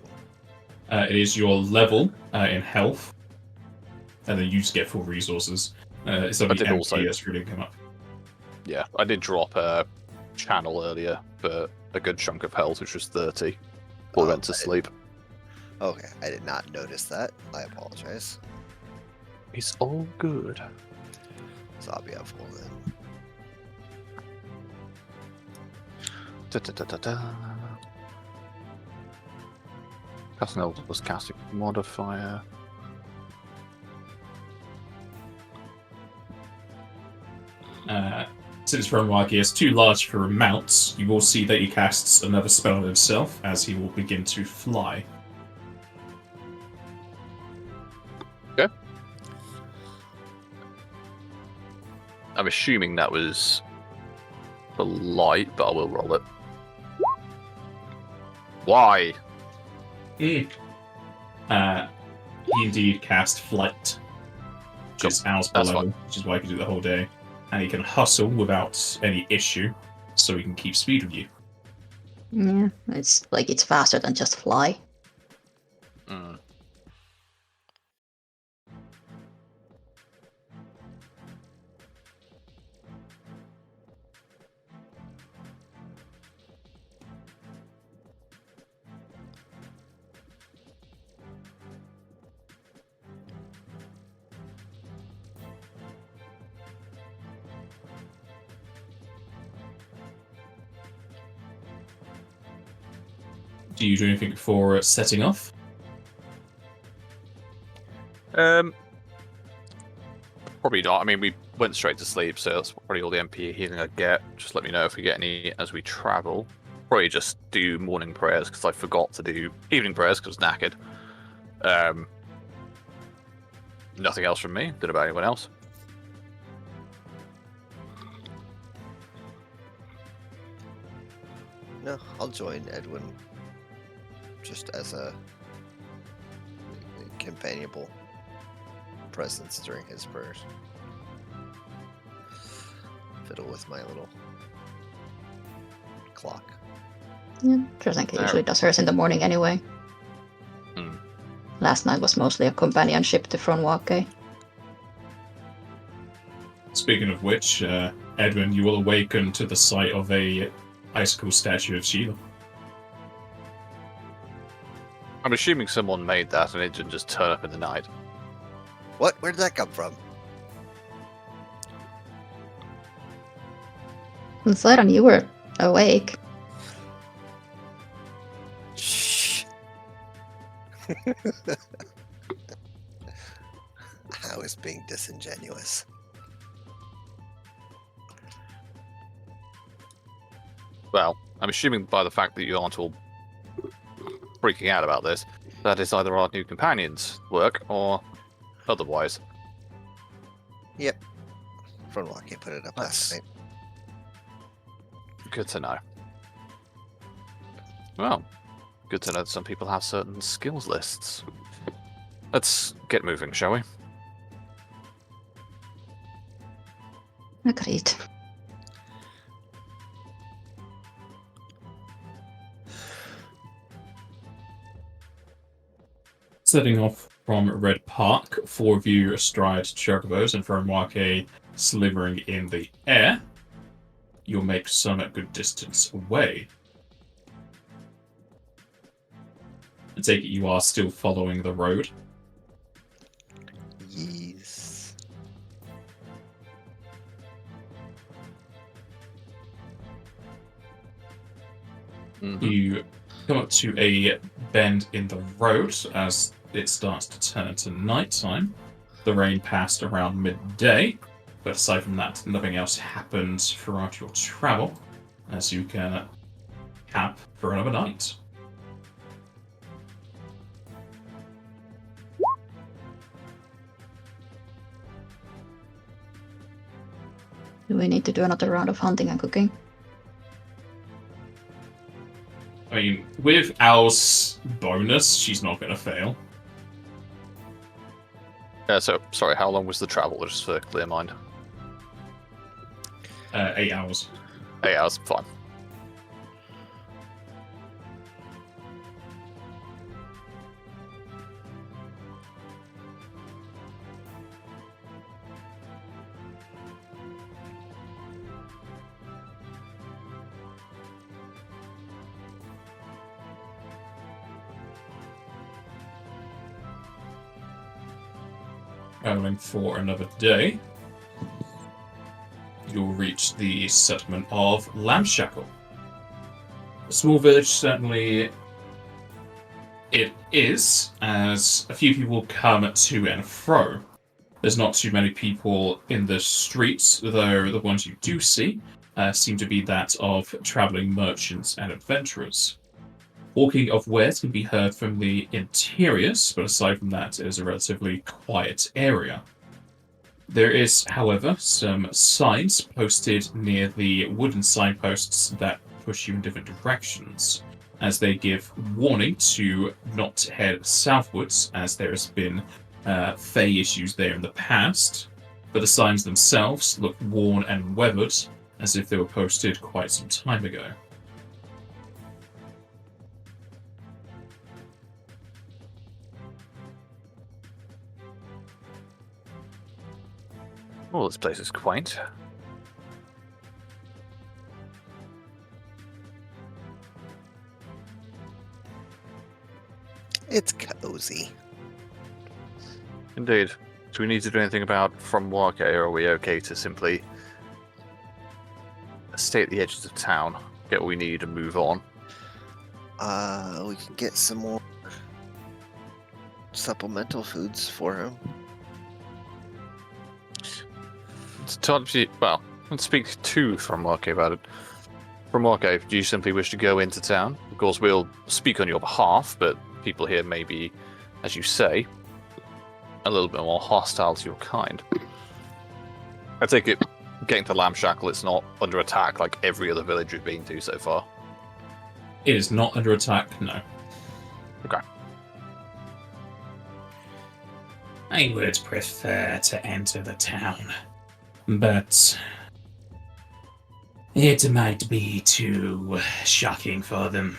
Speaker 1: It is your level in health, and then you just get full resources. It's on
Speaker 4: I
Speaker 1: the
Speaker 4: did
Speaker 1: MP
Speaker 4: also-
Speaker 1: that's really come up.
Speaker 4: Yeah, I did drop a channel earlier for a good chunk of health, which was 30. Before we went to sleep.
Speaker 2: Okay, I did not notice that. I apologize.
Speaker 4: It's all good.
Speaker 2: So I'll be at full then.
Speaker 4: Casting was casting modifier.
Speaker 1: Since Frenwake is too large for a mount, you will see that he casts another spell on himself as he will begin to fly.
Speaker 4: Okay. I'm assuming that was for light, but I will roll it. Why?
Speaker 1: He indeed cast flight, which is hours per
Speaker 4: That's
Speaker 1: level,
Speaker 4: fine.
Speaker 1: which is why he can do the whole day. And he can hustle without any issue, so he can keep speed with you.
Speaker 3: Yeah, it's like it's faster than just fly.
Speaker 4: Mm.
Speaker 1: Do you do anything for setting off?
Speaker 4: Probably not. I mean, we went straight to sleep, so that's probably all the MP healing I get. Just let me know if we get any as we travel. Probably just do morning prayers because I forgot to do evening prayers because I was knackered. Nothing else from me. Don't know about anyone else.
Speaker 2: No, I'll join Edwin just as a companionable presence during his prayers. Fiddle with my little clock.
Speaker 3: Yeah, Trasenka usually does hers in the morning anyway.
Speaker 4: Hmm.
Speaker 3: Last night was mostly a companionship to Fronwake.
Speaker 1: Speaking of which, Edwin, you will awaken to the sight of a icicle statue of Sheila.
Speaker 4: I'm assuming someone made that and it didn't just turn up in the night.
Speaker 2: What? Where did that come from?
Speaker 3: And Siren, you were awake.
Speaker 2: Shh. I was being disingenuous.
Speaker 4: Well, I'm assuming by the fact that you aren't all freaking out about this, that is either our new companions' work or otherwise.
Speaker 2: Yep. Fronwake put it up last night.
Speaker 4: Good to know. Well, good to know that some people have certain skills lists. Let's get moving, shall we?
Speaker 3: Agreed.
Speaker 1: Setting off from Red Park, 4 of you astride chocobos and Fronwake slithering in the air. You'll make some at good distance away. I take it you are still following the road.
Speaker 2: Yes.
Speaker 4: Mhm.
Speaker 1: You come up to a bend in the road as it starts to turn to nighttime. The rain passed around midday, but aside from that, nothing else happens throughout your travel, as you can camp for another night.
Speaker 3: Do we need to do another round of hunting and cooking?
Speaker 1: I mean, with Al's bonus, she's not going to fail.
Speaker 4: So, sorry, how long was the travel, just for clear mind?
Speaker 1: 8 hours.
Speaker 4: 8 hours, fine.
Speaker 1: Traveling for another day, you'll reach the settlement of Lambshackle. A small village, certainly it is, as a few people come to and fro. There's not too many people in the streets, though the ones you do see seem to be that of traveling merchants and adventurers. Hawking of wares can be heard from the interiors, but aside from that, it is a relatively quiet area. There is, however, some signs posted near the wooden signposts that push you in different directions, as they give warning to not head southwards, as there has been fey issues there in the past, but the signs themselves look worn and weathered, as if they were posted quite some time ago.
Speaker 4: Oh, this place is quaint.
Speaker 2: It's cozy.
Speaker 4: Indeed. Do we need to do anything about from Wake, or are we okay to simply stay at the edges of town, get what we need, and move on?
Speaker 2: We can get some more supplemental foods for him.
Speaker 4: Well, let's speak to from Wake about it. From Wake, do you simply wish to go into town? Of course, we'll speak on your behalf, but people here may be, as you say, a little bit more hostile to your kind. I take it, getting to Lambshackle, it's not under attack like every other village we've been to so far.
Speaker 1: It is not under attack, no.
Speaker 4: Okay.
Speaker 6: I would prefer to enter the town, but it might be too shocking for them.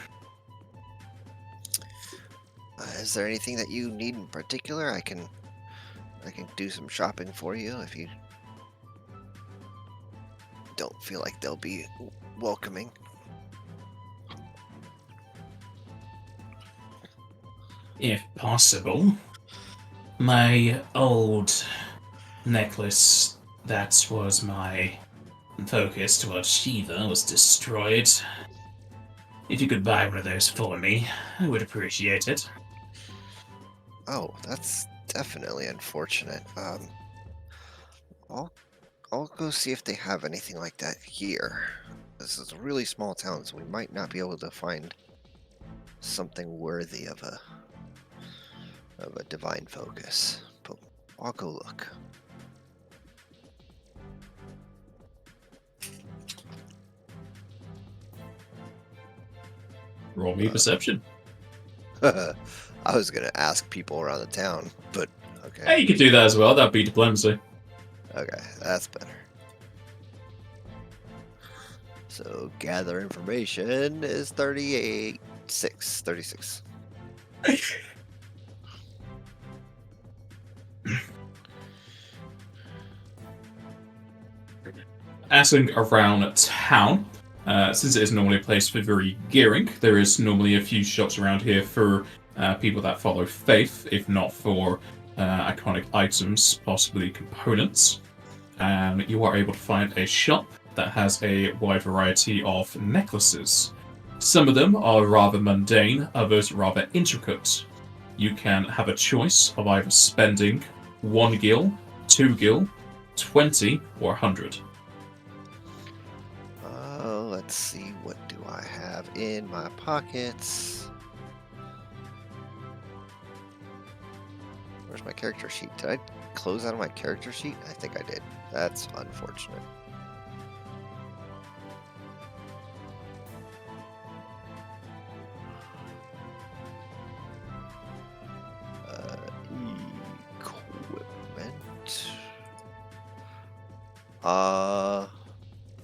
Speaker 2: Is there anything that you need in particular? I can do some shopping for you if you don't feel like they'll be welcoming.
Speaker 6: If possible. My old necklace that was my focus towards Shiva was destroyed. If you could buy one of those for me, I would appreciate it.
Speaker 2: Oh, that's definitely unfortunate. I'll go see if they have anything like that here. This is a really small town, so we might not be able to find something worthy of a divine focus. But I'll go look.
Speaker 1: Roll me perception.
Speaker 2: I was gonna ask people around the town, but okay.
Speaker 1: Hey, you could do that as well. That'd be diplomacy.
Speaker 2: Okay, that's better. So gather information is 36.
Speaker 1: Asking around town, since it is normally a place for very gearing, there is normally a few shops around here for people that follow faith, if not for iconic items, possibly components. And you are able to find a shop that has a wide variety of necklaces. Some of them are rather mundane, others rather intricate. You can have a choice of either spending 1 gil, 2 gil, 20, or 100.
Speaker 2: Let's see, what do I have in my pockets? Where's my character sheet? Did I close out of my character sheet? I think I did. That's unfortunate. Equipment.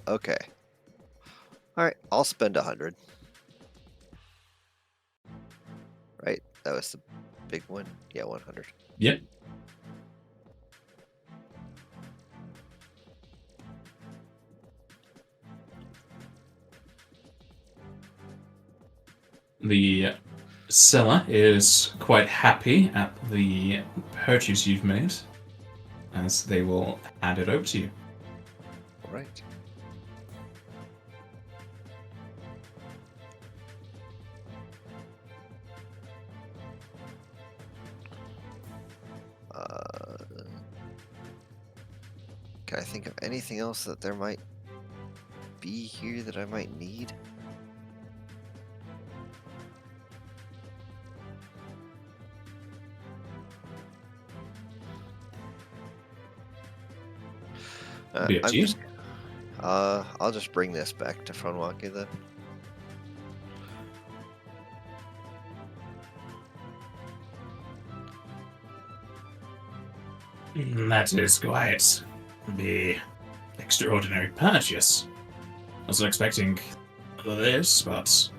Speaker 2: Okay. Alright, I'll spend 100. Right? That was the big one? Yeah, 100.
Speaker 1: Yep. The seller is quite happy at the purchase you've made, as they will hand it over to you.
Speaker 2: Alright. Can I think of anything else that there might be here that I might need?
Speaker 1: Be up to you.
Speaker 2: I'll just bring this back to Fronwake then.
Speaker 6: That is quite the extraordinary purchase. I wasn't expecting this, but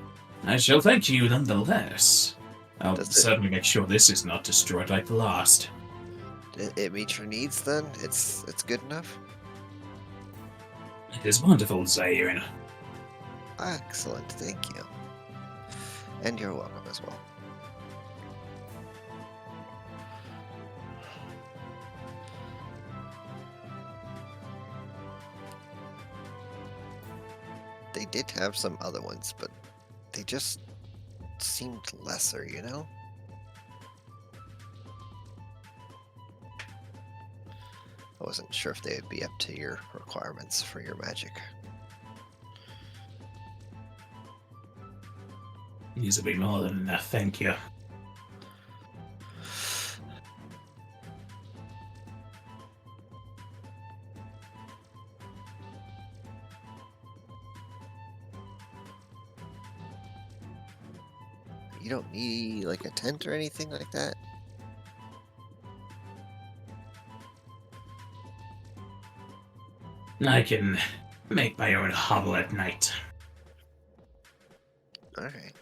Speaker 6: I shall thank you nonetheless. I'll
Speaker 2: Does it-
Speaker 6: certainly make sure this is not destroyed like the last.
Speaker 2: It meets your needs then? It's good enough?
Speaker 6: It is wonderful, Zairn.
Speaker 2: Excellent, thank you. And you're welcome as well. They did have some other ones, but they just seemed lesser, you know? I wasn't sure if they'd be up to your requirements for your magic.
Speaker 6: These will be more than enough, thank you.
Speaker 2: You don't need like a tent or anything like that?
Speaker 6: I can make my own hovel at night.
Speaker 2: Alright.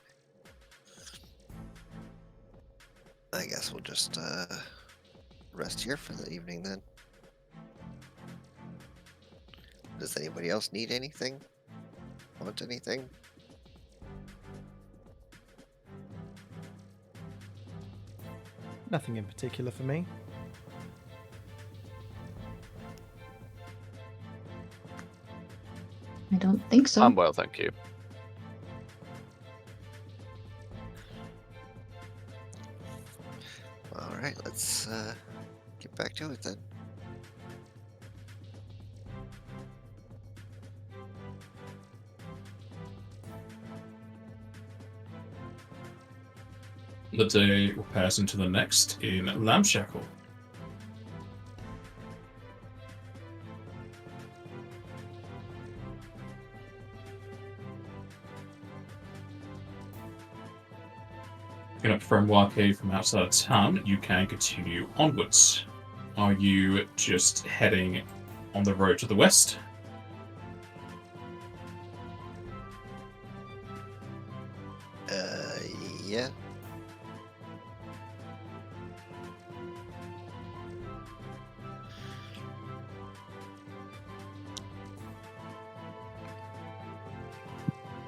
Speaker 2: I guess we'll just rest here for the evening then. Does anybody else need anything? Want anything?
Speaker 5: Nothing in particular for me.
Speaker 3: I don't think so.
Speaker 4: I'm well, thank you.
Speaker 2: Alright, let's get back to it then.
Speaker 1: The day will pass into the next in Lamshackle. Picking up from Warcade from outside of town, you can continue onwards. Are you just heading on the road to the west?
Speaker 2: Yeah.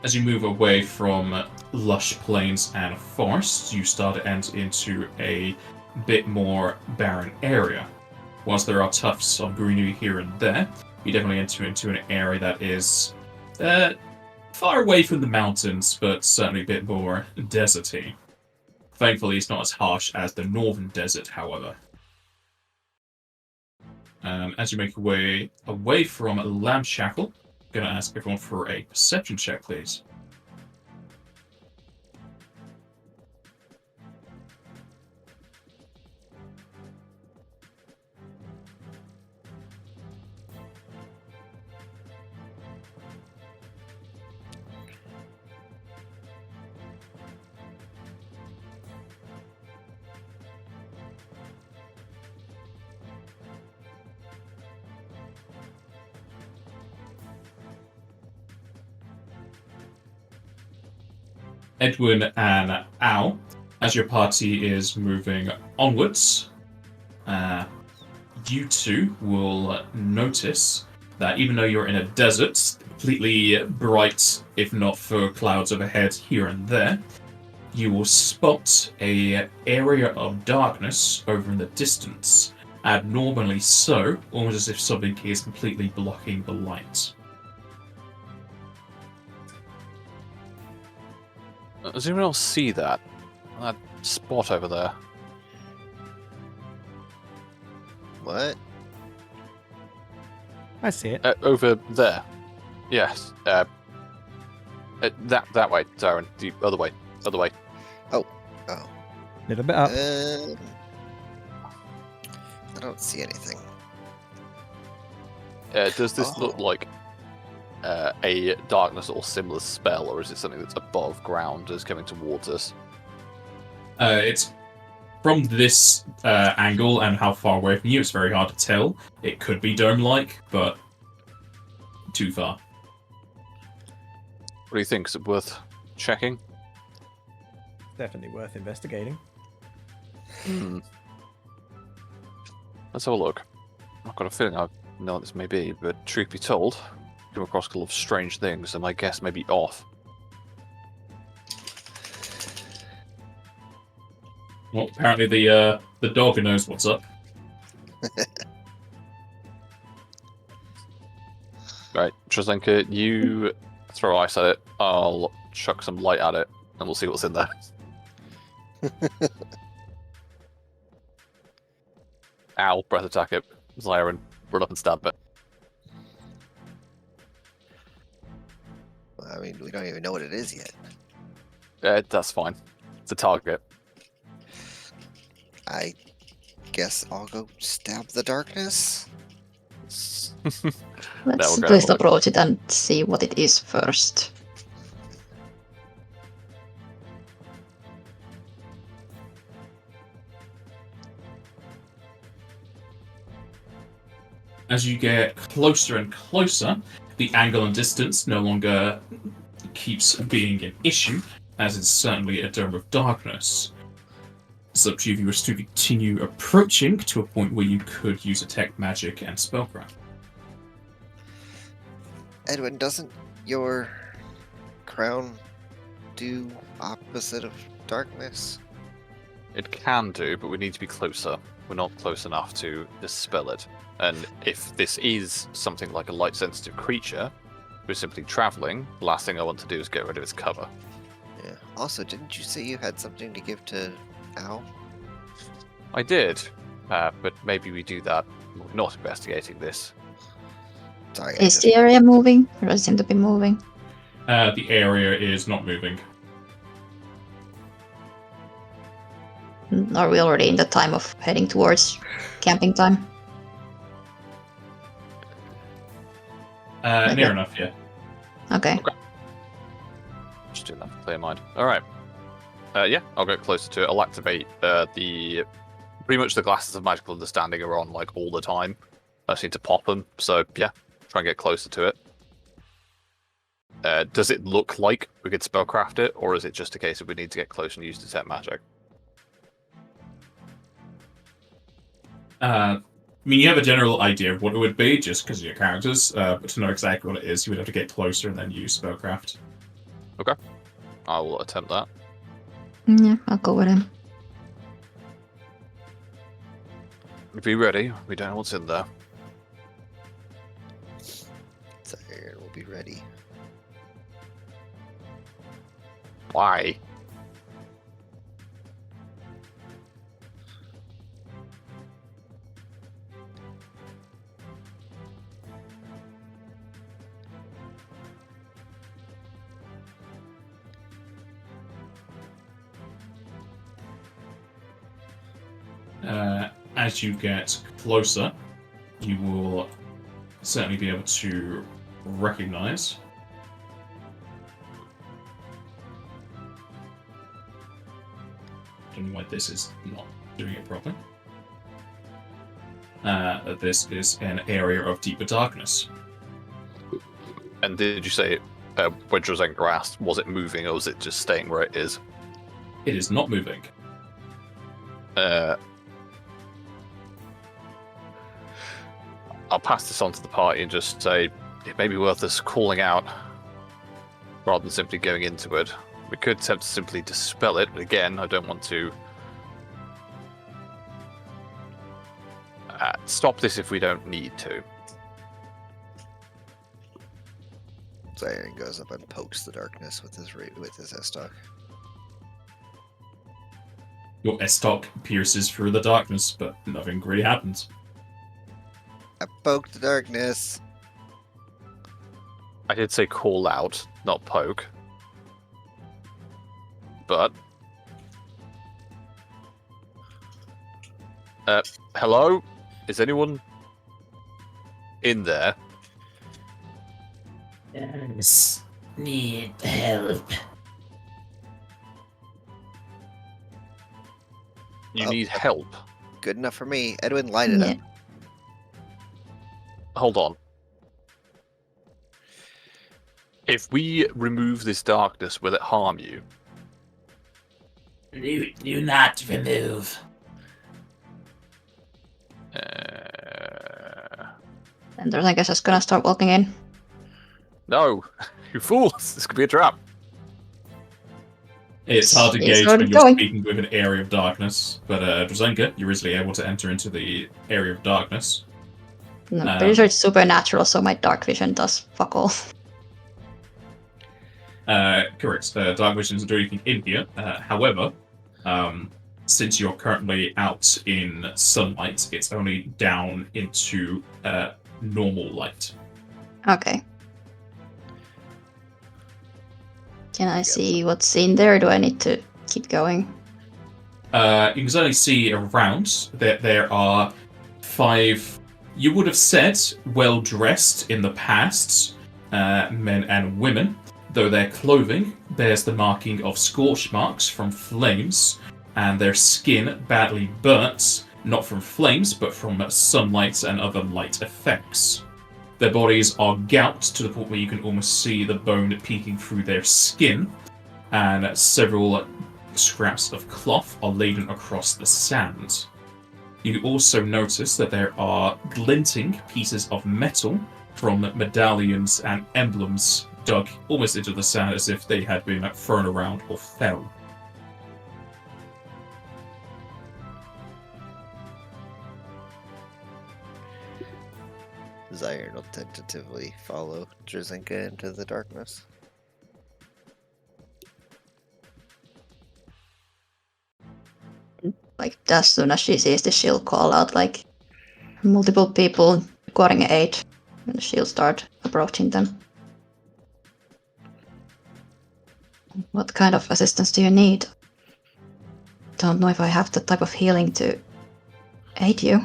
Speaker 1: As you move away from lush plains and forests, you start to enter into a bit more barren area. Whilst there are tufts of greenery here and there, you definitely enter into an area that is far away from the mountains, but certainly a bit more deserty. Thankfully, it's not as harsh as the northern desert, however. As you make your way away from Lamshackle, I'm going to ask everyone for a perception check, please. Edwin and Al, as your party is moving onwards, you two will notice that even though you're in a desert, completely bright, if not for clouds overhead here and there, you will spot a area of darkness over in the distance, abnormally so, almost as if something is completely blocking the light.
Speaker 4: Does anyone else see that? That spot over there?
Speaker 2: What?
Speaker 5: I see it.
Speaker 4: Over there. Yes. That way, Darren. The other way. Other way.
Speaker 2: Oh.
Speaker 5: Little bit up.
Speaker 2: I don't see anything.
Speaker 4: Does this look like a darkness or similar spell, or is it something that's above ground is coming towards us?
Speaker 1: It's from this angle and how far away from you, it's very hard to tell. It could be dome-like, but too far.
Speaker 4: What do you think? Is it worth checking?
Speaker 5: Definitely worth investigating.
Speaker 4: Let's have a look. I've got a feeling I know what this may be, but truth be told, I've come across a couple of strange things, and my guess may be off.
Speaker 1: Well, apparently the dog knows what's up.
Speaker 4: Right, Trazenka, you throw ice at it, I'll chuck some light at it, and we'll see what's in there. Ow, breath attack it. Zyron, run up and stab it.
Speaker 2: I mean, we don't even know what it is yet.
Speaker 4: That's fine. It's a target.
Speaker 2: I guess I'll go stab the darkness.
Speaker 3: Let's
Speaker 4: go.
Speaker 3: at least approach it and see what it is first.
Speaker 1: As you get closer and closer, the angle and distance no longer keeps being an issue, as it's certainly a dome of darkness. It's up to you if you wish to continue approaching to a point where you could use Detect Magic and Spellcraft.
Speaker 2: Edwin, doesn't your crown do opposite of darkness?
Speaker 4: It can do, but we need to be closer. We're not close enough to dispel it. And if this is something like a light-sensitive creature, we're simply traveling, the last thing I want to do is get rid of its cover.
Speaker 2: Yeah. Also, didn't you say you had something to give to Al?
Speaker 4: I did, but maybe we do that. We're not investigating this.
Speaker 2: Sorry,
Speaker 3: Is the area moving? Or does it seem to be moving?
Speaker 1: The area is not moving.
Speaker 3: Are we already in the time of heading towards camping time?
Speaker 1: Near enough, yeah.
Speaker 3: Okay.
Speaker 4: Just doing that for clear mind. Alright. Yeah, I'll get closer to it. I'll activate the... Pretty much the glasses of magical understanding are on, like, all the time. I just need to pop them, so, yeah. Try and get closer to it. Does it look like we could spellcraft it, or is it just a case of we need to get close and use Detect Magic?
Speaker 1: I mean, you have a general idea of what it would be, just because of your characters, but to know exactly what it is, you would have to get closer and then use Spellcraft.
Speaker 4: Okay. I will attempt that.
Speaker 3: Yeah, I'll go with him.
Speaker 4: Be ready. We don't know what's in there.
Speaker 2: Sorry, we'll be ready.
Speaker 4: Why?
Speaker 1: As you get closer, you will certainly be able to recognize. Don't know why this is not doing it properly. That this is an area of deeper darkness.
Speaker 4: And did you say, when Drozenko asked, was it moving or was it just staying where it is?
Speaker 1: It is not moving.
Speaker 4: I'll pass this on to the party and just say it may be worth us calling out rather than simply going into it. We could attempt to simply dispel it, but again, I don't want to stop this if we don't need to.
Speaker 2: Zion goes up and pokes the darkness with his S-Talk.
Speaker 1: Your S-Talk pierces through the darkness, but nothing really happens.
Speaker 2: I poked the darkness.
Speaker 4: I did say call out, not poke. But... hello? Is anyone in there?
Speaker 6: Yes. Need help.
Speaker 4: You
Speaker 2: Oh.
Speaker 4: need help.
Speaker 2: Good enough for me. Edwin, light it up.
Speaker 4: Hold on. If we remove this darkness, will it harm you?
Speaker 6: Do not remove.
Speaker 3: And there's, I guess, just gonna start walking in.
Speaker 4: No, you fools! This could be a trap.
Speaker 1: It's hard to
Speaker 3: It's
Speaker 1: gauge
Speaker 3: already
Speaker 1: when you're
Speaker 3: going.
Speaker 1: speaking with an area of darkness, but Drozenko, you're easily able to enter into the area of darkness.
Speaker 3: No, I'm pretty sure it's supernatural, so my dark vision does fuck all.
Speaker 1: Correct. Dark vision doesn't do anything in here. However, since you're currently out in sunlight, it's only down into normal light.
Speaker 3: Okay. Can I see what's in there, or do I need to keep going?
Speaker 1: You can certainly see around that there are 5, you would have said, well-dressed in the past, men and women, though their clothing bears the marking of scorch marks from flames, and their skin badly burnt, not from flames, but from sunlight and other light effects. Their bodies are gouged to the point where you can almost see the bone peeking through their skin, and several scraps of cloth are laden across the sand. You also notice that there are glinting pieces of metal from medallions and emblems dug almost into the sand as if they had been thrown around or fell.
Speaker 2: Zyre will tentatively follow Drzinka into the darkness.
Speaker 3: Like, as soon as she sees this, she'll call out, like, multiple people requiring aid, and she'll start approaching them. What kind of assistance do you need? Don't know if I have the type of healing to aid you.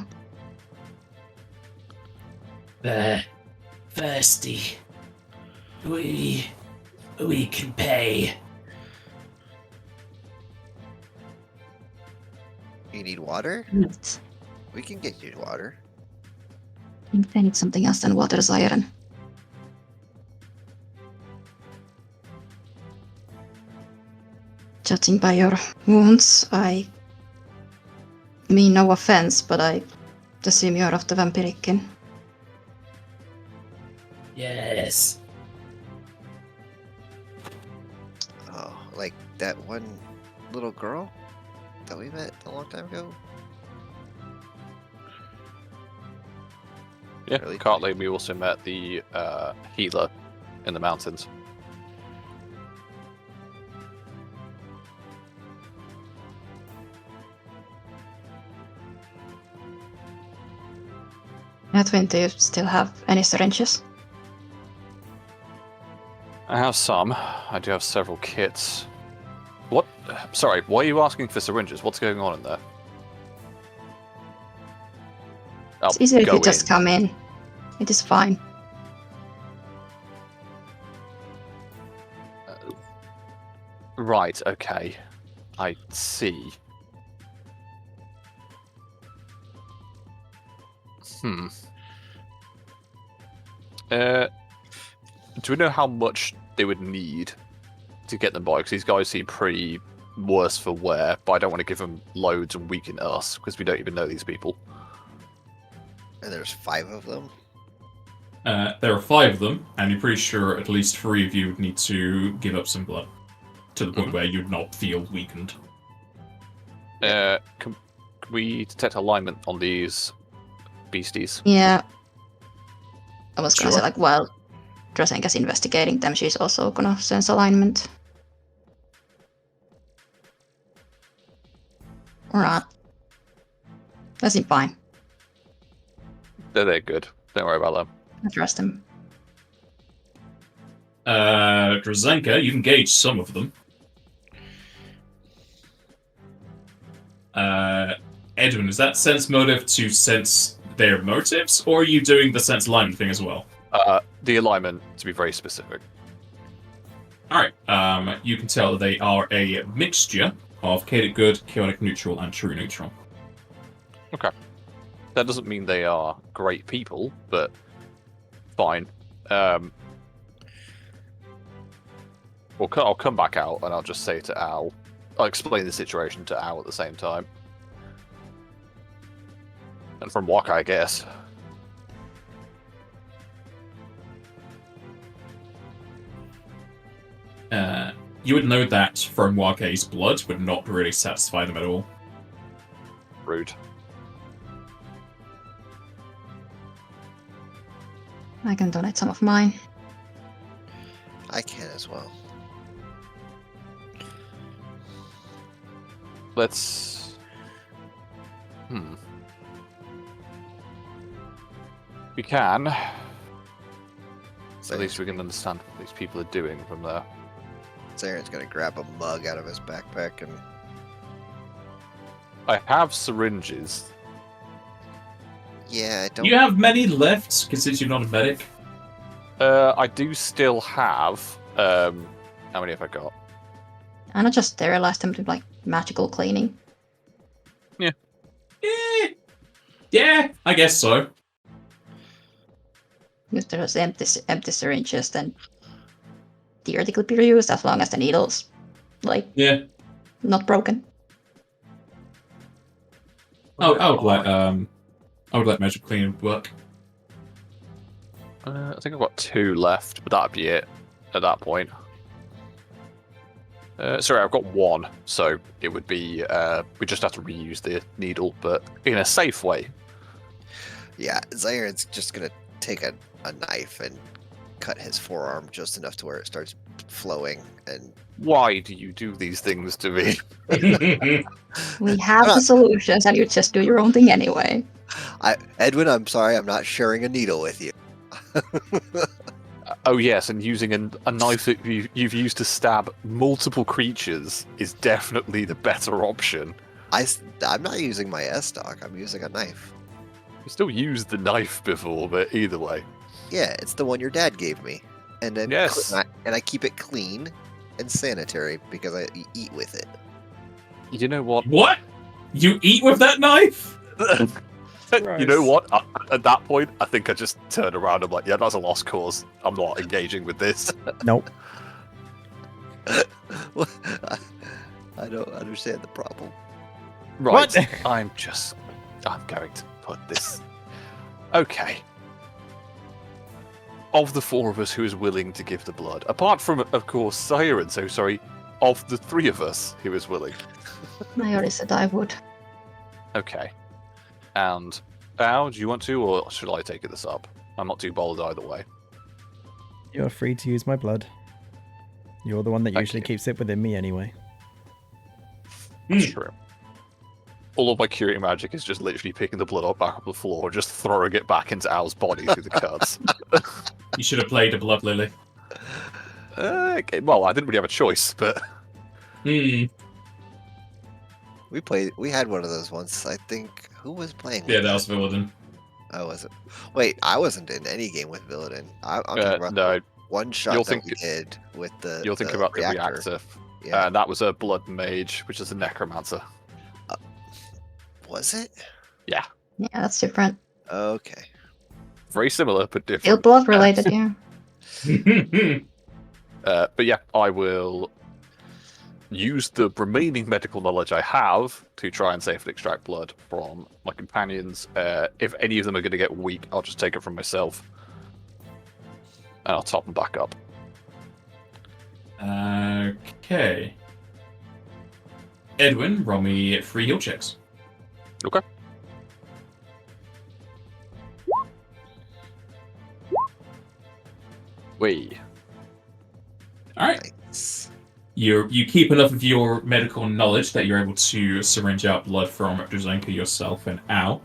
Speaker 6: Thirsty. We can pay.
Speaker 2: You need water?
Speaker 3: Yes.
Speaker 2: We can get you water.
Speaker 3: I need something else than water, Zyren. Judging by your wounds, I mean no offense, but I assume you're of the vampiric kin.
Speaker 6: Yes.
Speaker 2: Oh, like that one little girl that we met a long time ago?
Speaker 4: Yeah,
Speaker 2: Really?
Speaker 4: currently we also met the healer in the mountains.
Speaker 3: Edwin, do you still have any syringes?
Speaker 4: I have some. I do have several kits. What? Sorry, why are you asking for syringes? What's going on in there?
Speaker 3: It's easier if
Speaker 4: go
Speaker 3: you just
Speaker 4: in.
Speaker 3: come in. It is fine.
Speaker 4: Right, okay. I see. Do we know how much they would need to get them by? Because these guys seem pretty worse for wear, but I don't want to give them loads and weaken us, because we don't even know these people.
Speaker 2: And there's 5 of them?
Speaker 1: There are 5 of them, and you're pretty sure at least 3 of you would need to give up some blood, to the point where you'd not feel weakened.
Speaker 4: Can we detect alignment on these beasties?
Speaker 3: Yeah. I was gonna
Speaker 1: Sure.
Speaker 3: say, like, while Drasenka's investigating them, she's also gonna sense alignment. Or not. They seem fine.
Speaker 4: They're good. Don't worry about them.
Speaker 3: I trust them.
Speaker 1: Drazenka, you can gauge some of them. Edwin, is that sense motive to sense their motives, or are you doing the sense alignment thing as well?
Speaker 4: The alignment, to be very specific.
Speaker 1: Alright, you can tell they are a mixture of chaotic good, chaotic neutral, and true neutral.
Speaker 4: Okay. That doesn't mean they are great people, but fine. I'll come back out and I'll just say to Al, I'll explain the situation to Al at the same time. And from Waka, I guess.
Speaker 1: You would know that from Wake's blood would not really satisfy them at all.
Speaker 4: Rude.
Speaker 3: I can donate some of mine.
Speaker 2: I can as well.
Speaker 4: Let's... We can.
Speaker 2: So
Speaker 4: At least we can understand what these people are doing from there.
Speaker 2: Zaren's gonna grab a mug out of his backpack and...
Speaker 4: I have syringes.
Speaker 2: Yeah, I don't...
Speaker 1: Do you have many left, considering you're not a medic?
Speaker 4: I do still have... how many have I got?
Speaker 3: And I just sterilized them with, like, magical cleaning.
Speaker 1: Yeah, I guess so.
Speaker 3: If there's empty syringes, then theoretically be reused as long as the needle's
Speaker 1: Yeah.
Speaker 3: not broken.
Speaker 1: I would let magic cleaning work.
Speaker 4: I think I've got 2 left, but that'd be it at that point. Sorry, I've got 1, so it would be we just have to reuse the needle, but in a safe way.
Speaker 2: Yeah, Zyron's just gonna take a knife and cut his forearm just enough to where it starts flowing. And
Speaker 4: Why do you do these things to me?
Speaker 3: We have the solutions, and you just do your own thing anyway.
Speaker 2: Edwin, I'm sorry, I'm not sharing a needle with you.
Speaker 4: Oh yes, and using a knife that you've used to stab multiple creatures is definitely the better option.
Speaker 2: I'm not using my S-stock, I'm using a knife.
Speaker 4: You still used the knife before, but either way.
Speaker 2: Yeah, it's the one your dad gave me. And then
Speaker 4: Yes.
Speaker 2: and I keep it clean and sanitary because I eat with it.
Speaker 4: You know what?
Speaker 1: What? You eat with that knife?
Speaker 4: You know what? At that point, I think I just turn around. I'm like, yeah, that's a lost cause. I'm not engaging with this.
Speaker 5: Nope.
Speaker 2: I don't understand the problem.
Speaker 4: Right.
Speaker 5: What?
Speaker 4: I'm going to put this. Okay. Of the 4 of us who is willing to give the blood, apart from, of course, Siren, so sorry, of the 3 of us who is willing.
Speaker 3: I already said I would.
Speaker 4: Okay. And Al, do you want to, or should I take this up? I'm not too bold either way.
Speaker 5: You're free to use my blood. You're the one that
Speaker 4: Thank
Speaker 5: usually
Speaker 4: you.
Speaker 5: keeps it within me anyway.
Speaker 4: That's true. All of my curing magic is just literally picking the blood up back up the floor, just throwing it back into Al's body through the cuts.
Speaker 1: You should have played a blood lily.
Speaker 4: Okay, well, I didn't really have a choice, but
Speaker 1: Hmm.
Speaker 2: We had one of those once. I think who was playing?
Speaker 1: Yeah,
Speaker 2: with
Speaker 1: that was Villadin.
Speaker 2: I wasn't. Wait, I wasn't in any game with Villadin. I'm talking about
Speaker 4: no,
Speaker 2: the one shot
Speaker 4: you'll
Speaker 2: that
Speaker 4: think-
Speaker 2: we did with the.
Speaker 4: you'll think about the reactor.
Speaker 2: Yeah.
Speaker 4: That was a blood mage, which is a necromancer.
Speaker 2: Was it?
Speaker 3: Yeah, that's different.
Speaker 2: Okay.
Speaker 4: Very similar, but
Speaker 3: Still
Speaker 4: different.
Speaker 3: blood related, yeah.
Speaker 4: But yeah, I will use the remaining medical knowledge I have to try and safely extract blood from my companions. If any of them are going to get weak, I'll just take it from myself. And I'll top them back up.
Speaker 1: Okay. Edwin, roll me 3 heal checks.
Speaker 4: Okay. Wait.
Speaker 1: Alright.
Speaker 2: Nice.
Speaker 1: You keep enough of your medical knowledge that you're able to syringe out blood from Drzenka, yourself, and Al.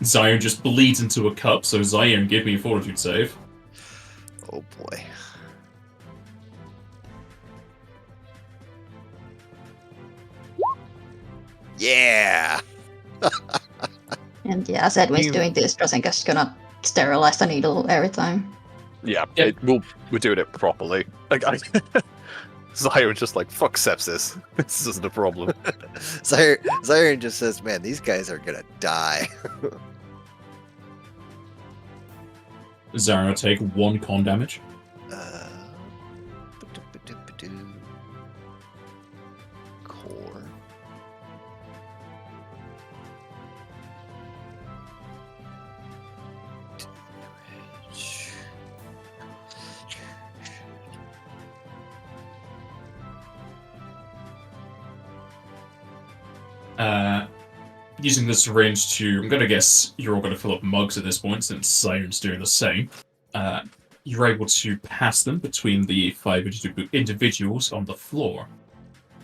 Speaker 1: Zion just bleeds into a cup, so Zion, give me a fortitude save.
Speaker 2: Oh boy. Yeah.
Speaker 3: And yeah, as Edwin's doing this, Drzenka's gonna sterilize the needle every time.
Speaker 4: Yeah,
Speaker 1: Yep.
Speaker 4: we're doing it properly. Like, Zyron's just like, fuck sepsis. This isn't a problem.
Speaker 2: Zyron just says, "Man, these guys are gonna die."
Speaker 1: Zion will take 1 con damage.
Speaker 2: Ba-do-ba-do-ba-do. Core.
Speaker 1: Using the syringe to, I'm going to guess you're all going to fill up mugs at this point since Zion's doing the same. You're able to pass them between the 5 individuals on the floor.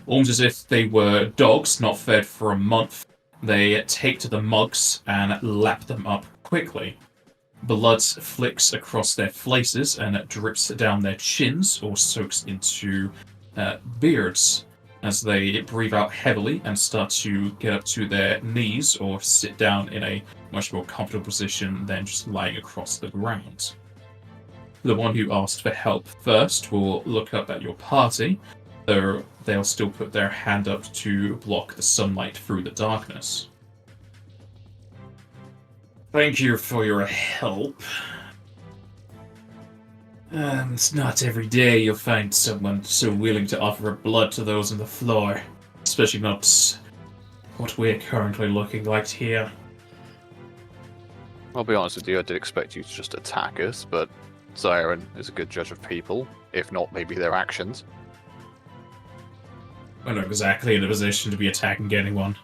Speaker 1: Almost as if they were dogs not fed for a month, they take to the mugs and lap them up quickly. Blood flicks across their faces and drips down their chins or soaks into beards as they breathe out heavily and start to get up to their knees or sit down in a much more comfortable position than just lying across the ground. The one who asked for help first will look up at your party, though they'll still put their hand up to block the sunlight through the darkness. Thank you for your help. It's not every day you'll find someone so willing to offer up blood to those on the floor. Especially not what we're currently looking like here.
Speaker 4: I'll be honest with you, I did expect you to just attack us, but Zyron is a good judge of people, if not maybe their actions.
Speaker 1: We're not exactly in a position to be attacking anyone.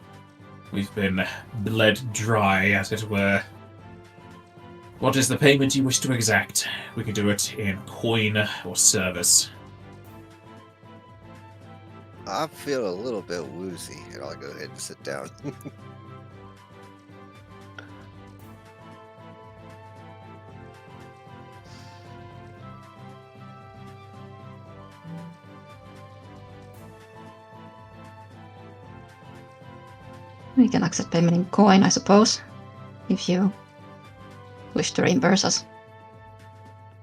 Speaker 1: We've been bled dry, as it were. What is the payment you wish to exact? We can do it in coin or service.
Speaker 2: I feel a little bit woozy, and I'll go ahead and sit down.
Speaker 3: We can accept payment in coin, I suppose, if you wish to reimburse us.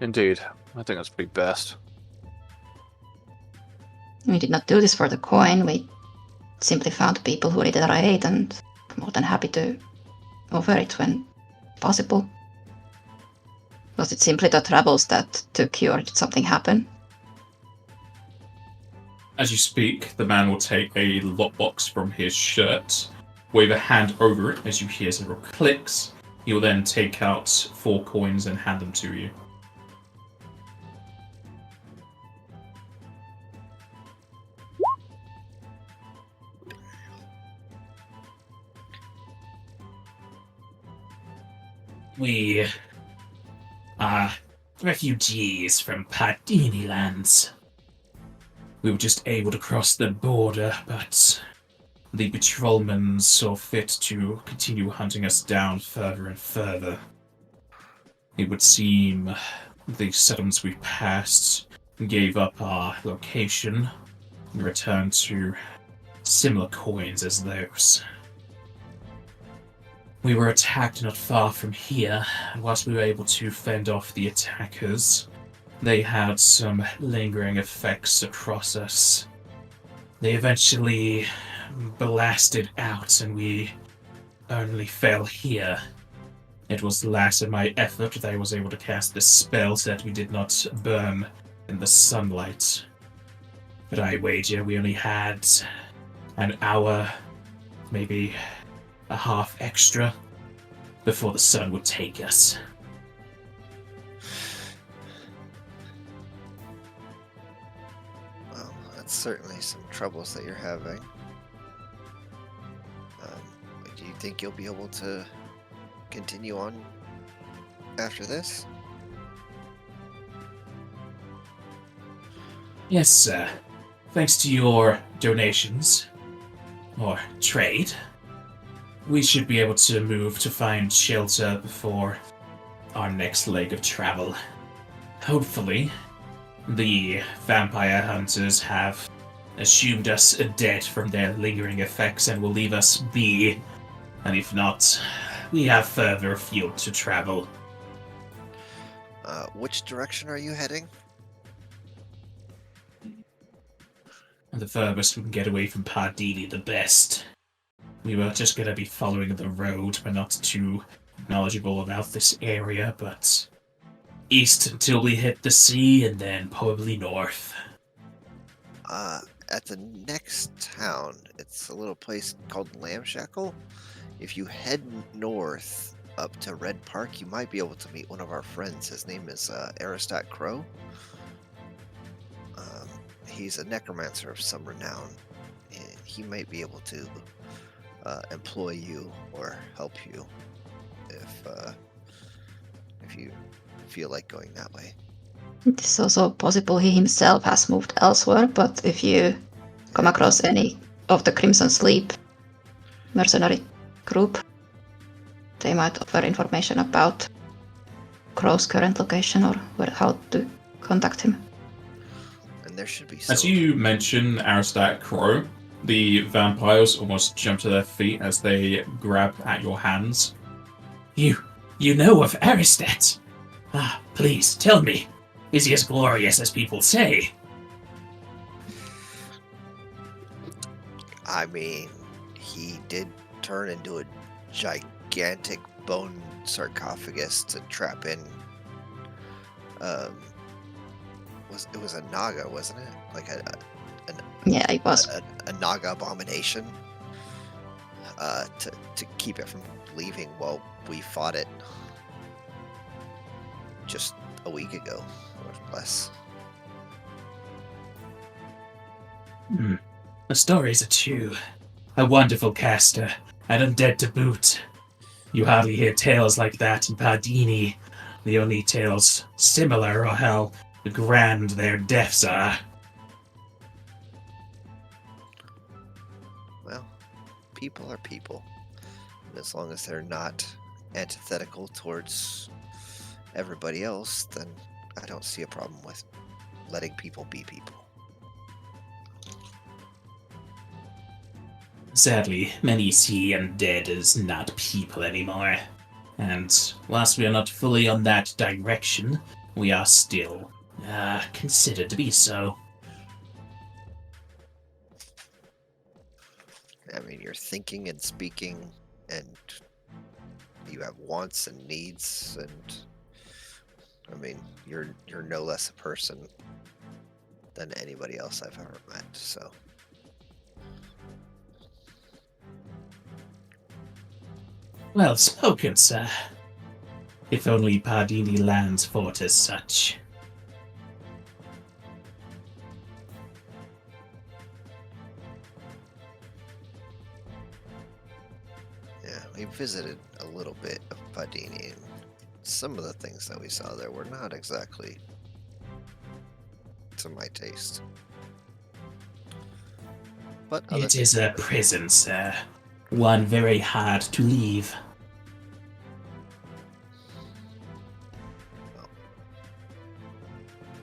Speaker 4: Indeed, I think that's be best.
Speaker 3: We did not do this for the coin, we simply found people who needed our aid and more than happy to offer it when possible. Was it simply the travels that took you, or did something happen?
Speaker 1: As you speak, the man will take a lockbox from his shirt, wave a hand over it as you hear several clicks. He will then take out 4 coins and hand them to you.
Speaker 6: We are refugees from Pardini lands. We were just able to cross the border, but the patrolmen saw fit to continue hunting us down further and further. It would seem the settlements we passed gave up our location and returned to similar coins as those. We were attacked not far from here, and whilst we were able to fend off the attackers, they had some lingering effects across us. They eventually blasted out, and we only fell here. It was the last of my effort that I was able to cast the spell so that we did not burn in the sunlight. But I wager we only had an hour, maybe a half extra, before the sun would take us.
Speaker 2: Well, that's certainly some troubles that you're having. Do you think you'll be able to continue on after this?
Speaker 6: Yes, sir. Thanks to your donations, or trade, we should be able to move to find shelter before our next leg of travel. Hopefully, the vampire hunters have assumed us dead from their lingering effects and will leave us be. And if not, we have further afield to travel.
Speaker 2: Which direction are you heading?
Speaker 6: The furthest we can get away from Pardini, the best. We were just going to be following the road. We're not too knowledgeable about this area, but east until we hit the sea, and then probably north.
Speaker 2: At the next town, it's a little place called Lamshackle. If you head north up to Red Park, you might be able to meet one of our friends. His name is Aristot Crow. He's a necromancer of some renown. He might be able to employ you or help you if you feel like going that way.
Speaker 3: It is also possible he himself has moved elsewhere, but if you come across any of the Crimson Sleep mercenary group, they might offer information about Crow's current location or how to contact him.
Speaker 2: And there should be
Speaker 1: As you mention Aristot Crow, the vampires almost jump to their feet as they grab at your hands.
Speaker 6: You know of Aristot? Please, tell me. Is he as glorious as people say?
Speaker 2: I mean, he did turn into a gigantic bone sarcophagus to trap in. It was a naga, wasn't it? Like
Speaker 3: Yeah, it was.
Speaker 2: a naga abomination. To keep it from leaving while we fought it just a week ago or less.
Speaker 6: The stories are true. A wonderful caster, and undead to boot. You hardly hear tales like that in Pardini. The only tales similar are how grand their deaths are.
Speaker 2: Well, people are people. And as long as they're not antithetical towards everybody else, then I don't see a problem with letting people be people.
Speaker 6: Sadly, many see undead as not people anymore. And whilst we are not fully on that direction, we are still considered to be so.
Speaker 2: I mean, you're thinking and speaking, and you have wants and needs, and I mean, you're no less a person than anybody else I've ever met, so.
Speaker 6: Well spoken, sir. If only Pardini lands fought as such.
Speaker 2: Yeah, we visited a little bit of Pardini, and some of the things that we saw there were not exactly to my taste. But
Speaker 6: It is a prison, sir. One very hard to leave.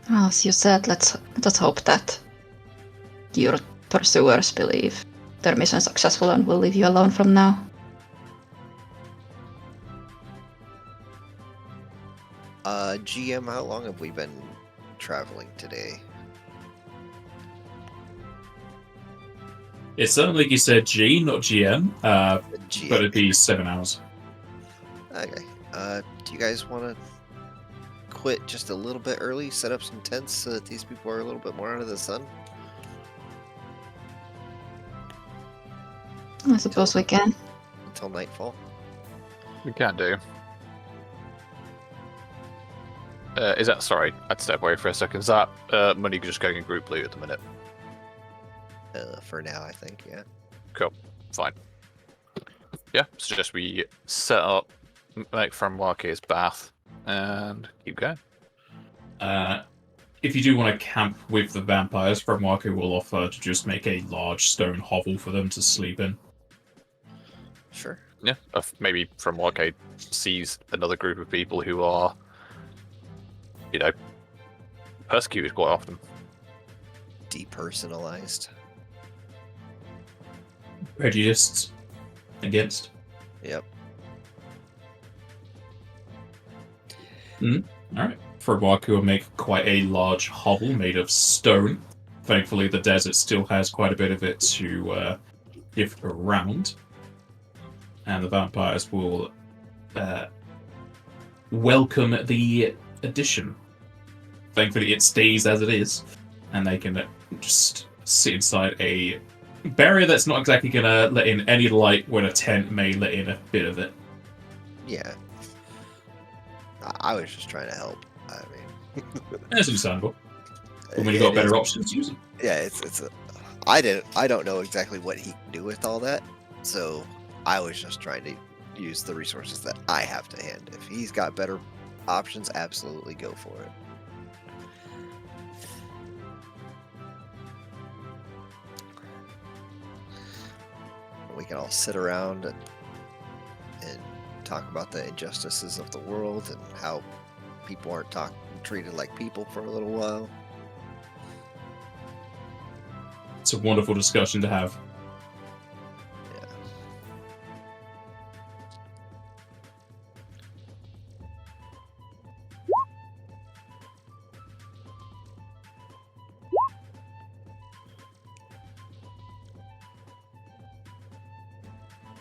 Speaker 3: Well, as you said, let's hope that your pursuers believe their mission successful and will leave you alone from now.
Speaker 2: GM, how long have we been traveling today?
Speaker 1: It sounded like you said G, not GM,
Speaker 2: GM.
Speaker 1: but it'd be 7 hours.
Speaker 2: Okay. Do you guys want to quit just a little bit early, set up some tents so that these people are a little bit more under the sun?
Speaker 3: I suppose we can.
Speaker 2: Until nightfall?
Speaker 4: We can do. Is that, sorry, I'd step away for a second. Is that money just going in group loot at the minute?
Speaker 2: For now, I think, yeah.
Speaker 4: Cool, fine. Yeah, suggest we set up, make from Wake's bath, and keep going.
Speaker 1: If you do want to camp with the vampires, Wake will offer to just make a large stone hovel for them to sleep in.
Speaker 2: Sure.
Speaker 4: Yeah, maybe from Wake sees another group of people who are, you know, persecuted quite often.
Speaker 2: Depersonalized.
Speaker 1: Prejudiced against.
Speaker 2: Yep.
Speaker 1: Alright. Wake will make quite a large hovel made of stone. Thankfully, the desert still has quite a bit of it to give around. And the vampires will welcome the addition. Thankfully, it stays as it is, and they can just sit inside a barrier that's not exactly going to let in any light when a tent may let in a bit of it.
Speaker 2: Yeah. I was just trying to help. I mean,
Speaker 1: That's understandable. But when you've got better options, use them.
Speaker 2: Yeah, I don't know exactly what he can do with all that, so I was just trying to use the resources that I have to hand. If he's got better options, absolutely go for it. We can all sit around and talk about the injustices of the world and how people aren't treated like people for a little while.
Speaker 1: It's a wonderful discussion to have.
Speaker 2: Yeah.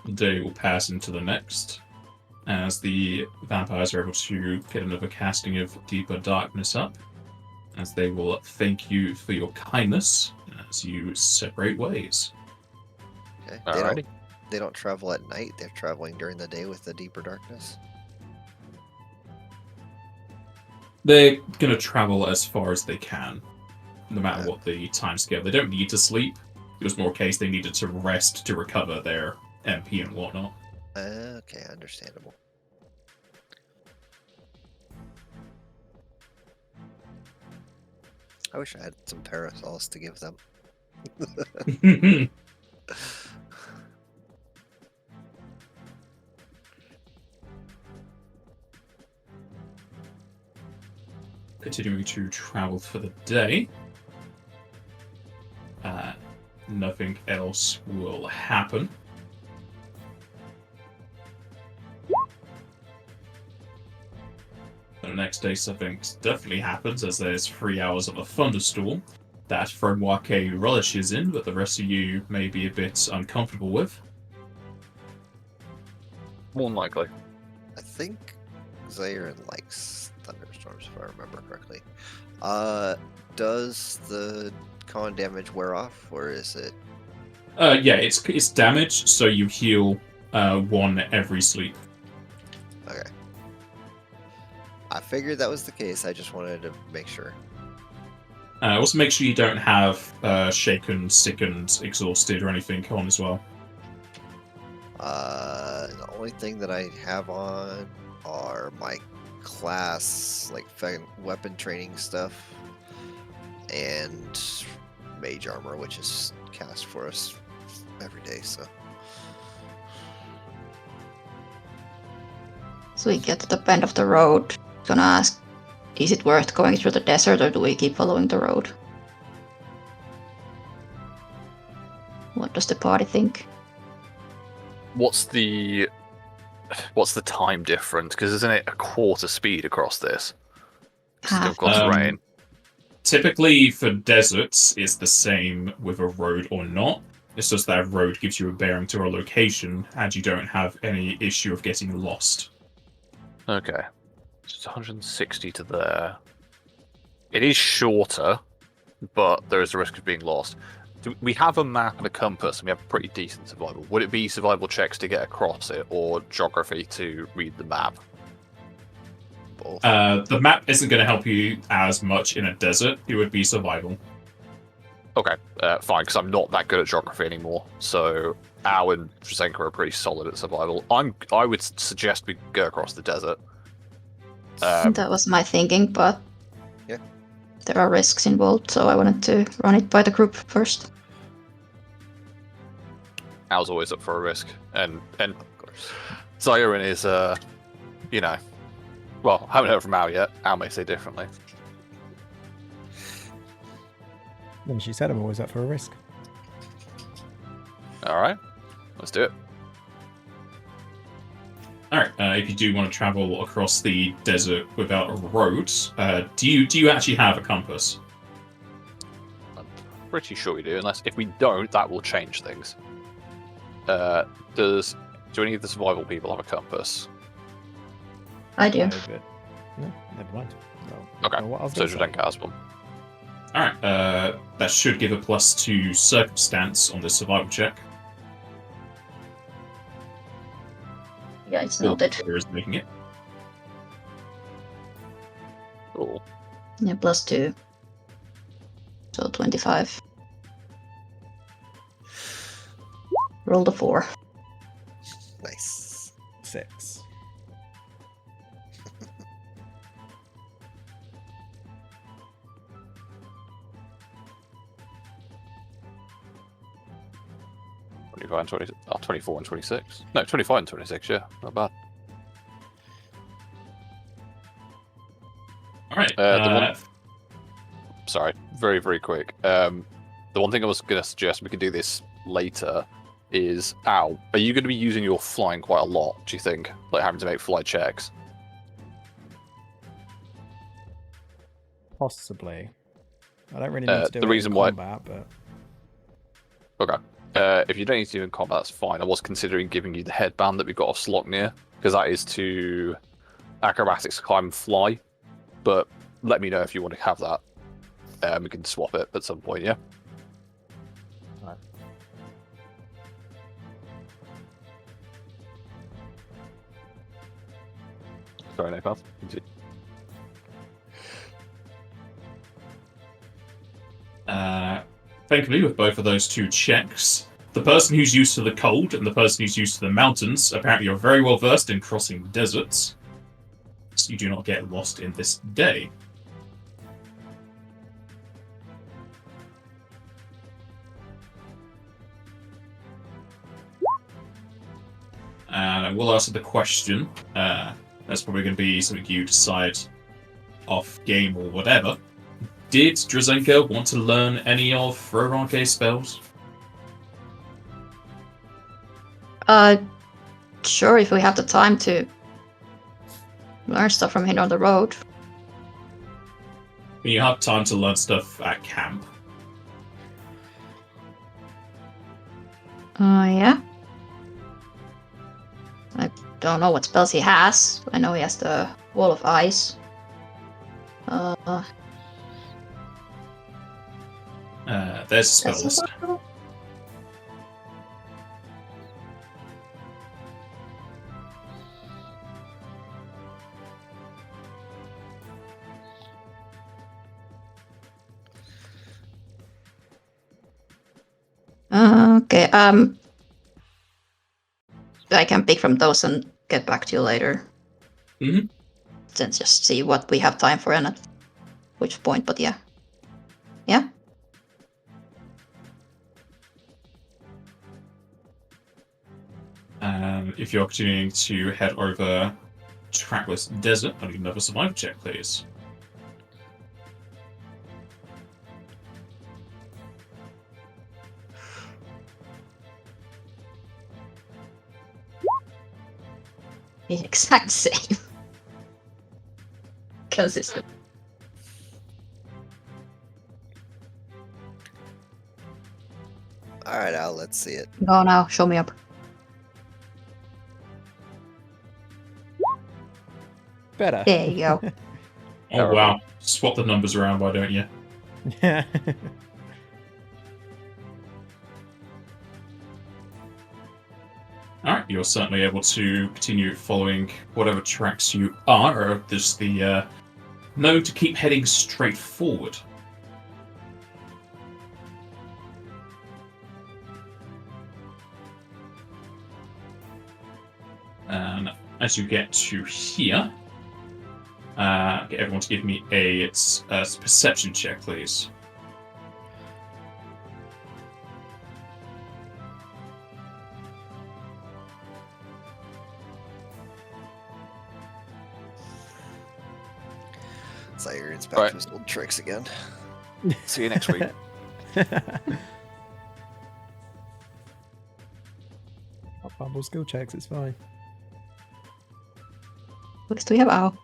Speaker 1: The day will pass into the next. as the vampires are able to get another casting of Deeper Darkness up, as they will thank you for your kindness as you separate ways.
Speaker 2: Okay.
Speaker 4: Alrighty.
Speaker 2: They don't travel at night. They're traveling during the day with the deeper darkness.
Speaker 1: They're going to travel as far as they can, no matter
Speaker 2: Yeah.
Speaker 1: what the time scale. They don't need to sleep. It was more a case they needed to rest to recover their MP and whatnot.
Speaker 2: Okay, understandable. I wish I had some parasols to give them.
Speaker 1: Continuing to travel for the day. Nothing else will happen. The next day, something definitely happens, as there's 3 hours of a thunderstorm that Fromoake relishes in, but the rest of you may be a bit uncomfortable with.
Speaker 4: More than likely.
Speaker 2: I think Zaire likes thunderstorms, if I remember correctly. Does the con damage wear off, or is it?
Speaker 1: Yeah, it's damage, so you heal 1 every sleep.
Speaker 2: Okay. I figured that was the case. I just wanted to make sure.
Speaker 1: Also, make sure you don't have shaken, sickened, exhausted, or anything on as well.
Speaker 2: The only thing that I have on are my class, like weapon training stuff, and mage armor, which is cast for us every day. So
Speaker 3: We get to the bend of the road. Gonna ask, is it worth going through the desert, or do we keep following the road? What does the party think?
Speaker 4: What's the time difference? Because isn't it a quarter speed across this? Because
Speaker 3: Half.
Speaker 4: you've got terrain.
Speaker 1: Typically, for deserts, it's the same with a road or not. It's just that a road gives you a bearing to a location, and you don't have any issue of getting lost.
Speaker 4: Okay. It's 160 to there. It is shorter, but there is a risk of being lost. We have a map and a compass, and we have pretty decent survival. Would it be survival checks to get across it, or geography to read the map?
Speaker 2: both.
Speaker 1: The map isn't going to help you as much in a desert. It would be survival.
Speaker 4: Okay, fine, because I'm not that good at geography anymore. So Al and Jasenka are pretty solid at survival. I would suggest we go across the desert.
Speaker 3: That was my thinking, but
Speaker 2: Yeah.
Speaker 3: there are risks involved, so I wanted to run it by the group first.
Speaker 4: Al's always up for a risk, and
Speaker 2: Of course.
Speaker 4: Zyron is, well, I haven't heard from Al yet. Al may say differently.
Speaker 5: Then she said I'm always up for a risk.
Speaker 4: All right, let's do it.
Speaker 1: Alright, if you do want to travel across the desert without a road, do you actually have a compass?
Speaker 4: I'm pretty sure we do, unless if we don't, that will change things. Do any of the survival people have a compass?
Speaker 3: I do.
Speaker 5: No, never mind. Well,
Speaker 4: Okay,
Speaker 5: well, what I was
Speaker 4: so
Speaker 5: gonna say.
Speaker 4: Jasenka has one.
Speaker 1: Alright, that should give a +2 circumstance on the survival check.
Speaker 3: Yeah, it's noted.
Speaker 1: Whoever is making it.
Speaker 4: Cool.
Speaker 3: Yeah, +2. So 25. Roll the 4.
Speaker 2: Nice.
Speaker 5: 6.
Speaker 4: And 24 and 26. No, 25 and 26, yeah. Not bad.
Speaker 1: Alright,
Speaker 4: Sorry, very, very quick. The one thing I was going to suggest, we could do this later, is, Al, are you going to be using your flying quite a lot, do you think? Like having to make fly checks?
Speaker 5: Possibly. I don't really need to do
Speaker 4: the
Speaker 5: it
Speaker 4: reason
Speaker 5: in
Speaker 4: why-
Speaker 5: combat, but
Speaker 4: Okay. If you don't need to do in combat, that's fine. I was considering giving you the headband that we got off Slocknir, because that is to acrobatics, climb, fly. But let me know if you want to have that. We can swap it at some point, yeah?
Speaker 5: Right.
Speaker 4: Sorry, no, Path. Continue.
Speaker 1: Thankfully, with both of those two checks, the person who's used to the cold and the person who's used to the mountains apparently are very well versed in crossing deserts, so you do not get lost in this day. And I will answer the question. That's probably going to be something you decide off game or whatever. Did Drazenka want to learn any of Roranke spells?
Speaker 3: Sure, if we have the time to learn stuff from him on the road.
Speaker 1: You have time to learn stuff at camp.
Speaker 3: Yeah. I don't know what spells he has. I know he has the Wall of Ice.
Speaker 1: There's a spell list.
Speaker 3: Okay, I can pick from those and get back to you later.
Speaker 1: Mhm.
Speaker 3: Then just see what we have time for and at which point, but yeah. Yeah?
Speaker 1: If you're continuing to head over trackless desert, I need another survival check, please.
Speaker 3: The exact same. Consistent.
Speaker 2: All right, Al, let's see it.
Speaker 3: Go now, show me up.
Speaker 5: Better.
Speaker 3: There you go.
Speaker 1: Oh wow, swap the numbers around, why don't you?
Speaker 5: Yeah.
Speaker 1: Alright, you're certainly able to continue following whatever tracks you are, or there's the note to keep heading straight forward. And as you get to here, get everyone to give me a perception check, please.
Speaker 2: Sirens back
Speaker 4: Right.
Speaker 2: to his old tricks again.
Speaker 4: See you next week.
Speaker 5: I'll fumble skill checks, it's fine.
Speaker 3: At least we have Al.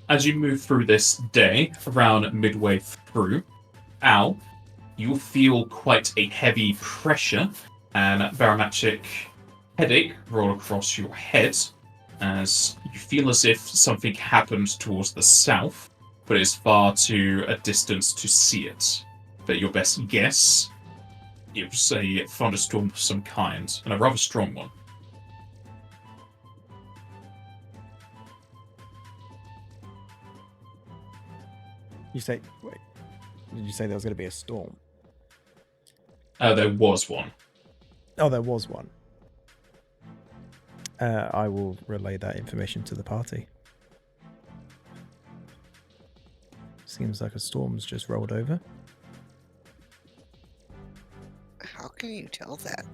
Speaker 1: As you move through this day, around midway through, Al, you'll feel quite a heavy pressure and barometric headache roll across your head as you feel as if something happened towards the south, but it's far too a distance to see it. But your best guess, it was a thunderstorm of some kind, and a rather strong one.
Speaker 5: You say, wait, did you say there was going to be a storm?
Speaker 1: There was one.
Speaker 5: Oh, there was one. I will relay that information to the party. Seems like a storm's just rolled over.
Speaker 2: How can you tell that?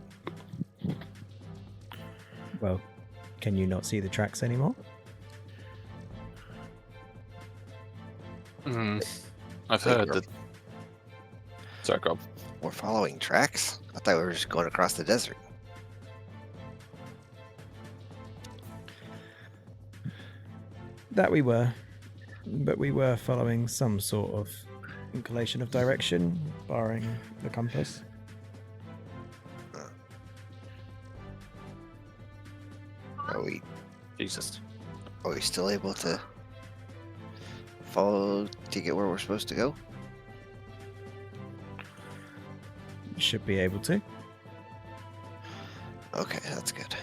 Speaker 5: Well, can you not see the tracks anymore?
Speaker 4: I've
Speaker 2: Wait,
Speaker 4: heard
Speaker 2: you're-
Speaker 4: that. Sorry, Rob.
Speaker 2: We're following tracks? I thought we were just going across the desert.
Speaker 5: That we were. But we were following some sort of inclination of direction, barring the compass.
Speaker 2: Are we
Speaker 4: Jesus.
Speaker 2: still able to follow to get where we're supposed to go?
Speaker 5: Should be able to.
Speaker 2: Okay, that's good.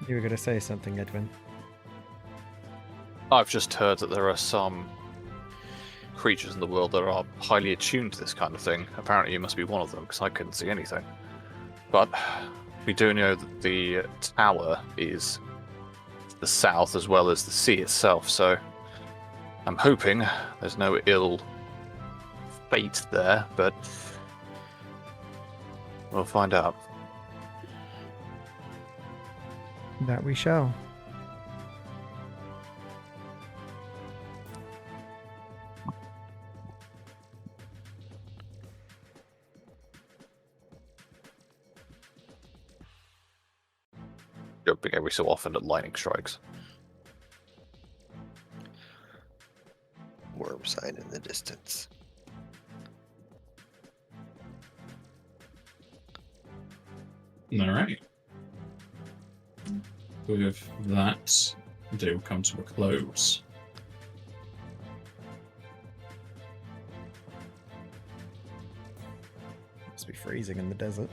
Speaker 5: You were going to say something, Edwin.
Speaker 4: I've just heard that there are some creatures in the world that are highly attuned to this kind of thing. Apparently you must be one of them, because I couldn't see anything. But we do know that the tower is to the south as well as the sea itself, so I'm hoping there's no ill fate there, but we'll find out.
Speaker 5: That we shall.
Speaker 4: Jumping every so often at lightning strikes.
Speaker 2: Worm sign in the distance.
Speaker 1: Alright. With that, the day will come to a close.
Speaker 5: Must be freezing in the desert.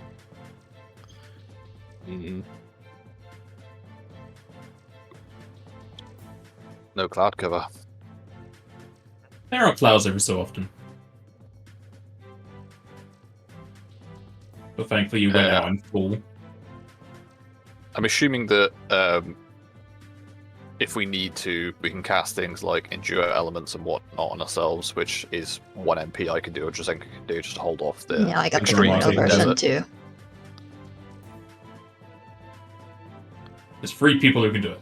Speaker 4: No cloud cover.
Speaker 1: There are clouds every so often. But thankfully you went out in full.
Speaker 4: I'm assuming that if we need to, we can cast things like endure elements and whatnot on ourselves, which is one MP I can do, or Jazenka can do, just to hold off the
Speaker 3: Yeah, I got the
Speaker 1: extreme
Speaker 3: criminal
Speaker 1: heat
Speaker 3: version
Speaker 4: desert.
Speaker 3: too.
Speaker 1: There's 3 people who can do it.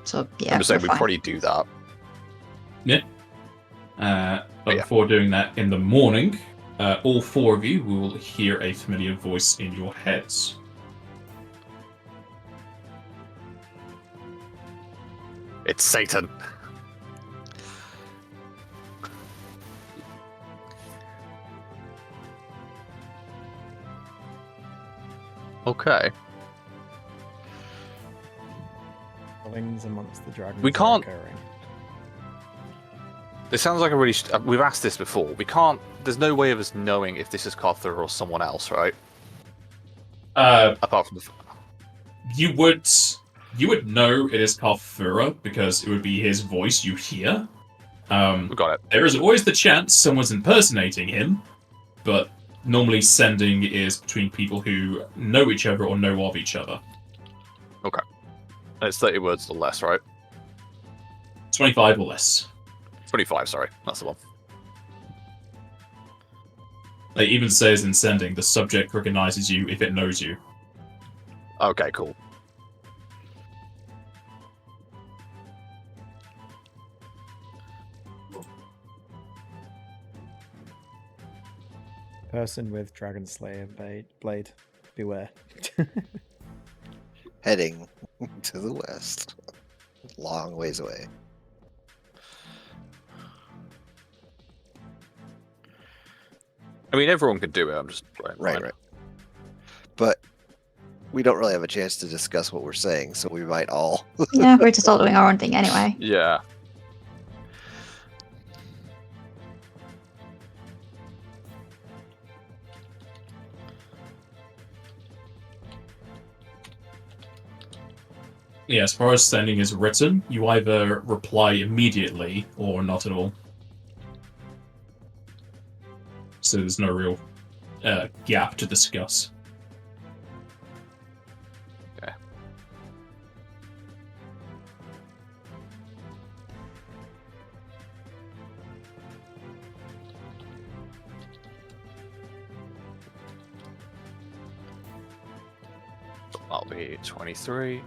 Speaker 3: So yeah,
Speaker 4: I'm just saying
Speaker 3: we're
Speaker 4: we
Speaker 3: fine.
Speaker 4: probably do that.
Speaker 1: But
Speaker 4: Yeah.
Speaker 1: before doing that in the morning, all 4 of you will hear a familiar voice in your heads.
Speaker 4: It's Satan. Okay.
Speaker 5: Killings amongst the dragons
Speaker 4: We can't-
Speaker 5: are occurring.
Speaker 4: This sounds like a really... we've asked this before. We can't... There's no way of us knowing if this is Carther or someone else, right? Apart from the...
Speaker 1: You would know it is Kalfura because it would be his voice you hear.
Speaker 4: We got it.
Speaker 1: There is always the chance someone's impersonating him, but normally sending is between people who know each other or know of each other.
Speaker 4: It's 30 words or less, right?
Speaker 1: 25 or less.
Speaker 4: 25, sorry. That's the one.
Speaker 1: It even says in sending, the subject recognizes you if it knows you.
Speaker 4: Okay, cool.
Speaker 5: Person with Dragon Slayer blade. Beware.
Speaker 2: Heading to the west. Long ways away.
Speaker 4: I mean, everyone could do it. I'm just...
Speaker 2: Right. But we don't really have a chance to discuss what we're saying, so we might all...
Speaker 3: Yeah, we're just all doing our own thing anyway.
Speaker 4: Yeah.
Speaker 1: Yeah, as far as sending is written, you either reply immediately or not at all. So there's no real gap to discuss.
Speaker 4: Okay. That'll be 23.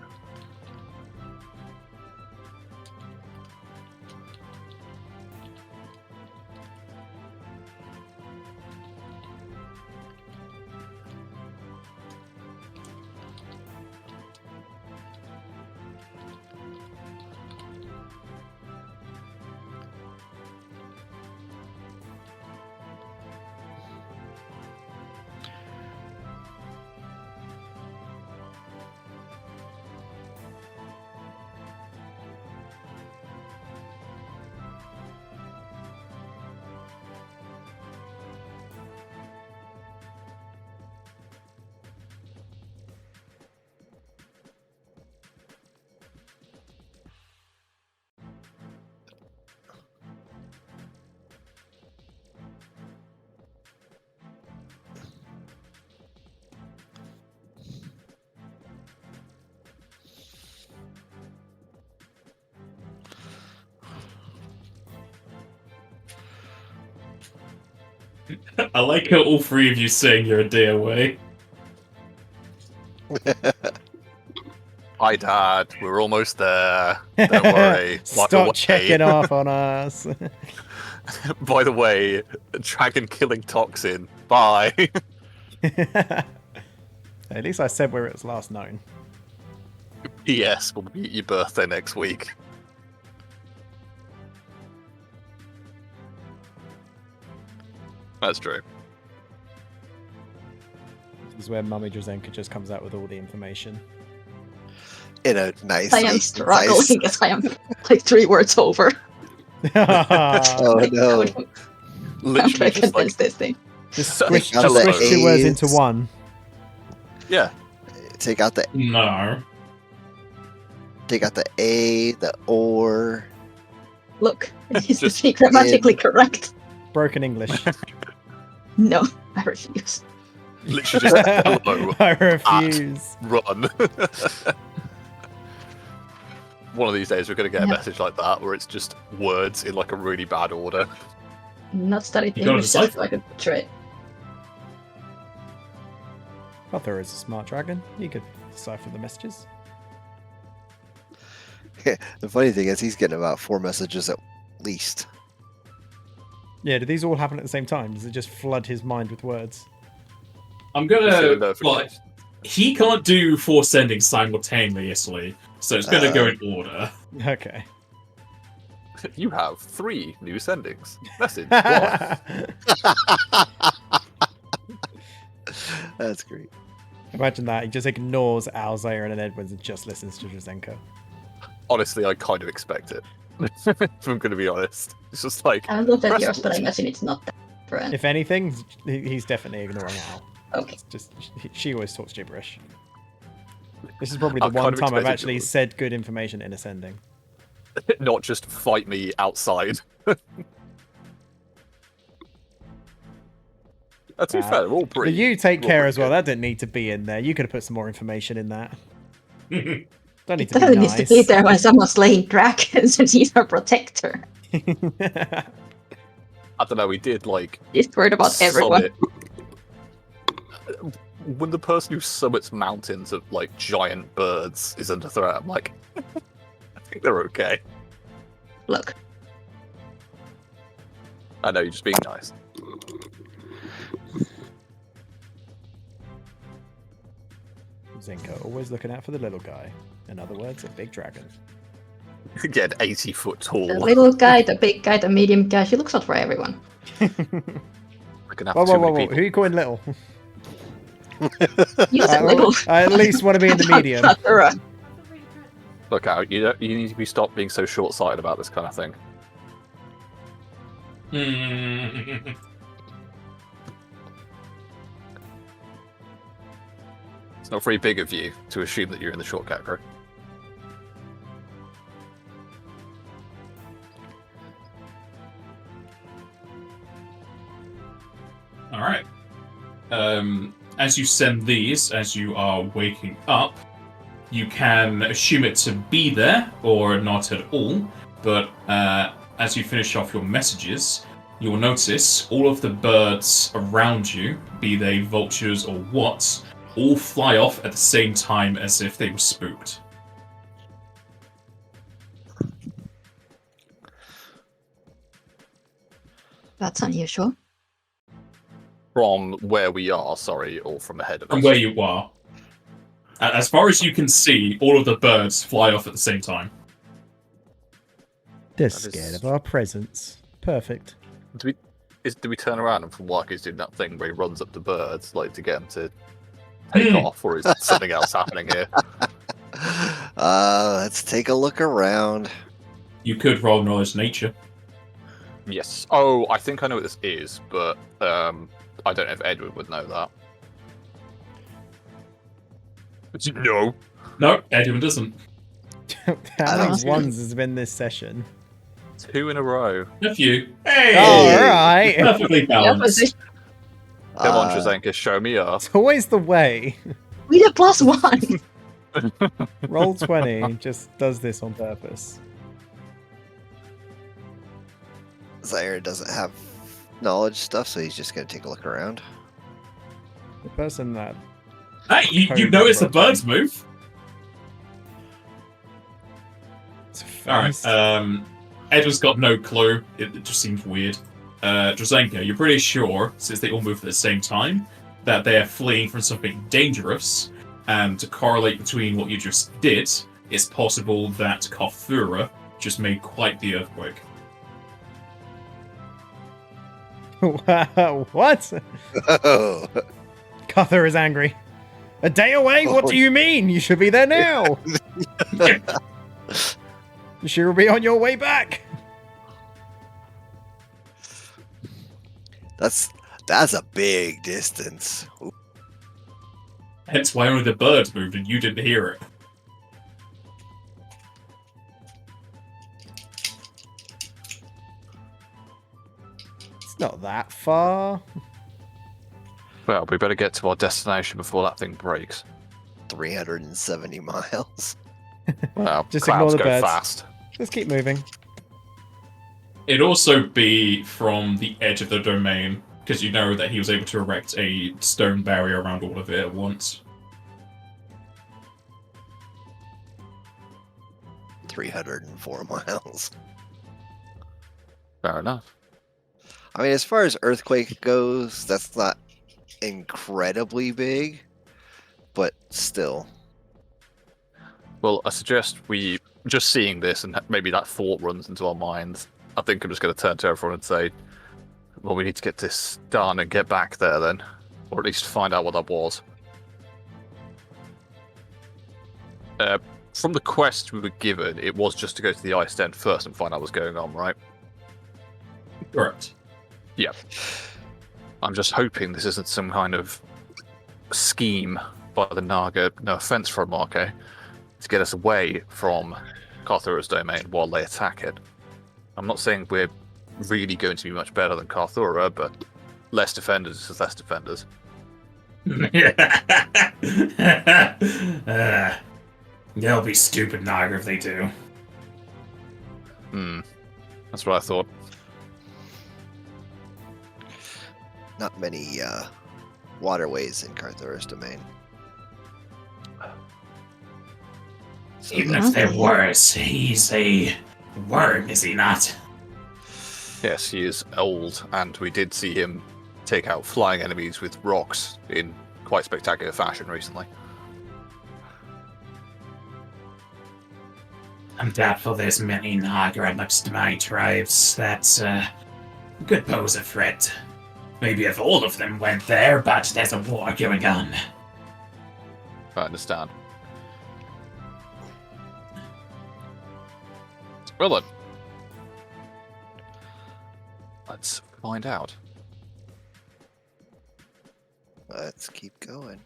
Speaker 1: I like how all three of you saying you're a day away.
Speaker 4: Hi, Dad. We're almost there. Don't worry.
Speaker 5: Stop checking off on us.
Speaker 4: By the way, dragon killing toxin. Bye.
Speaker 5: At least I said where it was last known.
Speaker 4: Yes, we'll be at your birthday next week. That's true.
Speaker 5: This is where Mummy Drazenka just comes out with all the information.
Speaker 2: In a nice.
Speaker 3: I am struggling as I am like 3 words over.
Speaker 2: Oh no!
Speaker 3: I'm
Speaker 4: Literally
Speaker 3: trying to
Speaker 4: just like,
Speaker 3: condense this thing.
Speaker 5: Just
Speaker 4: Take
Speaker 5: squish,
Speaker 2: out
Speaker 5: just
Speaker 2: the
Speaker 5: squish 2 words
Speaker 2: A's.
Speaker 5: into one.
Speaker 4: yeah.
Speaker 2: Take out the
Speaker 1: No.
Speaker 2: A, the or.
Speaker 3: Look, it needs to
Speaker 4: Just
Speaker 3: be grammatically correct.
Speaker 5: Broken English.
Speaker 3: No, I refuse.
Speaker 4: Literally just hello.
Speaker 5: I refuse.
Speaker 4: Run. One of these days we're going to get a
Speaker 3: Yeah.
Speaker 4: message like that where it's just words in like a really bad order.
Speaker 3: Not studied
Speaker 1: You gotta
Speaker 3: English just
Speaker 1: decipher.
Speaker 3: so I could portray it.
Speaker 5: Arthur is a smart dragon. He could decipher the messages.
Speaker 2: The funny thing is, he's getting about 4 messages at least.
Speaker 5: Yeah, do these all happen at the same time? Does it just flood his mind with words?
Speaker 1: I'm
Speaker 4: Just
Speaker 1: gonna.
Speaker 4: so
Speaker 1: Well,
Speaker 4: notifications.
Speaker 1: he can't do 4 sendings simultaneously, so it's gonna go in order.
Speaker 5: Okay.
Speaker 4: You have 3 new sendings. Message 1.
Speaker 2: That's great.
Speaker 5: Imagine that. He just ignores Alzire and Edwards and just listens to Drazenka.
Speaker 4: Honestly, I kind of expect it. If I'm going to be honest. It's just like,
Speaker 3: I looked at
Speaker 4: Press-
Speaker 3: yours, but I imagine it's not that different.
Speaker 5: If anything, he's definitely ignoring Al.
Speaker 3: Okay.
Speaker 5: It's just she always talks gibberish. This is probably the
Speaker 4: I'm kind
Speaker 5: one
Speaker 4: of
Speaker 5: time I've
Speaker 4: expecting
Speaker 5: actually
Speaker 4: it.
Speaker 5: said good information in ascending.
Speaker 4: not just fight me outside. To be fair, they're all
Speaker 5: But
Speaker 4: pretty.
Speaker 5: you take
Speaker 4: they're all
Speaker 5: care
Speaker 4: pretty
Speaker 5: as well.
Speaker 4: good.
Speaker 5: That didn't need to be in there. You could have put some more information in that. Don't need
Speaker 3: It
Speaker 5: to be
Speaker 3: definitely needs to be
Speaker 5: nice.
Speaker 3: there when someone's slaying dragons and he's our protector.
Speaker 4: I don't know, we did like.
Speaker 3: He's worried about everyone.
Speaker 4: summit- When the person who summits mountains of like giant birds is under threat, I'm like, I think they're okay.
Speaker 3: Look,
Speaker 4: I know you're just being nice.
Speaker 5: Zinka, always looking out for the little guy. In other words, a big dragon.
Speaker 4: Get 80-foot tall.
Speaker 3: the little guy, the big guy, the medium guy, he looks out for everyone.
Speaker 4: We're gonna have
Speaker 5: Whoa,
Speaker 4: too
Speaker 5: whoa,
Speaker 4: many
Speaker 5: whoa, whoa.
Speaker 4: people.
Speaker 5: Who are you calling little?
Speaker 3: You said little.
Speaker 5: I at least want to be in the medium.
Speaker 3: Hathahwood.
Speaker 4: Look out! You need to be stopped being so short-sighted about this kind of thing. It's not very big of you to assume that you're in the short category.
Speaker 1: Alright. As you send these, as you are waking up, you can assume it to be there, or not at all, but as you finish off your messages, you'll notice all of the birds around you, be they vultures or what, all fly off at the same time as if they were spooked.
Speaker 3: That's unusual.
Speaker 4: From where we are, sorry, or from ahead of us.
Speaker 1: From where you are. As far as you can see, all of the birds fly off at the same time.
Speaker 5: They're
Speaker 4: That is-
Speaker 5: scared of our presence. Perfect.
Speaker 4: Do we turn around and from Walker's doing that thing where he runs up to birds, like to get them to take off, or is something else happening here?
Speaker 2: Let's take a look around.
Speaker 1: You could roll knowledge nature.
Speaker 4: Yes. Oh, I think I know what this is, but I don't know if Edward would know that. No.
Speaker 1: No, Edwin doesn't.
Speaker 2: I
Speaker 5: How
Speaker 2: don't
Speaker 5: many
Speaker 3: see.
Speaker 5: ones has been this session?
Speaker 4: 2 in a row.
Speaker 1: A few. Hey!
Speaker 5: Oh, alright.
Speaker 1: Perfectly
Speaker 3: The
Speaker 1: balanced.
Speaker 3: opposite.
Speaker 4: Come on,
Speaker 2: Uh,
Speaker 4: Drazenka, show me up.
Speaker 5: It's always the way.
Speaker 3: We did +1.
Speaker 5: Roll 20 just does this on purpose.
Speaker 2: Zaire doesn't have knowledge stuff, so he's just gonna take a look around.
Speaker 5: The person that.
Speaker 1: Hey, you
Speaker 5: Code
Speaker 1: noticed the
Speaker 5: rotate.
Speaker 1: birds move?
Speaker 5: It's
Speaker 1: Alright,
Speaker 5: fast.
Speaker 1: Edward's got no clue. It just seems weird. Drazenka, you're pretty sure, since they all move at the same time, that they are fleeing from something dangerous, and to correlate between what you just did, it's possible that Karthura just made quite the earthquake.
Speaker 5: Wow, what?
Speaker 2: Oh,
Speaker 5: Cuther is angry. A day away? What do you mean? You should be there now. You should be on your way back.
Speaker 2: that's a big distance. Ooh,
Speaker 1: Hence why only the birds moved and you didn't hear it.
Speaker 5: It's not that far.
Speaker 4: Well, we better get to our destination before that thing breaks.
Speaker 2: 370 miles.
Speaker 4: Well,
Speaker 5: Just
Speaker 4: clouds
Speaker 5: ignore the
Speaker 4: go
Speaker 5: birds.
Speaker 4: fast.
Speaker 5: Let's keep moving.
Speaker 1: It'd also be from the edge of the domain, because you know that he was able to erect a stone barrier around all of it at once.
Speaker 2: 304 miles.
Speaker 4: Fair enough.
Speaker 2: I mean, as far as earthquake goes, that's not incredibly big, but still.
Speaker 4: Well, I suggest we, just seeing this and maybe that thought runs into our minds, I think I'm just going to turn to everyone and say, well, we need to get this done and get back there then. Or at least find out what that was. From the quest we were given, it was just to go to the isnt first and find out what's going on, right?
Speaker 1: Correct.
Speaker 4: Yeah. I'm just hoping this isn't some kind of scheme by the Naga, no offense from Marco, to get us away from Karthura's domain while they attack it. I'm not saying we're really going to be much better than Karthura, but less defenders is less defenders.
Speaker 6: They'll be stupid Naga if they do.
Speaker 4: That's what I thought.
Speaker 2: Not many waterways in Karthura's domain. So
Speaker 6: Even if they're worse, he's a worm, is he not?
Speaker 4: Yes, he is old, and we did see him take out flying enemies with rocks in quite spectacular fashion recently.
Speaker 6: I'm doubtful there's many Naga amongst my tribes. That's could pose a threat. Maybe if all of them went there, but there's a war going on.
Speaker 4: I understand. Well then. Let's find out.
Speaker 2: let's keep going.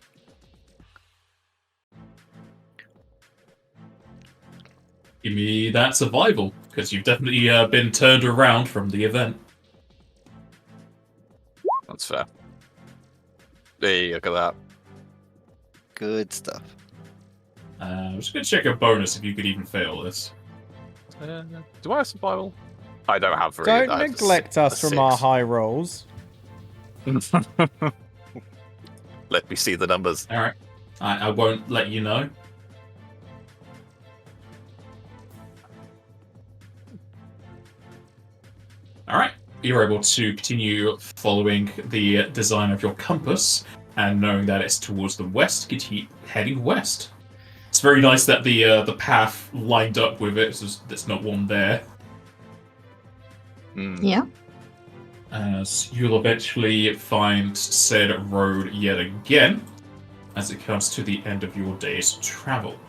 Speaker 1: Give me that survival, because you've definitely been turned around from the event.
Speaker 4: That's fair. Hey, look at that.
Speaker 2: Good stuff.
Speaker 1: I'm just going to check a bonus if you could even fail this.
Speaker 4: Do I have survival? I don't have very
Speaker 5: Don't
Speaker 4: I have
Speaker 5: neglect us from our high rolls.
Speaker 4: Let me see the numbers.
Speaker 1: Alright. I won't let you know. Alright. You're able to continue following the design of your compass, and knowing that it's towards the west, keep heading west. It's very nice that the path lined up with it, so there's not one there.
Speaker 3: Yeah.
Speaker 1: As you'll eventually find said road yet again, as it comes to the end of your day's travel.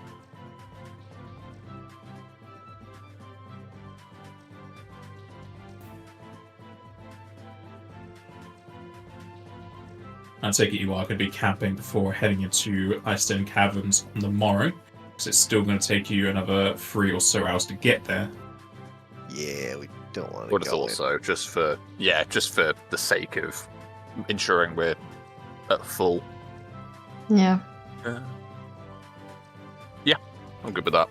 Speaker 1: I take it you are going to be camping before heading into Icestone Caverns on the morrow, because it's still going to take you another 3 or so hours to get there.
Speaker 2: Yeah, we don't want to
Speaker 4: Would have
Speaker 2: go
Speaker 4: thought so, just for the sake of ensuring we're at full.
Speaker 3: Yeah.
Speaker 4: Yeah, I'm good with that.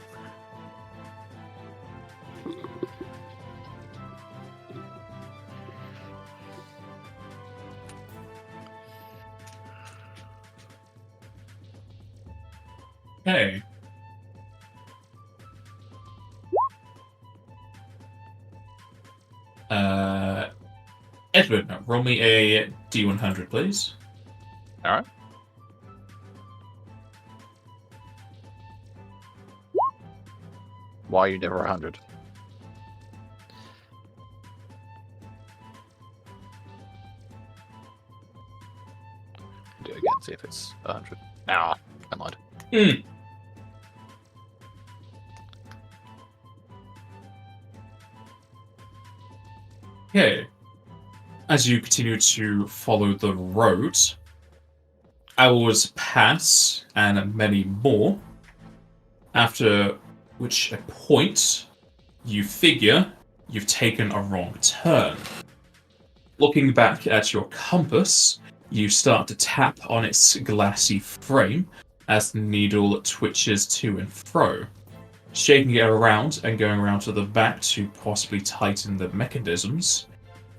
Speaker 1: Okay. Edward, roll me a D100, please.
Speaker 4: Alright. Why are you never 100? Do it again, see if it's 100. Ah, never mind.
Speaker 1: Okay. As you continue to follow the road, hours pass, and many more, after which a point you figure you've taken a wrong turn. Looking back at your compass, you start to tap on its glassy frame as the needle twitches to and fro. Shaking it around and going around to the back to possibly tighten the mechanisms,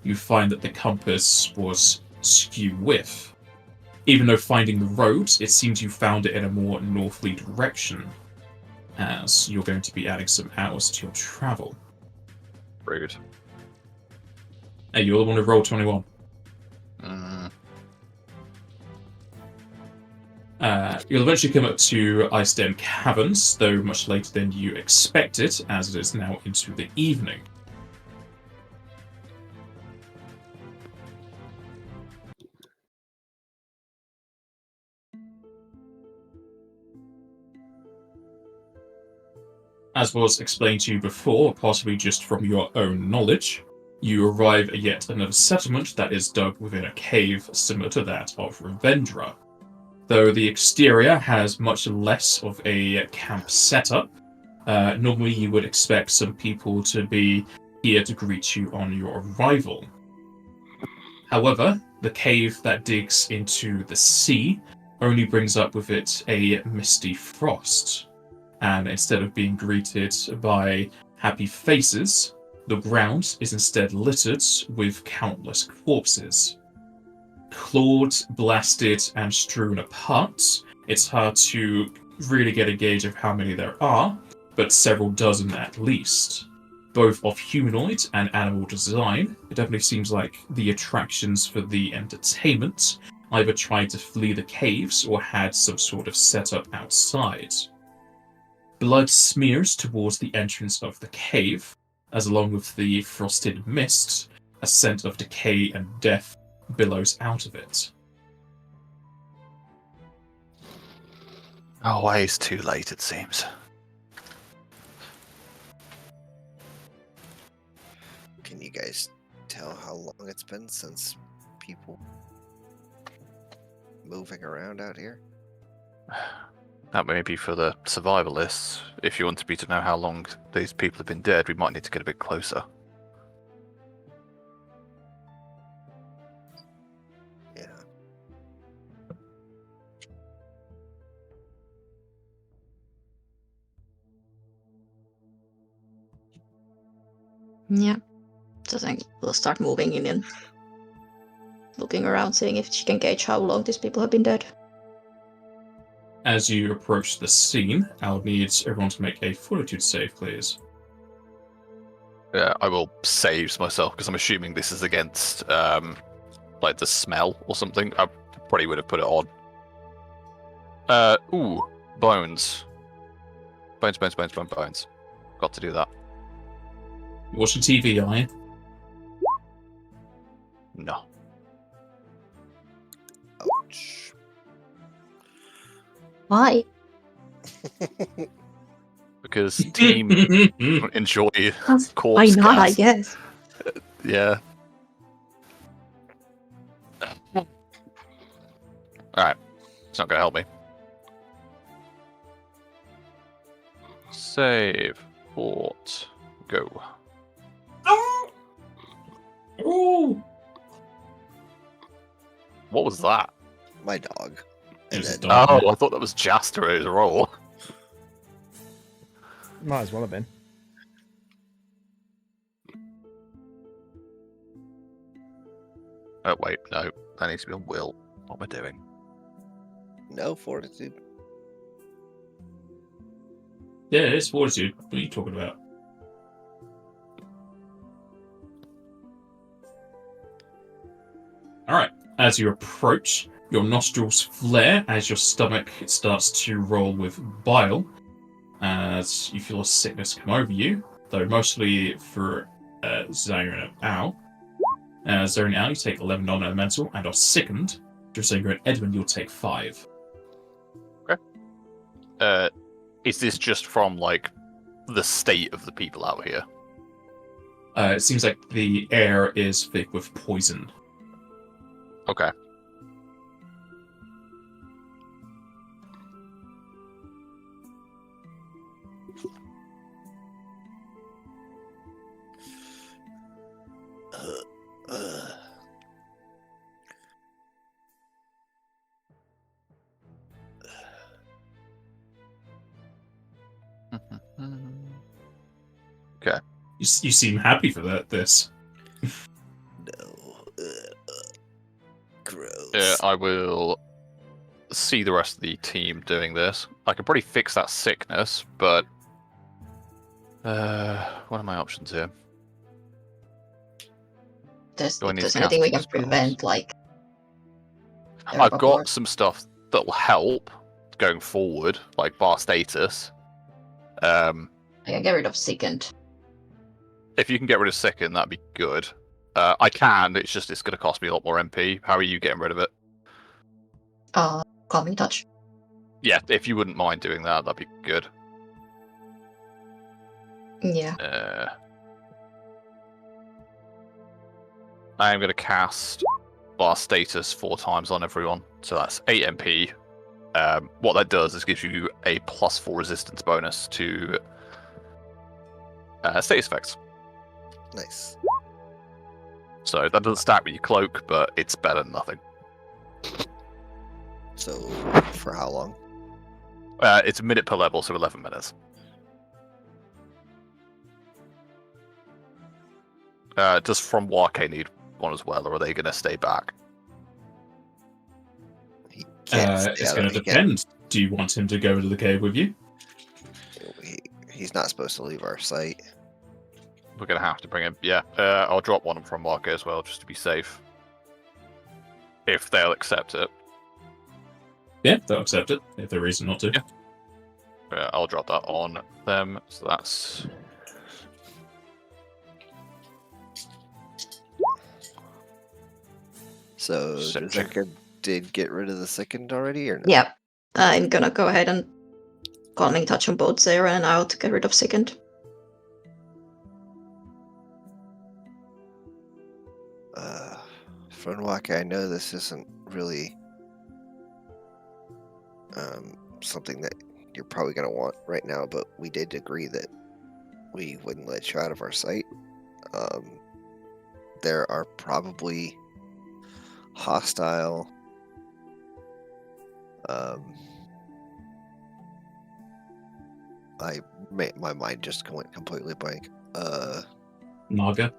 Speaker 1: you find that the compass was skew with. Even though finding the road, it seems you found it in a more northerly direction, as you're going to be adding some hours to your travel.
Speaker 4: Rude.
Speaker 1: Hey, you're the one who rolled 21. You'll eventually come up to Isnt Caverns, though much later than you expected, as it is now into the evening. As was explained to you before, possibly just from your own knowledge, you arrive at yet another settlement that is dug within a cave similar to that of Ravendra. Though the exterior has much less of a camp setup, normally you would expect some people to be here to greet you on your arrival. However, the cave that digs into the sea only brings up with it a misty frost, and instead of being greeted by happy faces, the ground is instead littered with countless corpses. Clawed, blasted, and strewn apart, it's hard to really get a gauge of how many there are, but several dozen at least. Both of humanoid and animal design, it definitely seems like the attractions for the entertainment either tried to flee the caves or had some sort of setup outside. Blood smears towards the entrance of the cave, as along with the frosted mist, a scent of decay and death billows out of it.
Speaker 4: Always too late, it seems.
Speaker 2: Can you guys tell how long it's been since people moving around out here?
Speaker 4: That may be for the survivalists. If you want me to know how long these people have been dead, we might need to get a bit closer.
Speaker 2: Yeah.
Speaker 3: Yeah. So I think we'll start moving in and looking around, seeing if she can gauge how long these people have been dead.
Speaker 1: As you approach the scene, I'll need everyone to make a fortitude save, please.
Speaker 4: Yeah, I will save myself because I'm assuming this is against like the smell or something. I probably would have put it on. Bones. Bones. Got to do that.
Speaker 1: You watching TV, are you?
Speaker 4: No.
Speaker 2: Ouch.
Speaker 3: Why?
Speaker 4: Because team enjoy
Speaker 3: Why
Speaker 4: corpse
Speaker 3: not, I
Speaker 4: gas.
Speaker 3: guess.
Speaker 4: Yeah. Alright. It's not going to help me. Save. Fort. Go.
Speaker 1: Oh!
Speaker 4: What was that?
Speaker 2: My dog.
Speaker 1: It was a
Speaker 2: then-
Speaker 1: dog.
Speaker 4: Oh, I thought that was Jaster's roll.
Speaker 5: Might as well have been.
Speaker 4: Oh, wait, no. That needs to be on Will. What am I doing?
Speaker 2: No fortitude.
Speaker 1: Yeah, it's fortitude. What are you talking about? Alright, as you approach, your nostrils flare as your stomach starts to roll with bile, as you feel a sickness come over you, though mostly for Zone and Owl. Zone and Owl, you take 11 non-elemental and are sickened. If you're Singer and Edmund, you'll take 5.
Speaker 4: Is this just from, like, the state of the people out here?
Speaker 1: It seems like the air is thick with poison.
Speaker 4: Okay. Okay.
Speaker 1: You seem happy for this.
Speaker 2: No. Gross.
Speaker 4: I will see the rest of the team doing this. I could probably fix that sickness, but what are my options here?
Speaker 3: There's,
Speaker 4: Do I
Speaker 3: if
Speaker 4: need
Speaker 3: there's
Speaker 4: to
Speaker 3: anything we can
Speaker 4: cast spells?
Speaker 3: prevent, like...
Speaker 4: I've got some stuff that will help going forward, like bar status.
Speaker 3: I can get rid of sickened.
Speaker 4: If you can get rid of sicken, that'd be good. I can, it's just it's going to cost me a lot more MP. How are you getting rid of it?
Speaker 3: Calming touch.
Speaker 4: Yeah, if you wouldn't mind doing that, that'd be good.
Speaker 3: Yeah.
Speaker 4: I am going to cast bar status 4 times on everyone, so that's 8 MP. What that does is gives you a +4 resistance bonus to status effects.
Speaker 2: Nice.
Speaker 4: So that doesn't stack with your cloak, but it's better than nothing.
Speaker 2: So, for how long?
Speaker 4: It's a minute per level, so 11 minutes. Does From Wake need one as well, or are they going to stay back?
Speaker 2: He can't stay
Speaker 1: It's
Speaker 2: out
Speaker 1: going
Speaker 2: of
Speaker 1: to
Speaker 2: it yet.
Speaker 1: depend. Do you want him to go to the cave with you?
Speaker 2: He's not supposed to leave our site.
Speaker 4: We're going to have to bring him. Yeah, I'll drop one From Wake as well, just to be safe. If they'll accept it.
Speaker 1: Yeah, they'll accept it, if there's reason not to.
Speaker 4: Yeah. I'll drop that on them, so that's...
Speaker 2: So,
Speaker 4: Sick.
Speaker 2: Zeka did get rid of the sickened already, or no?
Speaker 3: Yeah. I'm gonna go ahead and calming touch on both Zera and Owl to get rid of sickened.
Speaker 2: Funwaka, I know this isn't really something that you're probably going to want right now, but we did agree that we wouldn't let you out of our sight. There are probably hostile my mind just went completely blank.
Speaker 1: Naga?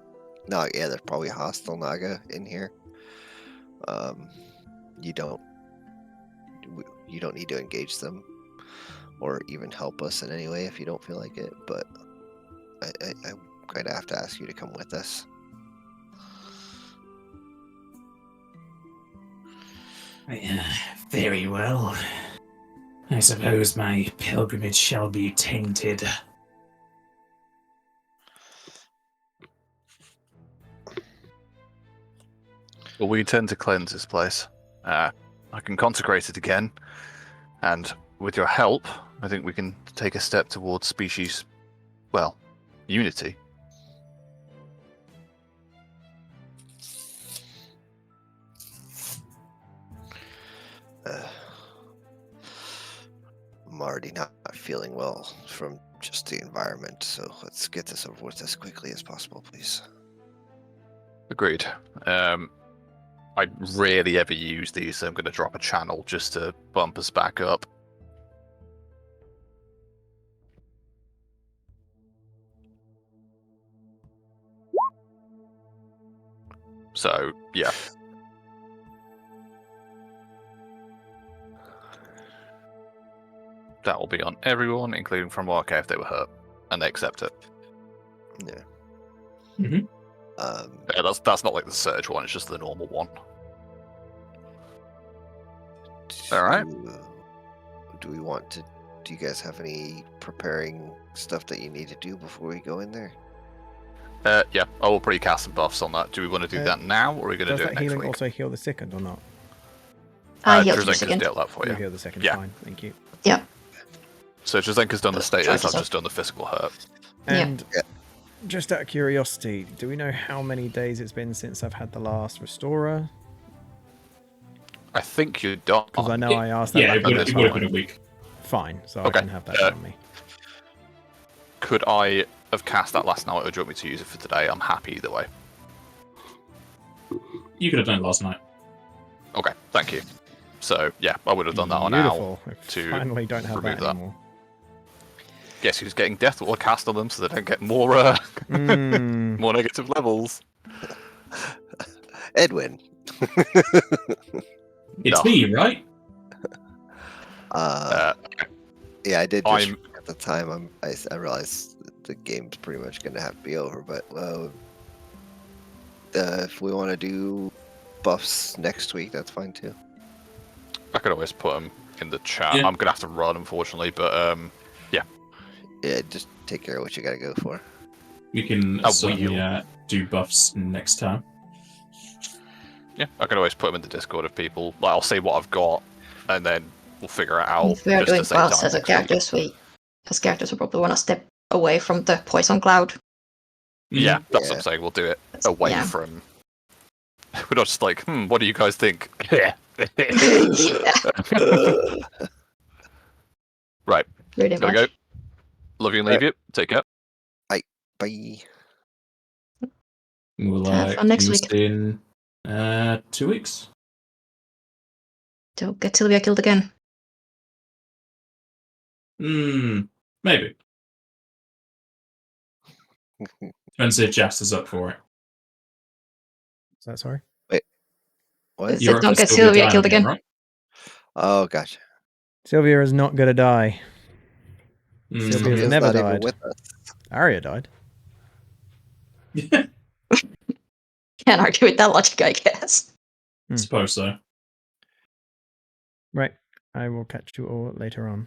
Speaker 2: No, yeah, there's probably hostile Naga in here. You don't need to engage them or even help us in any way if you don't feel like it, but I'm going to have to ask you to come with us.
Speaker 6: Very well. I suppose my pilgrimage shall be tainted.
Speaker 4: Well, we intend to cleanse this place. I can consecrate it again, and with your help, I think we can take a step towards species, well, unity.
Speaker 2: I'm already not feeling well from just the environment, so let's get this over with as quickly as possible, please.
Speaker 4: Agreed. I rarely ever use these, so I'm going to drop a channel just to bump us back up. So, yeah. That will be on everyone, including from OK if they were hurt, and they accept it.
Speaker 2: Yeah.
Speaker 1: Mhm.
Speaker 4: Yeah, that's not like the surge one; it's just the normal one. All right.
Speaker 2: Do we want to? Do you guys have any preparing stuff that you need to do before we go in there?
Speaker 4: Yeah, I will probably cast some buffs on that. Do we want to do that now, or are we going to
Speaker 5: Does
Speaker 4: do it
Speaker 5: that
Speaker 4: next
Speaker 5: healing
Speaker 4: week?
Speaker 5: also heal the second or not?
Speaker 3: I healed the
Speaker 4: Drazenka's
Speaker 3: second.
Speaker 4: dealt that for
Speaker 5: You
Speaker 4: you.
Speaker 5: heal the second,
Speaker 4: Yeah.
Speaker 5: fine, thank you.
Speaker 3: Yeah.
Speaker 4: So Drazenka's done the status,
Speaker 3: Charges
Speaker 4: I've
Speaker 3: up.
Speaker 4: just done the physical hurt.
Speaker 5: And
Speaker 2: Yeah.
Speaker 5: just out of curiosity, do we know how many days it's been since I've had the last restorer?
Speaker 4: I think you're done.
Speaker 5: Because I know I asked that
Speaker 1: Yeah,
Speaker 5: back
Speaker 1: it
Speaker 5: in
Speaker 1: would
Speaker 5: the
Speaker 1: have been
Speaker 5: time.
Speaker 1: a week.
Speaker 5: Fine, so
Speaker 4: Okay,
Speaker 5: I can have that on me.
Speaker 4: Could I have cast that last night, or do you want me to use it for today? I'm happy either way.
Speaker 1: You could have done it last night.
Speaker 4: Okay, thank you. So, yeah, I would have done that on now.
Speaker 5: Beautiful. We
Speaker 4: to
Speaker 5: finally don't have
Speaker 4: remove
Speaker 5: that
Speaker 4: that.
Speaker 5: anymore.
Speaker 4: Guess who's getting Death Water cast on them so they don't get more more negative levels?
Speaker 2: Edwin.
Speaker 1: It's
Speaker 4: No.
Speaker 1: me, right?
Speaker 2: Yeah, I did just
Speaker 4: I'm-
Speaker 2: at the time. I realized that the game's pretty much gonna have to be over. But if we want to do buffs next week, that's fine too.
Speaker 4: I could always put them in the chat.
Speaker 1: Yeah.
Speaker 4: I'm going to have to run, unfortunately, but
Speaker 2: Yeah, just take care of what you gotta go for.
Speaker 1: We can
Speaker 4: A
Speaker 1: certainly
Speaker 4: wheel.
Speaker 1: do buffs next time.
Speaker 4: yeah, I can always put them in the Discord if people... Like, I'll say what I've got, and then we'll figure it out.
Speaker 3: If we are
Speaker 4: just
Speaker 3: doing
Speaker 4: to save
Speaker 3: buffs
Speaker 4: time
Speaker 3: as a
Speaker 4: next week.
Speaker 3: characters, we probably want to step away from the poison cloud.
Speaker 4: Yeah,
Speaker 1: Mhm.
Speaker 4: that's what
Speaker 2: Yeah.
Speaker 4: I'm saying. We'll do it away
Speaker 3: Yeah.
Speaker 4: from... We're not just like, what do you guys think?
Speaker 3: Yeah,
Speaker 4: Right,
Speaker 3: pretty
Speaker 4: gotta
Speaker 3: much.
Speaker 4: go. Love you and leave you. Take care.
Speaker 2: Bye.
Speaker 1: We'll
Speaker 3: Have fun next
Speaker 1: do
Speaker 3: week.
Speaker 1: this in 2 weeks.
Speaker 3: Don't get Sylvia killed again.
Speaker 1: Maybe. Depends if Jas is up for it.
Speaker 5: Is that sorry?
Speaker 2: What?
Speaker 3: It's-
Speaker 1: You're up
Speaker 3: don't
Speaker 1: for
Speaker 3: get Sylvia
Speaker 1: dying
Speaker 3: killed again.
Speaker 1: right?
Speaker 2: Oh, gotcha.
Speaker 5: Sylvia is not gonna die.
Speaker 1: Mm.
Speaker 5: Sylvia-
Speaker 2: Sylvia's
Speaker 5: never
Speaker 2: not even
Speaker 5: died.
Speaker 2: with us.
Speaker 5: Arya died.
Speaker 3: Can't argue with that logic, I guess.
Speaker 1: Suppose so.
Speaker 5: Right. I will catch you all later on.